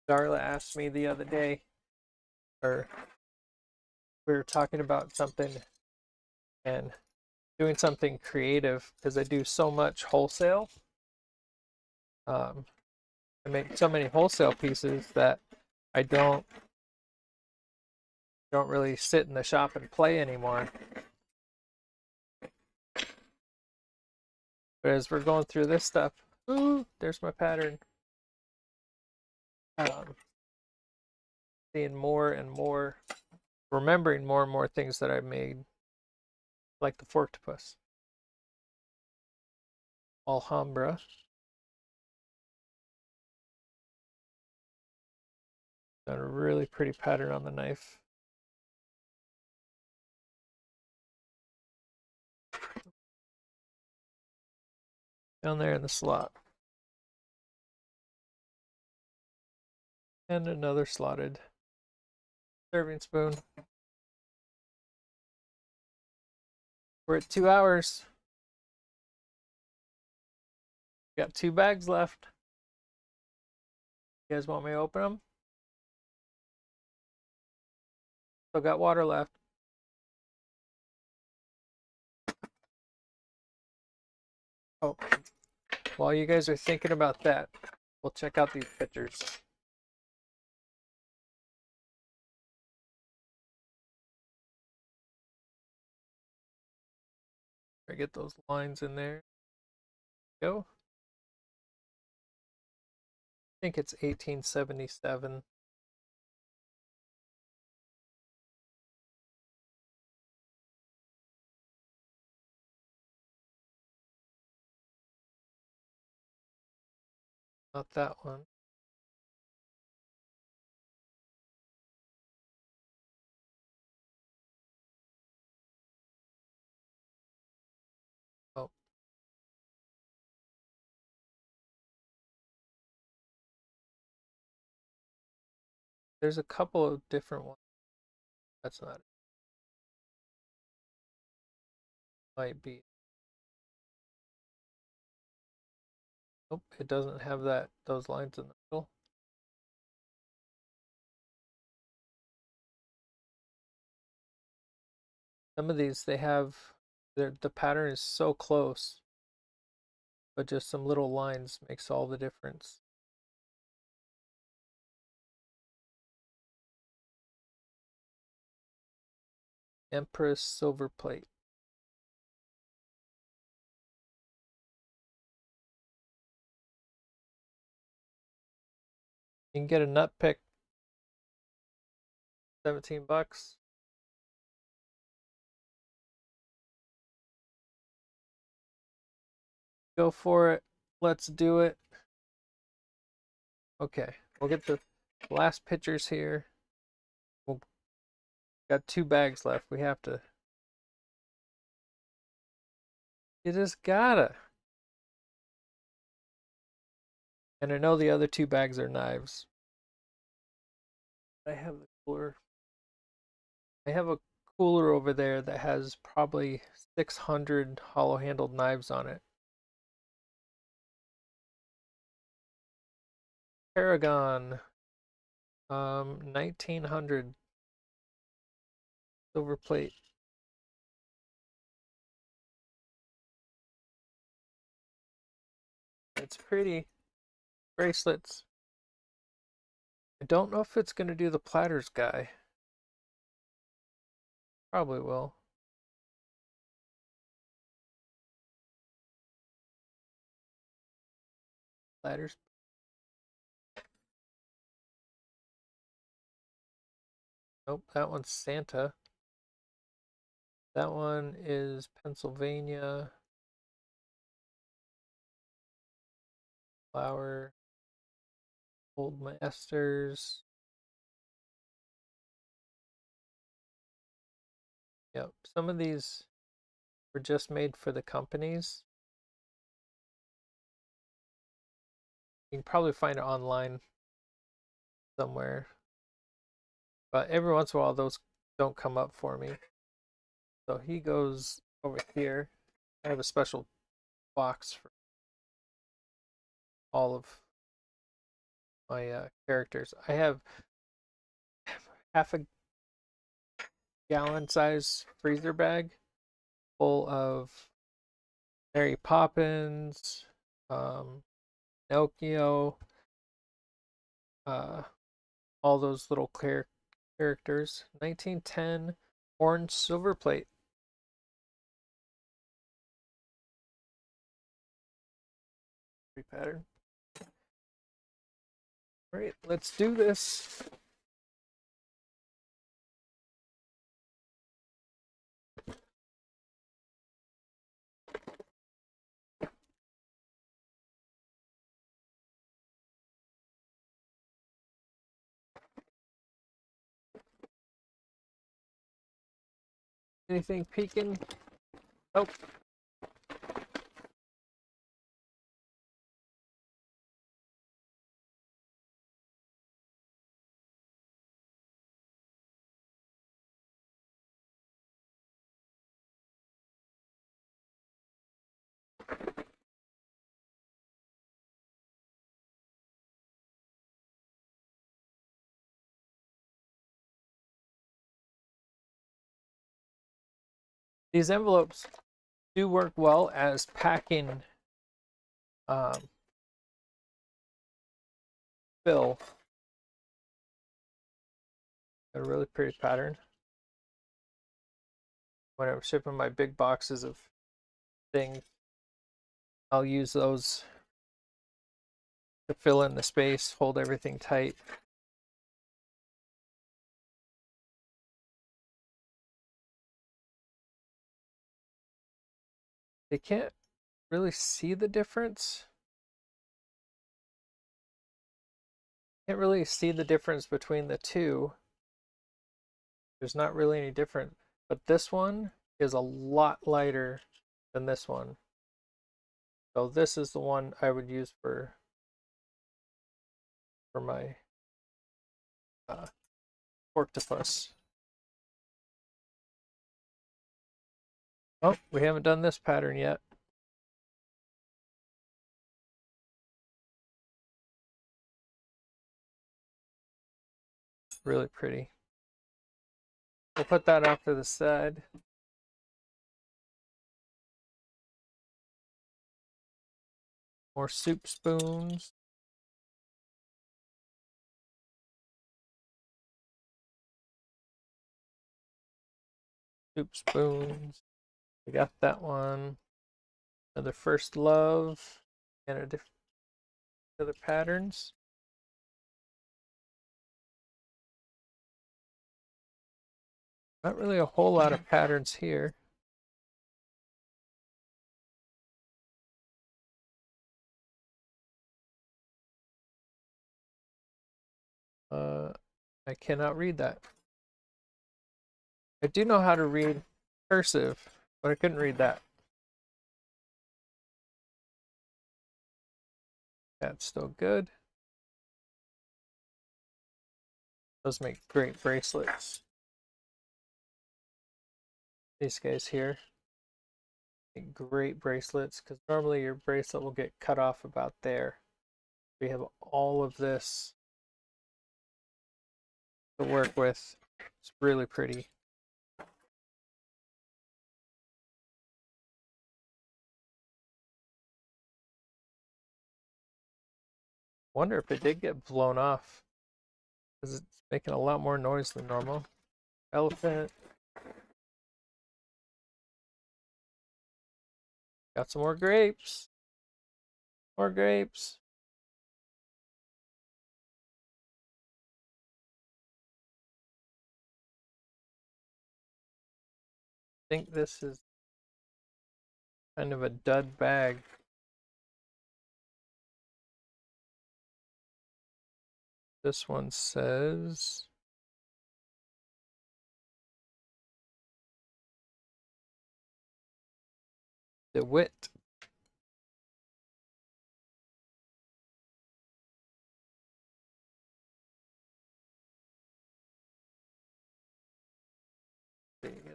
A: Darla asked me the other day, or we were talking about something and doing something creative because I do so much wholesale. I make so many wholesale pieces that I don't really sit in the shop and play anymore. But as we're going through this stuff, ooh, there's my pattern. Seeing more and more, remembering more and more things that I made, like the Forktopus. Alhambra. Got a really pretty pattern on the knife. Down there in the slot. And another slotted serving spoon. We're at 2 hours. Got 2 bags left. You guys want me to open them? Still got water left. Oh, while you guys are thinking about that, we'll check out these pictures. I get those lines in there. Go. I think it's 1877. Not that one. Oh. There's a couple of different ones. That's not it. Might be. Nope, it doesn't have those lines in the middle. Some of these they have the pattern is so close, but just some little lines makes all the difference. Empress silver plate. You can get a nut pick, 17 bucks. Go for it. Let's do it. Okay, we'll get the last pictures here. We'll got 2 bags left. We have to. You just gotta. And I know the other 2 bags are knives. I have the cooler. I have a cooler over there that has probably 600 hollow handled knives on it. Paragon. 1900 silver plate. It's pretty. Bracelets. I don't know if it's going to do the platters guy. Probably will. Platters. Nope, that one's Santa. That one is Pennsylvania. Flower. Old Masters. Yep, some of these were just made for the companies. You can probably find it online somewhere. But every once in a while, those don't come up for me. So he goes over here. I have a special box for all of my characters. I have half a gallon size freezer bag full of Mary Poppins, Pinocchio, all those little characters. 1910 orange silver plate. Pattern. All right, let's do this. Anything peeking? Nope. These envelopes do work well as packing fill. A really pretty pattern. When I'm shipping my big boxes of things, I'll use those to fill in the space, hold everything tight. They can't really see the difference. Can't really see the difference between the two. There's not really any difference, but this one is a lot lighter than this one. So this is the one I would use for my octopus. Oh, we haven't done this pattern yet. Really pretty. We'll put that off to the side. More soup spoons. Soup spoons. We got that one. Another First Love. And a different other patterns. Not really a whole lot of patterns here. I cannot read that. I do know how to read cursive, but I couldn't read that. That's still good. Those make great bracelets. These guys here make great bracelets because normally your bracelet will get cut off about there. We have all of this to work with. It's really pretty. Wonder if it did get blown off, because it's making a lot more noise than normal. Elephant. Got some more grapes. More grapes. I think this is kind of a dud bag. This one says DeWitt.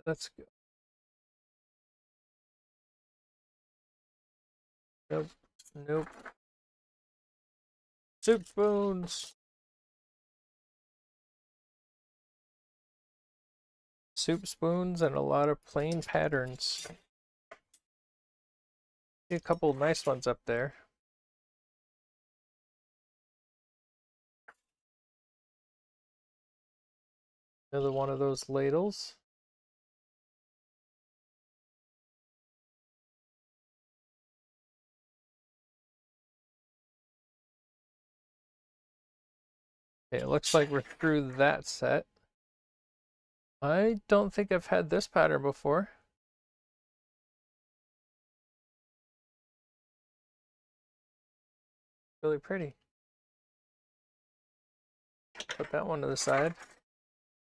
A: Let's go. Nope. Nope. Soup spoons. Soup spoons and a lot of plain patterns. See a couple of nice ones up there. Another one of those ladles. Okay, it looks like we're through that set. I don't think I've had this pattern before. Really pretty. Put that one to the side.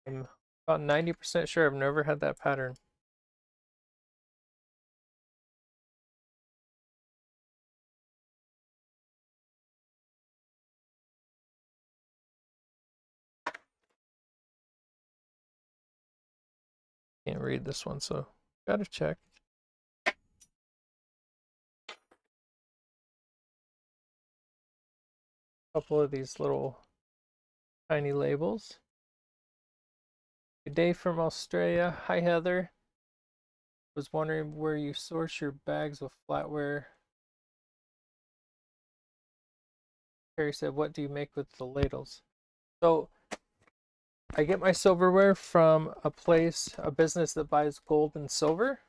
A: I'm about 90% sure I've never had that pattern. Can't read this one, so gotta check. Couple of these little tiny labels. Good day from Australia. Hi Heather. Was wondering where you source your bags of flatware. Harry said, what do you make with the ladles? So I get my silverware from a business that buys gold and silver,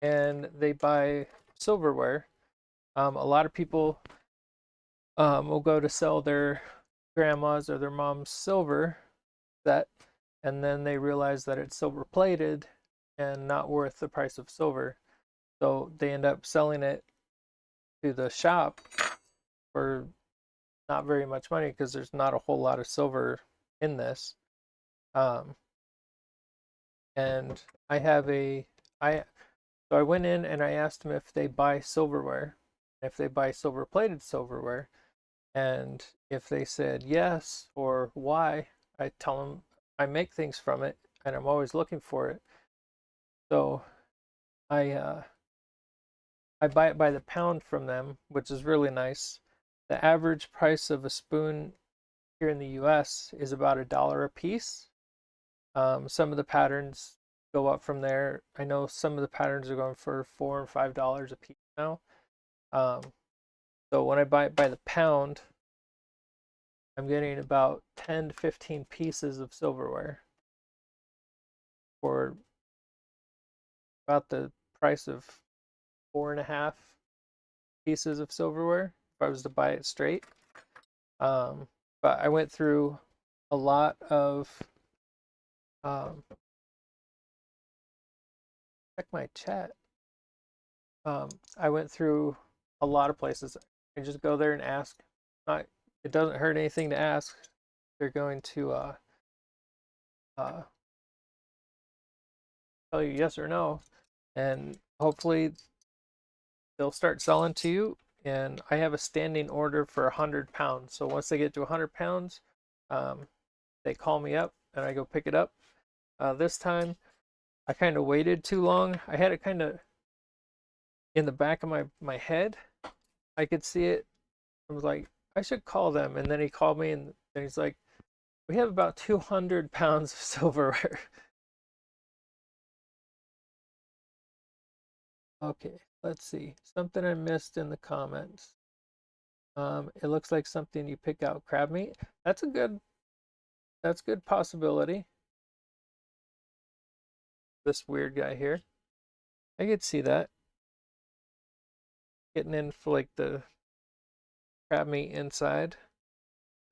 A: and they buy silverware. A lot of people will go to sell their grandma's or their mom's silver set, and then they realize that it's silver plated and not worth the price of silver. So they end up selling it to the shop for not very much money because there's not a whole lot of silver in this. And so I went in and I asked them if they buy silverware, if they buy silver plated silverware, and if they said yes or why, I tell them I make things from it and I'm always looking for it. So I buy it by the pound from them, which is really nice. The average price of a spoon here in the US is about $1 a piece. Some of the patterns go up from there. I know some of the patterns are going for $4 and $5 a piece now. So when I buy it by the pound, I'm getting about 10 to 15 pieces of silverware for about the price of 4.5 pieces of silverware if I was to buy it straight. But I went through a lot of check my chat. I went through a lot of places. I just go there and ask. It doesn't hurt anything to ask. They're going to tell you yes or no, and hopefully they'll start selling to you. And I have a standing order for 100 pounds. So once they get to 100 pounds, they call me up and I go pick it up. This time I kind of waited too long. I had it kind of in the back of my head. I could see it. I was like, I should call them. And then he called me and he's like, We have about 200 pounds of silverware. Okay, let's see. Something I missed in the comments. It looks like something you pick out crab meat. That's good possibility. This weird guy here. I could see that. Getting in for like the crab meat inside.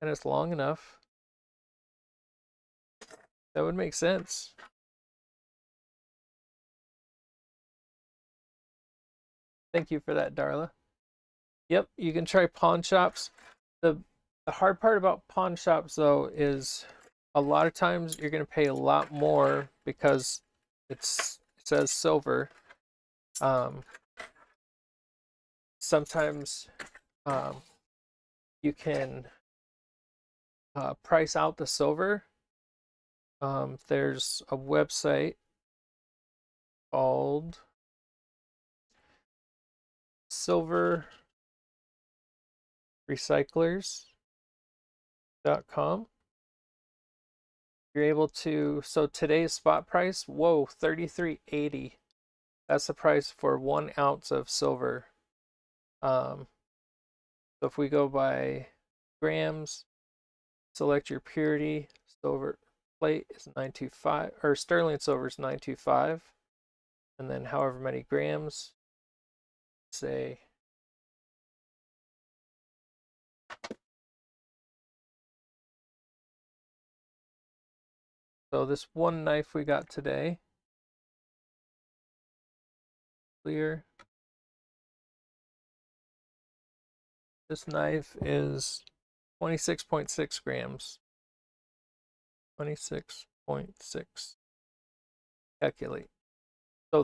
A: And it's long enough. That would make sense. Thank you for that, Darla. Yep, you can try pawn shops. The hard part about pawn shops though is a lot of times you're going to pay a lot more because it says silver. Sometimes you can price out the silver. There's a website called silverrecyclers.com. You're able to, so today's spot price, whoa, $33.80. That's the price for 1 ounce of silver. So if we go by grams, select your purity, silver plate is 925, or sterling silver is 925, and then however many grams, say so this one knife we got today, clear. This knife is 26.6 grams. 26.6. Calculate. So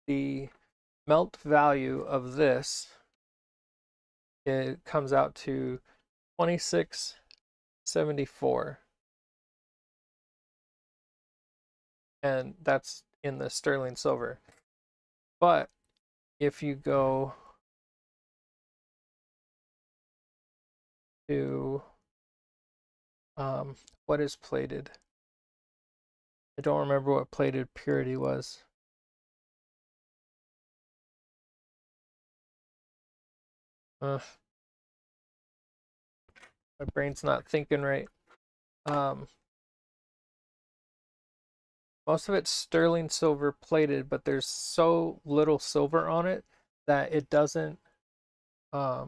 A: the melt value of this, it comes out to 26.74. And that's in the sterling silver. But if you go to what is plated? I don't remember what plated purity was. My brain's not thinking right. Most of it's sterling silver plated, but there's so little silver on it that it doesn't. I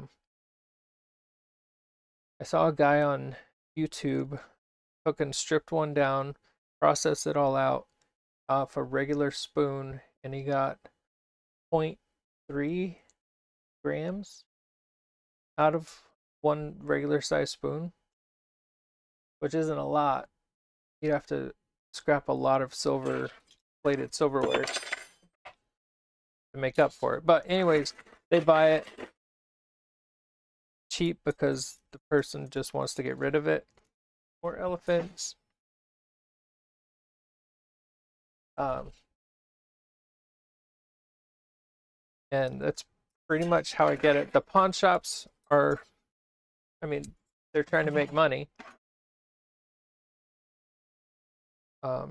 A: saw a guy on YouTube took and stripped one down, processed it all out off a regular spoon, and he got 0.3 grams out of one regular size spoon, which isn't a lot. You'd have to scrap a lot of plated silverware to make up for it. But anyways, they buy it cheap because the person just wants to get rid of it. More elephants. And that's pretty much how I get it. The pawn shops are, I mean, they're trying to make money.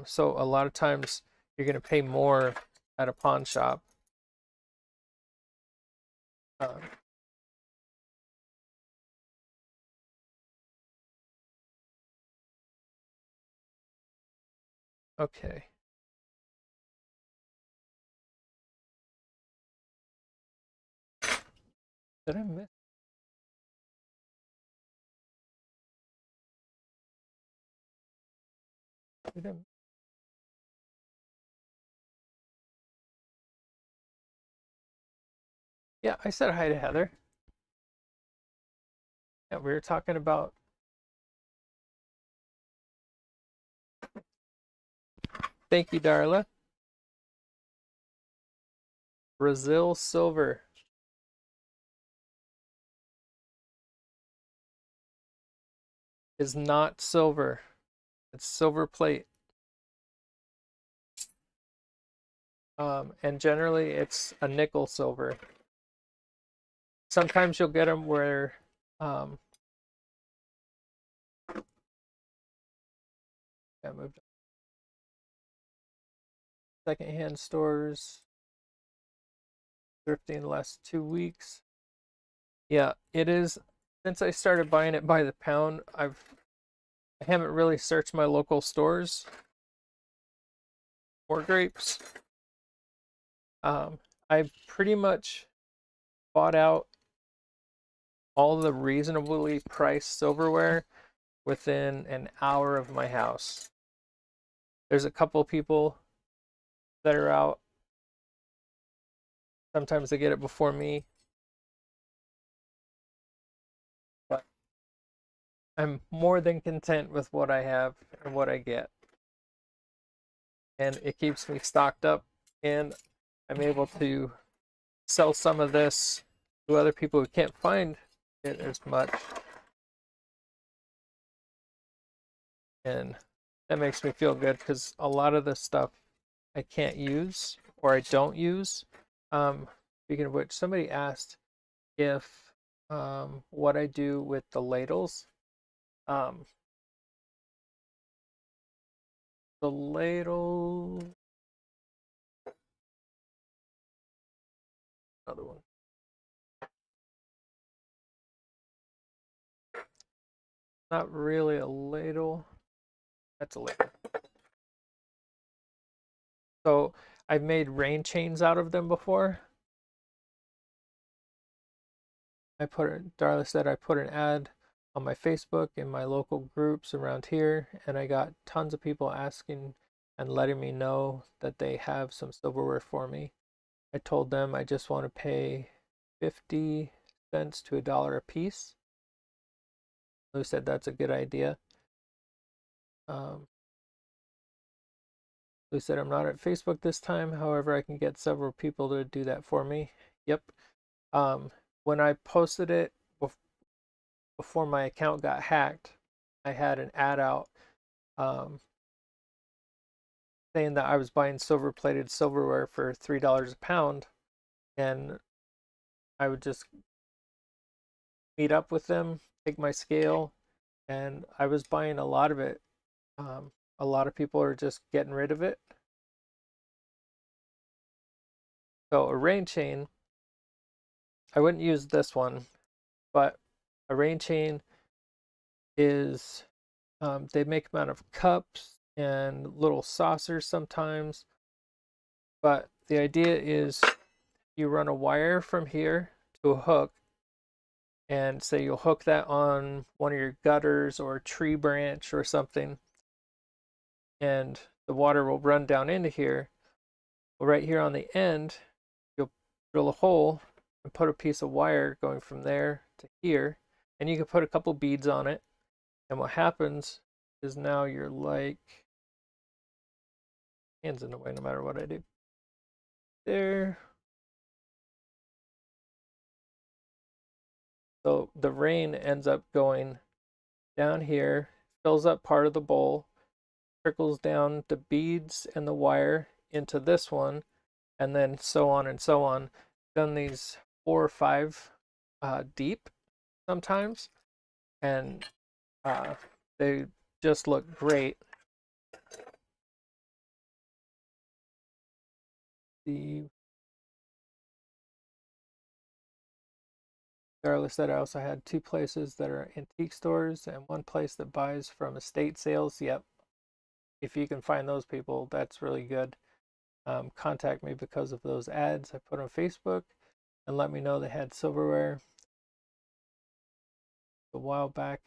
A: So a lot of times you're going to pay more at a pawn shop. Okay. Did I miss? Did I? Yeah, I said hi to Heather. Yeah, we were talking about thank you, Darla. Brazil silver. Is not silver. It's silver plate. And generally it's a nickel silver. Sometimes you'll get them where I moved secondhand stores, thrifting the last 2 weeks. Yeah, it is. Since I started buying it by the pound, I haven't really searched my local stores for grapes. I've pretty much bought out all the reasonably priced silverware within an hour of my house. There's a couple people that are out. Sometimes they get it before me. But I'm more than content with what I have and what I get. And it keeps me stocked up, and I'm able to sell some of this to other people who can't find it as much. And that makes me feel good because a lot of the stuff I can't use or I don't use. Speaking of which, somebody asked if what I do with the ladles. The ladle, another one. Not really a ladle. That's a ladle. So I've made rain chains out of them before. Darla said I put an ad on my Facebook in my local groups around here, and I got tons of people asking and letting me know that they have some silverware for me. I told them I just want to pay 50 cents to $1 a piece. Lou said that's a good idea. Lou said I'm not at Facebook this time, however I can get several people to do that for me. Yep. When I posted it before my account got hacked, I had an ad out saying that I was buying silver-plated silverware for $3 a pound, and I would just meet up with them, take my scale, and I was buying a lot of it. A lot of people are just getting rid of it. So a rain chain, I wouldn't use this one, but a rain chain is, they make them out of cups and little saucers sometimes. But the idea is you run a wire from here to a hook, and say you'll hook that on one of your gutters or a tree branch or something, and the water will run down into here. Well, right here on the end, you'll drill a hole and put a piece of wire going from there to here, and you can put a couple beads on it. And what happens is now you're like, hands in the way no matter what I do. There. So the rain ends up going down here, fills up part of the bowl, trickles down the beads and the wire into this one, and then so on and so on. Done these 4 or 5 deep sometimes, and they just look great. Darla said I also had 2 places that are antique stores and 1 place that buys from estate sales. Yep. If you can find those people, that's really good. Contact me because of those ads I put on Facebook and let me know they had silverware a while back.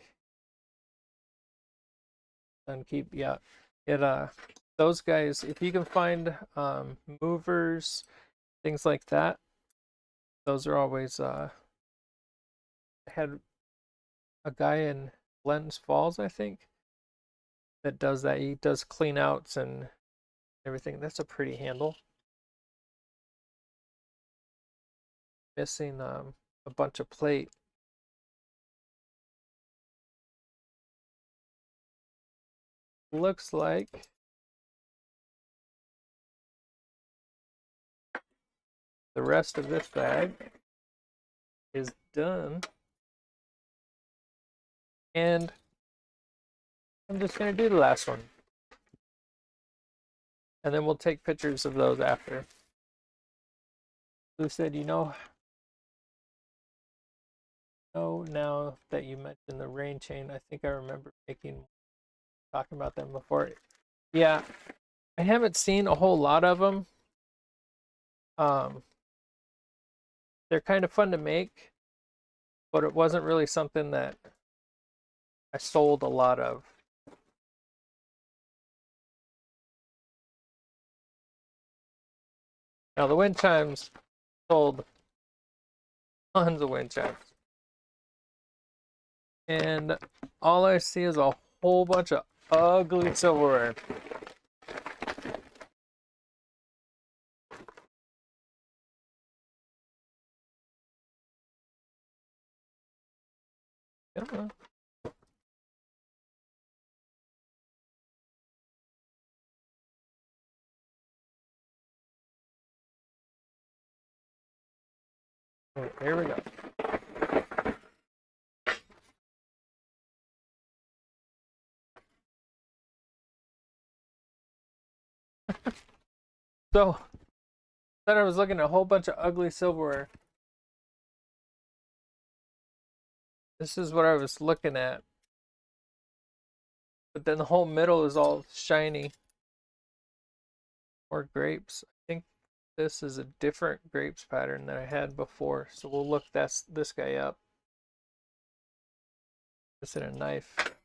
A: And yeah, it those guys, if you can find movers, things like that, those are always I had a guy in Glens Falls, I think, that does that. He does clean outs and everything. That's a pretty handle. Missing a bunch of plate. Looks like the rest of this bag is done. And I'm just going to do the last one. And then we'll take pictures of those after. Lou said, now that you mentioned the rain chain, I think I remember talking about them before. Yeah, I haven't seen a whole lot of them. They're kind of fun to make, but it wasn't really something that I sold a lot of. Now the wind chimes sold tons of wind chimes. And all I see is a whole bunch of ugly silverware. Yeah. Here we go. So, then I was looking at a whole bunch of ugly silverware. This is what I was looking at. But then the whole middle is all shiny. More grapes. I think this is a different grapes pattern that I had before. So we'll look this guy up. It's in a knife.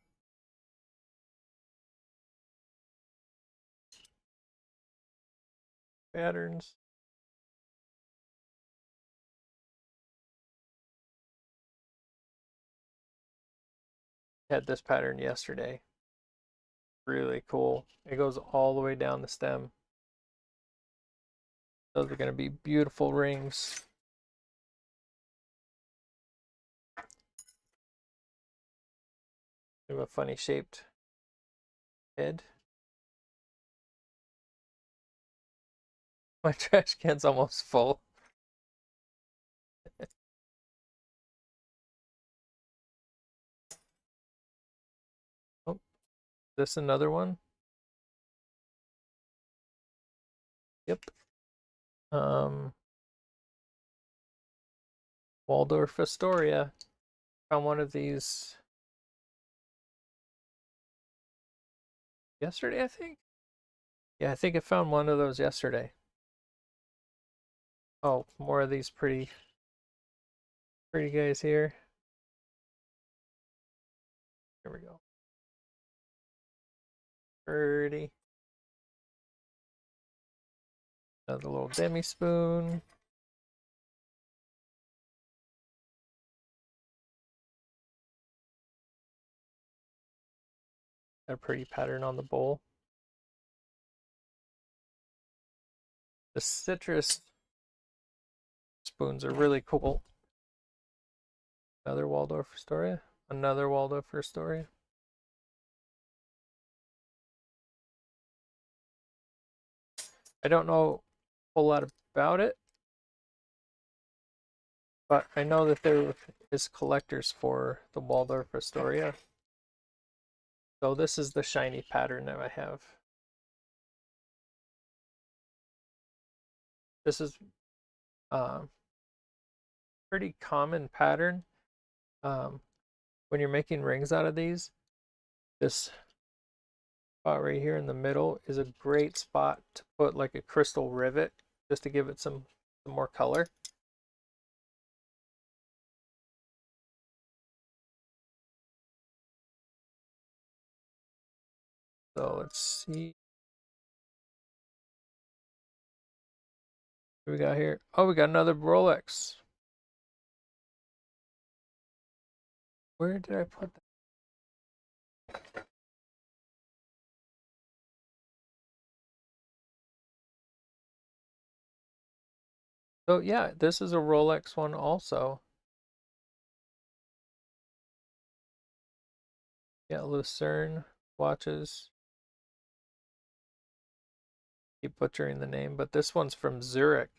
A: Patterns. Had this pattern yesterday. Really cool. It goes all the way down the stem. Those are going to be beautiful rings. They have a funny shaped head. My trash can's almost full. Oh, this another one? Yep. Waldorf Astoria. Found one of these yesterday, I think. Yeah, I think I found one of those yesterday. Oh, more of these pretty guys here. Here we go. Pretty. Another little demi spoon. A pretty pattern on the bowl. The citrus spoons are really cool. Another Waldorf Astoria. Another Waldorf Astoria. I don't know a whole lot about it, but I know that there is collectors for the Waldorf Astoria. So this is the shiny pattern that I have. This is pretty common pattern. When you're making rings out of these, this spot right here in the middle is a great spot to put like a crystal rivet just to give it some more color. So let's see. What we got here? Oh, we got another Rolex. Where did I put that? So yeah, this is a Rolex one also. Yeah, Lucerne watches. Keep butchering the name, but this one's from Zurich.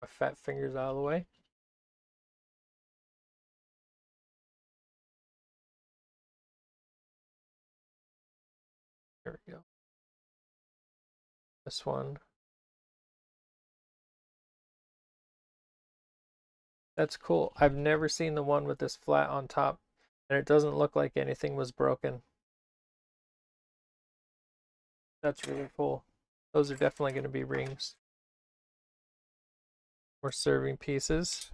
A: My fat fingers out of the way. There we go. This one. That's cool. I've never seen the one with this flat on top, and it doesn't look like anything was broken. That's really cool. Those are definitely going to be rings. More serving pieces.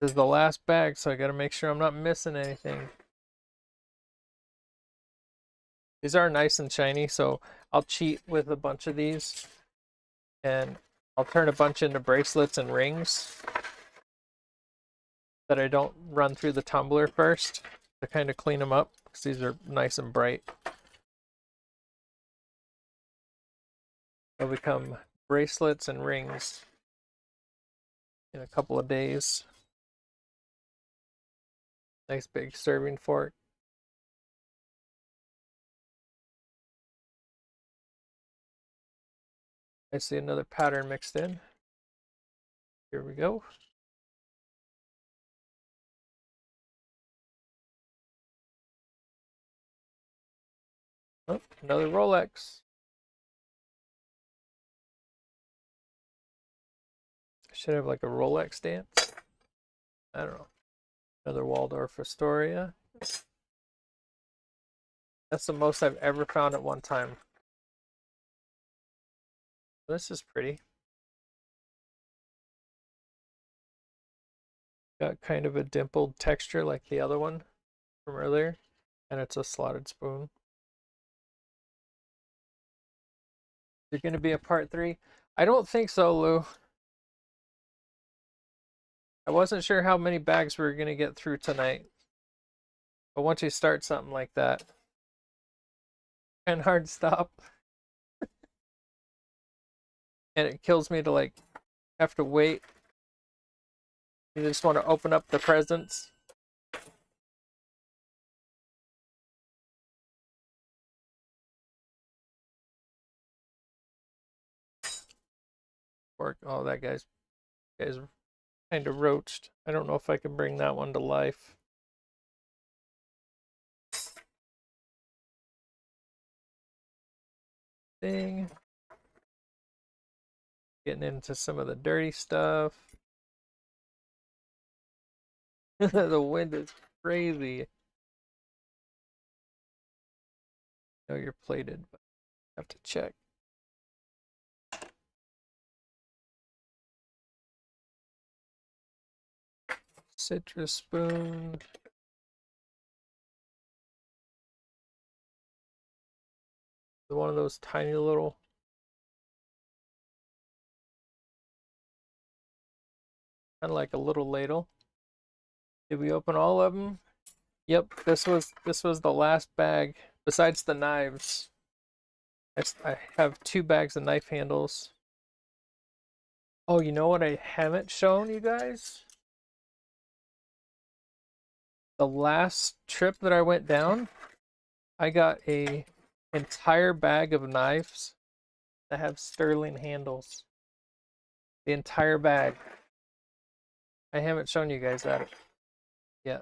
A: This is the last bag, so I got to make sure I'm not missing anything. These are nice and shiny, so I'll cheat with a bunch of these, and I'll turn a bunch into bracelets and rings that I don't run through the tumbler first to kind of clean them up, because these are nice and bright. They'll become bracelets and rings in a couple of days. Nice big serving fork. I see another pattern mixed in. Here we go. Oh, another Rolex. I should have like a Rolex dance. I don't know. Another Waldorf Astoria. That's the most I've ever found at one time. This is pretty. Got kind of a dimpled texture like the other one from earlier, and it's a slotted spoon. Is there going to be a part 3? I don't think so, Lou. I wasn't sure how many bags we were going to get through tonight. But once you start something like that, kind of hard to stop. And it kills me to like have to wait. You just want to open up the presents. Oh, that guy's kind of roached. I don't know if I can bring that one to life. Thing. Getting into some of the dirty stuff. The wind is crazy. I know you're plated, but I have to check. Citrus spoon. One of those tiny little. Kind of like a little ladle. Did we open all of them? Yep, this was the last bag. Besides the knives, I have 2 bags of knife handles. Oh, you know what I haven't shown you guys? The last trip that I went down, I got a entire bag of knives that have sterling handles. The entire bag. I haven't shown you guys that yet.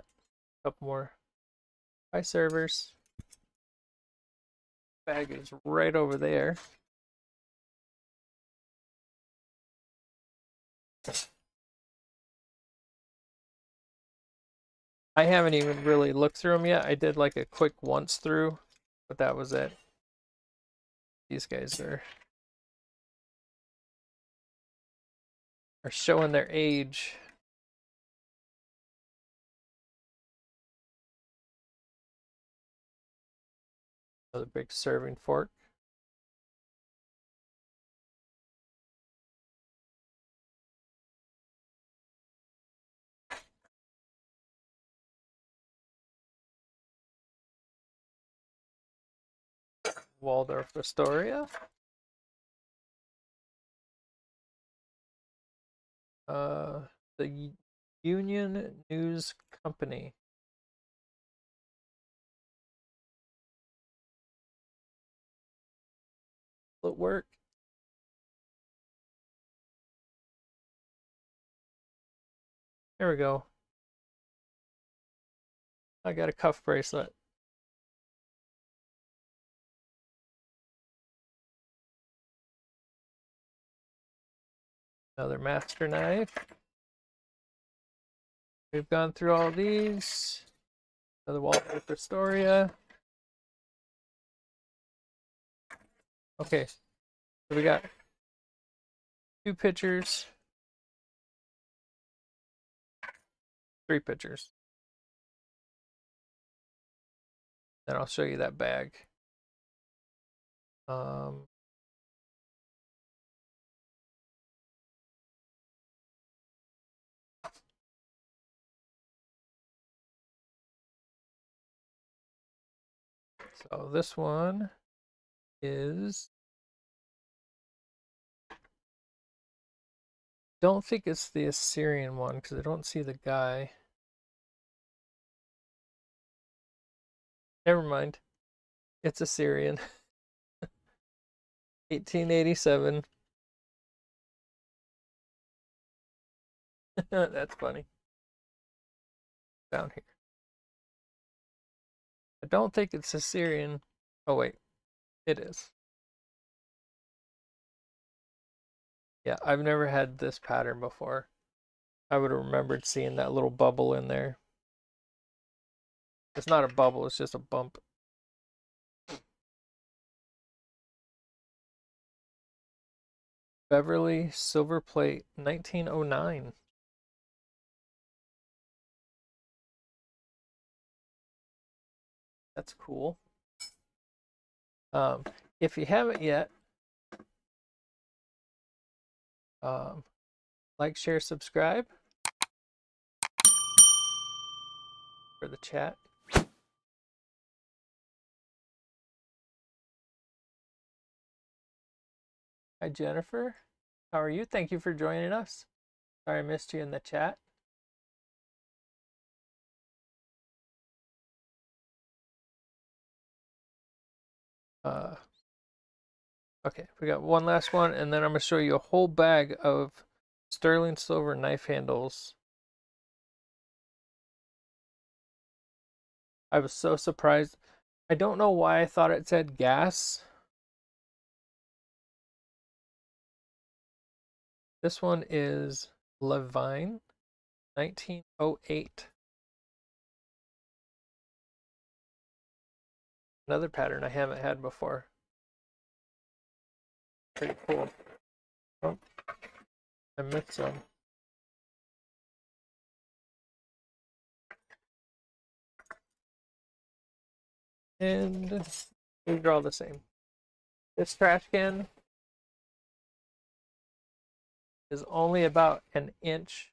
A: A couple more. Hi, servers. Bag is right over there. I haven't even really looked through them yet. I did like a quick once through, but that was it. These guys are showing their age. Another big serving fork. Waldorf Astoria. The Union News Company. Will it work? There we go. I got a cuff bracelet. Another master knife. We've gone through all these. Another wallpaper Astoria. Okay, so we got 2 pictures, 3 pictures. Then I'll show you that bag. So this one is, don't think it's the Assyrian one because I don't see the guy. Never mind. It's Assyrian. 1887. That's funny. Down here. I don't think it's Assyrian. Oh wait, it is. Yeah, I've never had this pattern before. I would have remembered seeing that little bubble in there. It's not a bubble, it's just a bump. Beverly silver plate, 1909. That's cool. If you haven't yet, like, share, subscribe for the chat. Hi, Jennifer. How are you? Thank you for joining us. Sorry I missed you in the chat. Okay, we got one last one, and then I'm going to show you a whole bag of sterling silver knife handles. I was so surprised. I don't know why I thought it said gas. This one is Levine, 1908. Another pattern I haven't had before. Pretty cool. Oh, I missed some. And these are all the same. This trash can is only about an inch,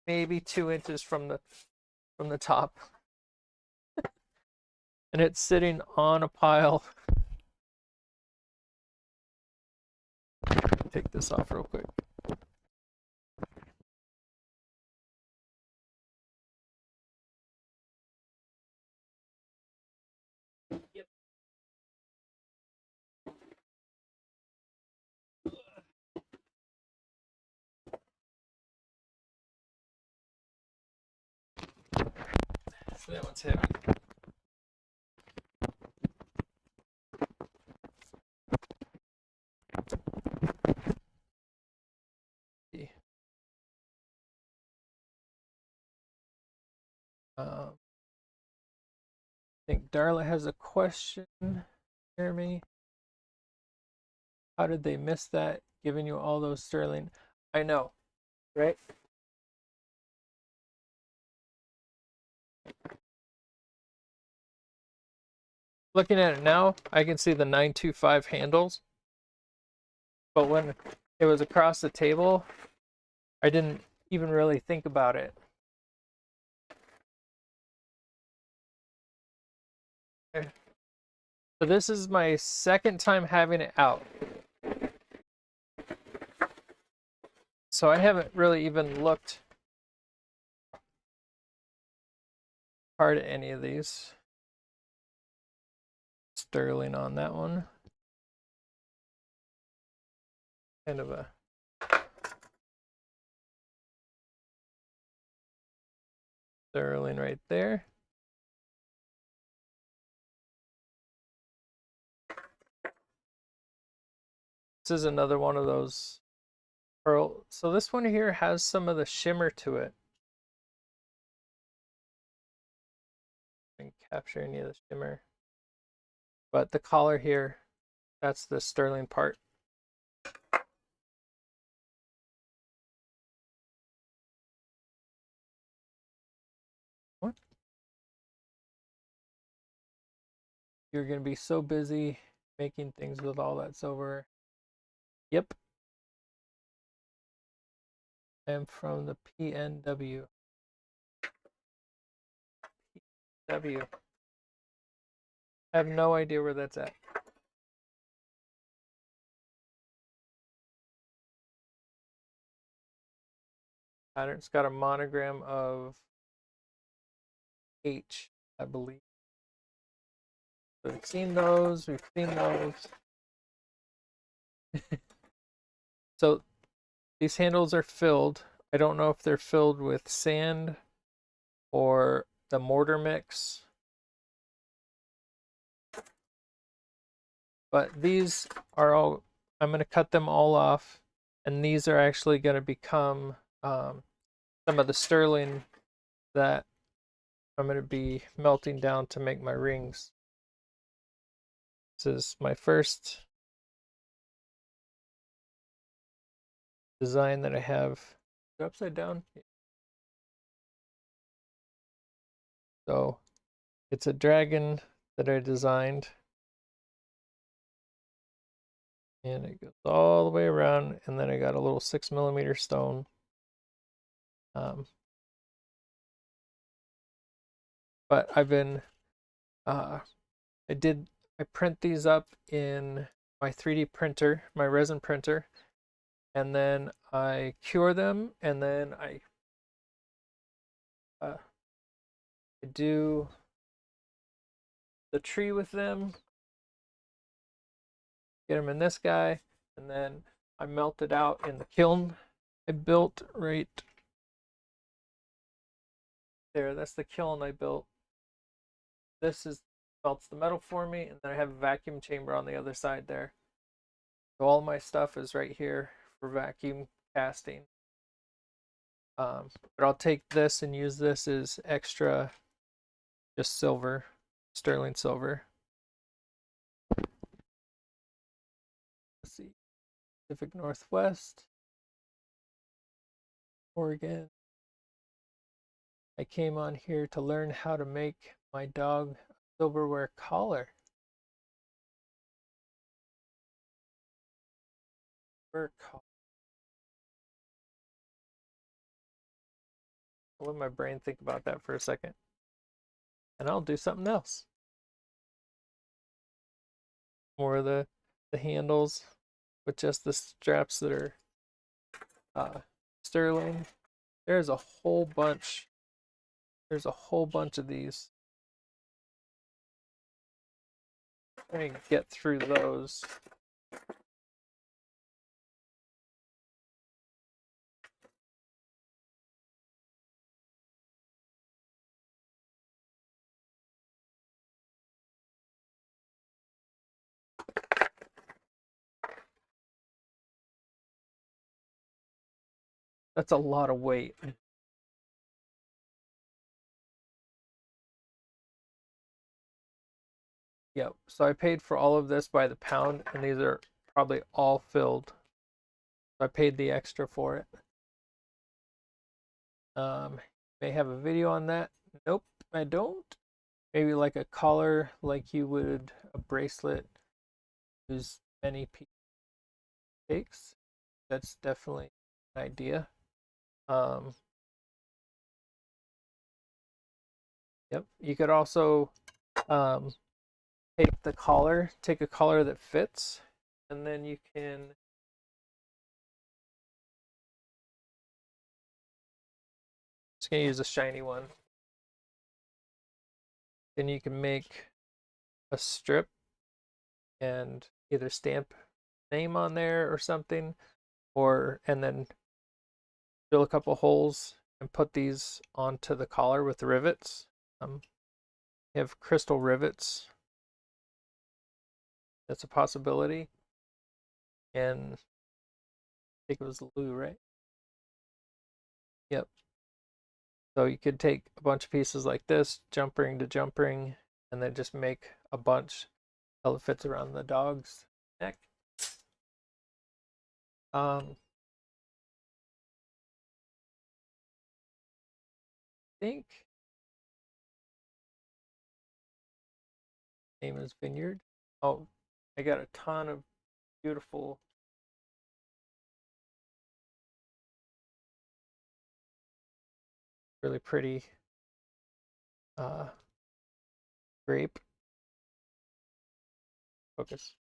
A: maybe 2 inches from the top. And it's sitting on a pile. Take this off real quick. Yep. So that one's heavy. I think Darla has a question. Jeremy, how did they miss that? Giving you all those sterling. I know, right? Looking at it now, I can see the 925 handles. But when it was across the table, I didn't even really think about it. Okay. So this is my second time having it out. So I haven't really even looked hard at any of these. Sterling on that one. Kind of a sterling right there. This is another one of those pearl. So this one here has some of the shimmer to it. I can capture any of the shimmer. But the collar here, that's the sterling part. What? You're going to be so busy making things with all that silver. Yep. I'm from the PNW. PW. I have no idea where that's at. Pattern's got a monogram of H, I believe. So we've seen those. So these handles are filled. I don't know if they're filled with sand or the mortar mix. But these are all, I'm going to cut them all off. And these are actually going to become some of the sterling that I'm going to be melting down to make my rings. This is my first design that I have. Upside down. So it's a dragon that I designed. And it goes all the way around, and then I got a little 6mm stone. But I've been, I print these up in my 3D printer, my resin printer, and then I cure them, and then I do the tree with them, get them in this guy, and then I melt it out in the kiln I built right there. That's the kiln I built. This is melts the metal for me, and then I have a vacuum chamber on the other side there. So all my stuff is right here for vacuum casting. But I'll take this and use this as extra, just silver, sterling silver. Let's see, Pacific Northwest, Oregon. I came on here to learn how to make my dog a silverware collar. I'll let my brain think about that for a second. And I'll do something else. More of the handles with just the straps that are sterling. There's a whole bunch. There's a whole bunch of these. I'm going to get through those. That's a lot of weight. Yep. So I paid for all of this by the pound, and these are probably all filled. So I paid the extra for it. May have a video on that. Nope, I don't. Maybe like a collar, like you would a bracelet. Use many takes. That's definitely an idea. Yep. You could also take a collar that fits, and then you can just gonna use a shiny one. Then you can make a strip and either stamp name on there or something, or and then drill a couple holes and put these onto the collar with the rivets. You have crystal rivets. That's a possibility. And I think it was Lou, right? Yep. So you could take a bunch of pieces like this, jump ring to jump ring, and then just make a bunch till it fits around the dog's neck. I think name is Vineyard. Oh, I got a ton of beautiful really pretty grape. Focus.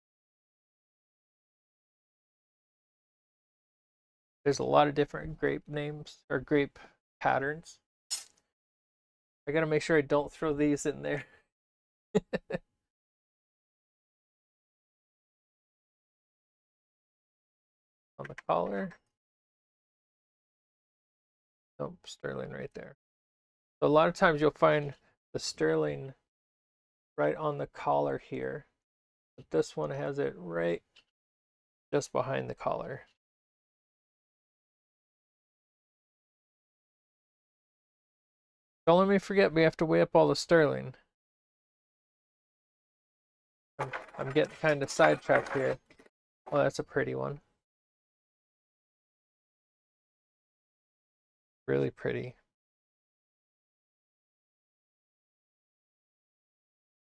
A: There's a lot of different grape names or grape patterns. I gotta make sure I don't throw these in there. On the collar. Nope, sterling right there. So a lot of times you'll find the sterling right on the collar here, but this one has it right just behind the collar. Don't let me forget, we have to weigh up all the sterling. I'm getting kind of sidetracked here. Oh, that's a pretty one. Really pretty.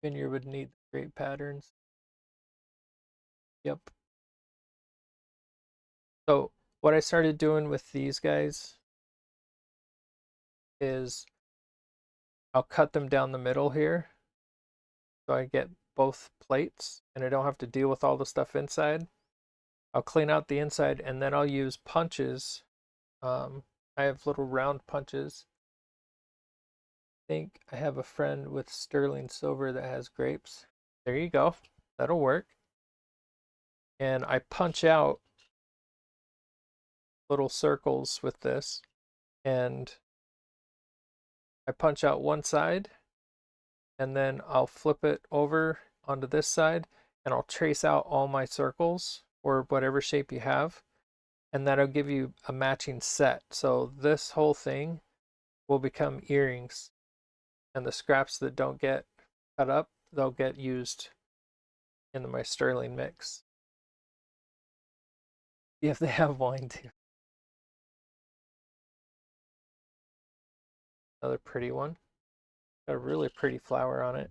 A: Vineyard would need great patterns. Yep. So what I started doing with these guys is I'll cut them down the middle here. So I get both plates and I don't have to deal with all the stuff inside. I'll clean out the inside and then I'll use punches. I have little round punches. I think I have a friend with sterling silver that has grapes. There you go. That'll work. And I punch out little circles with this. And I punch out one side and then I'll flip it over onto this side and I'll trace out all my circles or whatever shape you have. And that'll give you a matching set. So this whole thing will become earrings. And the scraps that don't get cut up, they'll get used in my sterling mix. If they have wine too. Another pretty one. Got a really pretty flower on it.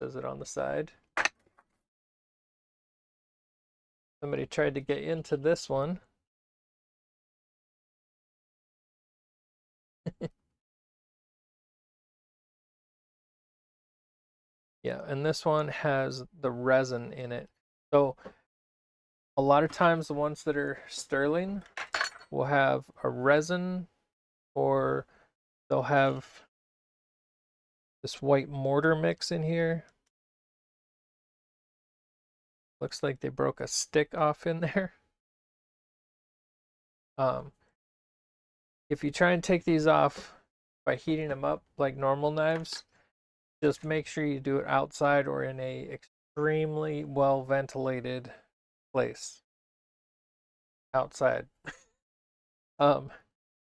A: Says it on the side. Somebody tried to get into this one. Yeah, and this one has the resin in it. So a lot of times the ones that are sterling will have a resin or they'll have this white mortar mix in here. Looks like they broke a stick off in there. If you try and take these off by heating them up like normal knives, just make sure you do it outside or in a extremely well ventilated place outside.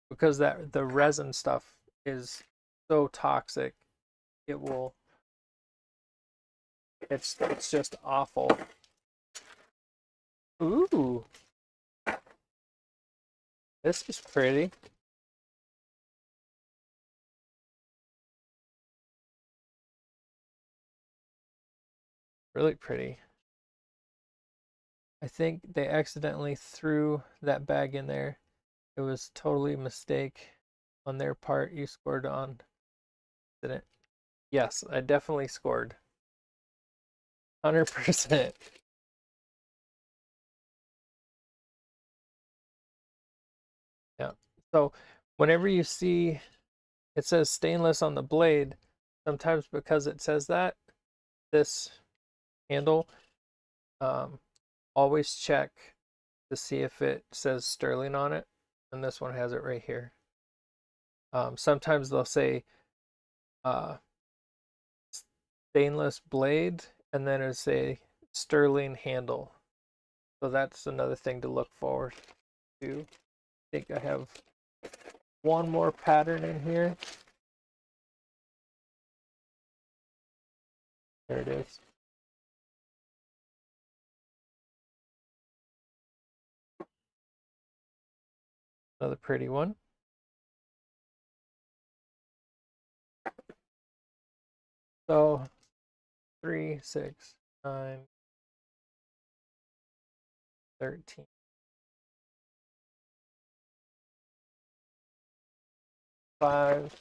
A: Because the resin stuff is so toxic, it's just awful. Ooh, this is pretty. Really pretty. I think they accidentally threw that bag in there. It was totally a mistake on their part. You scored on, didn't? Yes, I definitely scored. 100%. Yeah. So whenever you see it says stainless on the blade, sometimes because it says that, this handle, always check to see if it says sterling on it, and this one has it right here. Sometimes they'll say stainless blade, and then it'll say sterling handle. So that's another thing to look forward to. I think I have one more pattern in here. There it is. Another pretty one. So 3, 6, 9, 13. 5,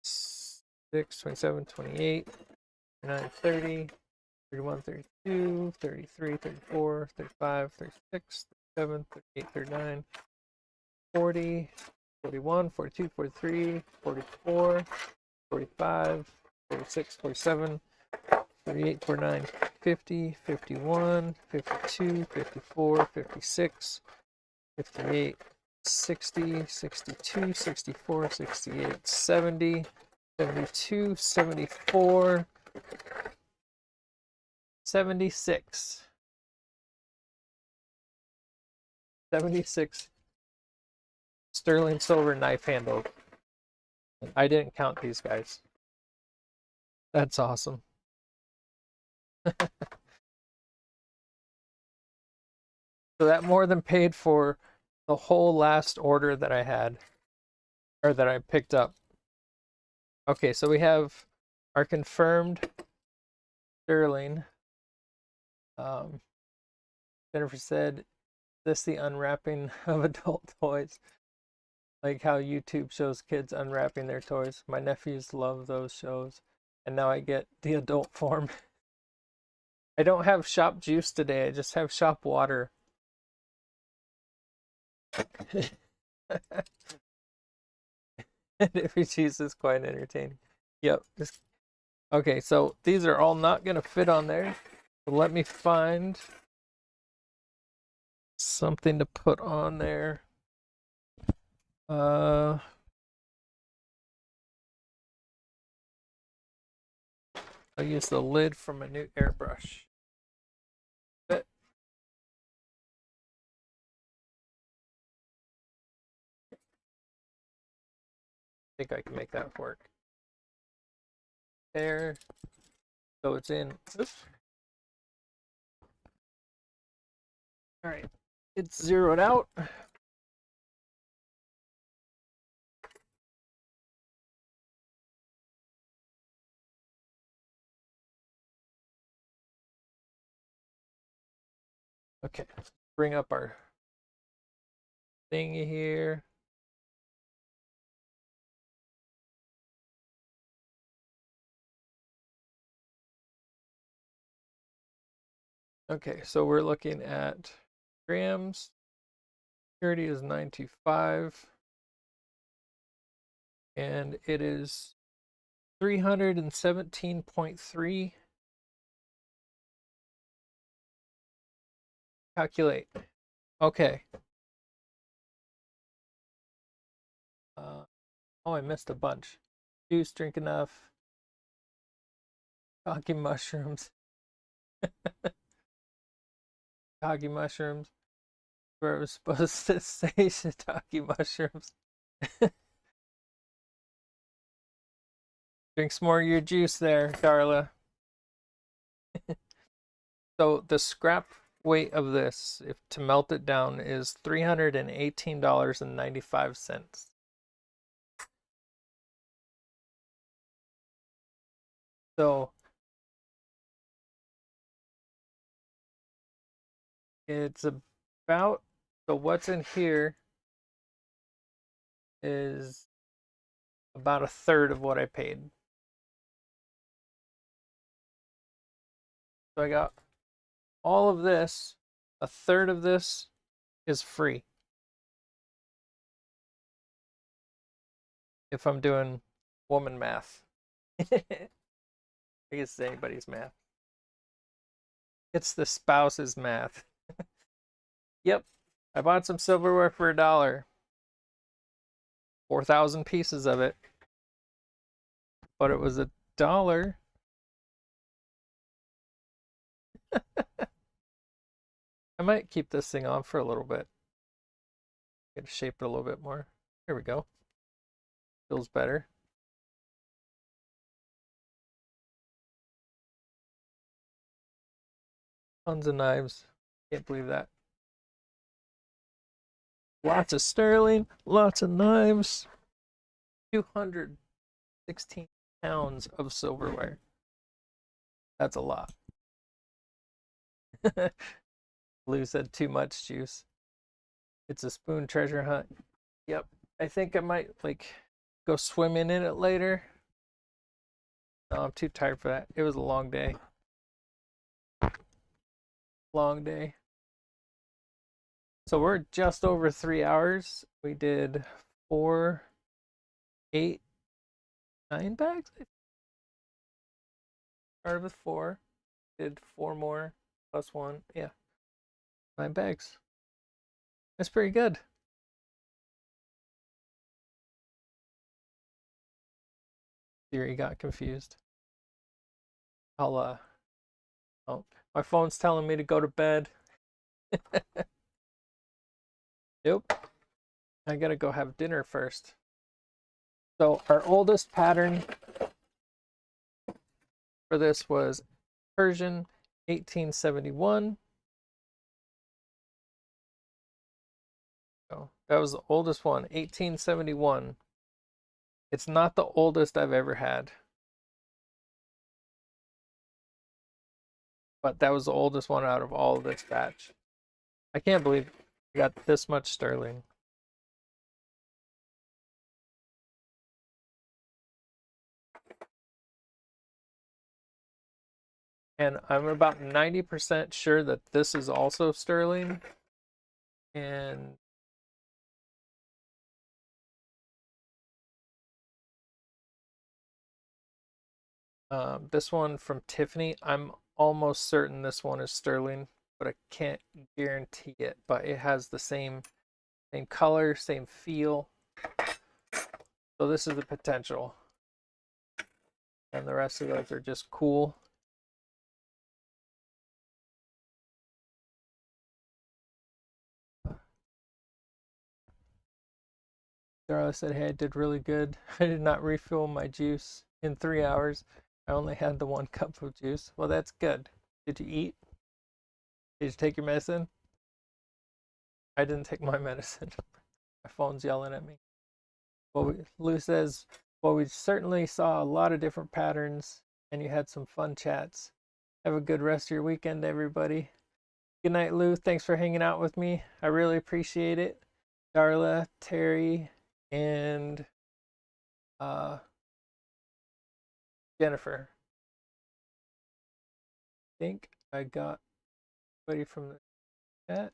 A: 6, 27, 28, 29, 30, 31, 32, 33, 34, 35, 36, 37, 38, 39, 40, 41, 42, 43, 44, 45, 46, 47, 48, 49, 50, 51, 52, 54, 56, 58, 60, 62, 64, 68, 70, 72, 74, 76. 76 sterling silver knife handle. I didn't count these guys. That's awesome. So that more than paid for the whole last order that I had, or that I picked up. Okay, so we have our confirmed sterling. Jennifer said, this the unwrapping of adult toys? Like how YouTube shows kids unwrapping their toys. My nephews love those shows. And now I get the adult form. I don't have shop juice today. I just have shop water. And cheese is quite entertaining. Yep. Okay, so these are all not going to fit on there. So let me find something to put on there. I'll use the lid from a new airbrush. I think I can make that work. There. So it's in. Oops. All right. It's zeroed out. Okay. Bring up our thingy here. Okay, so we're looking at grams. Purity is 925. And it is 317.3. Calculate. Okay. Oh, I missed a bunch. Juice, drink enough. Talking mushrooms. Talking mushrooms. Where it was supposed to say shiitake mushrooms. Drink some more of your juice there, Darla. So the scrap weight of this, if to melt it down, is $318.95. So it's about, so what's in here is about a third of what I paid. So I got all of this, a third of this is free. If I'm doing woman math. I guess it's anybody's math. It's the spouse's math. Yep. I bought some silverware for $1. 4,000 pieces of it. But it was $1. I might keep this thing on for a little bit. Get to shape it a little bit more. Here we go. Feels better. Tons of knives. Can't believe that. Lots of sterling, lots of knives. 216 pounds of silverware. That's a lot. Lou said too much juice. It's a spoon treasure hunt. Yep. I think I might like go swimming in it later. No, I'm too tired for that. It was a long day. Long day. So we're just over 3 hours. We did 4, 8, 9 bags. Started with 4. Did 4 more plus 1. Yeah. 9 bags. That's pretty good. Siri got confused. Oh, my phone's telling me to go to bed. Nope. I gotta go have dinner first. So our oldest pattern for this was Persian 1871. So that was the oldest one, 1871. It's not the oldest I've ever had. But that was the oldest one out of all of this batch. I can't believe we got this much sterling. And I'm about 90% sure that this is also sterling. And this one from Tiffany, I'm almost certain this one is sterling, but I can't guarantee it. But it has the same color, same feel. So this is the potential. And the rest of those are just cool. Darla said, hey, I did really good. I did not refill my juice in 3 hours. I only had the 1 cup of juice. Well, that's good. Did you eat? Did you take your medicine? I didn't take my medicine. My phone's yelling at me. Well, Lou says, well, we certainly saw a lot of different patterns and you had some fun chats. Have a good rest of your weekend, everybody. Good night, Lou. Thanks for hanging out with me. I really appreciate it. Darla, Terry, and Jennifer. I think I got somebody from the chat.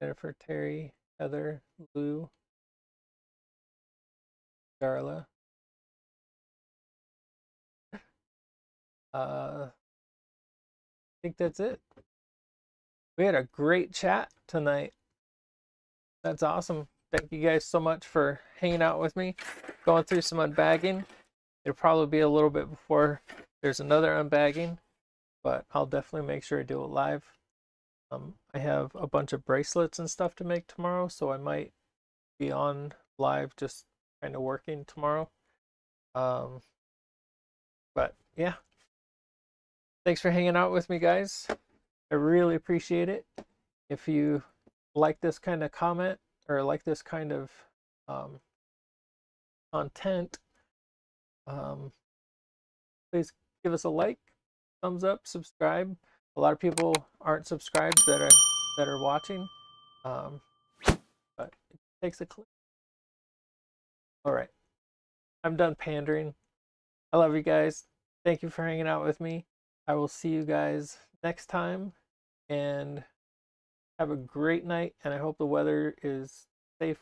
A: Jennifer, Terry, Heather, Lou, Darla. I think that's it. We had a great chat tonight. That's awesome. Thank you guys so much for hanging out with me, going through some unbagging. It'll probably be a little bit before there's another unbagging, but I'll definitely make sure I do it live. I have a bunch of bracelets and stuff to make tomorrow, so I might be on live just kind of working tomorrow. But yeah, thanks for hanging out with me, guys. I really appreciate it. If you like this kind of comment or like this kind of content, please give us a like, thumbs up, subscribe. A lot of people aren't subscribed that are watching, but it takes a click. All right, I'm done pandering. I love you guys. Thank you for hanging out with me. I will see you guys next time, and have a great night. And I hope the weather is safe.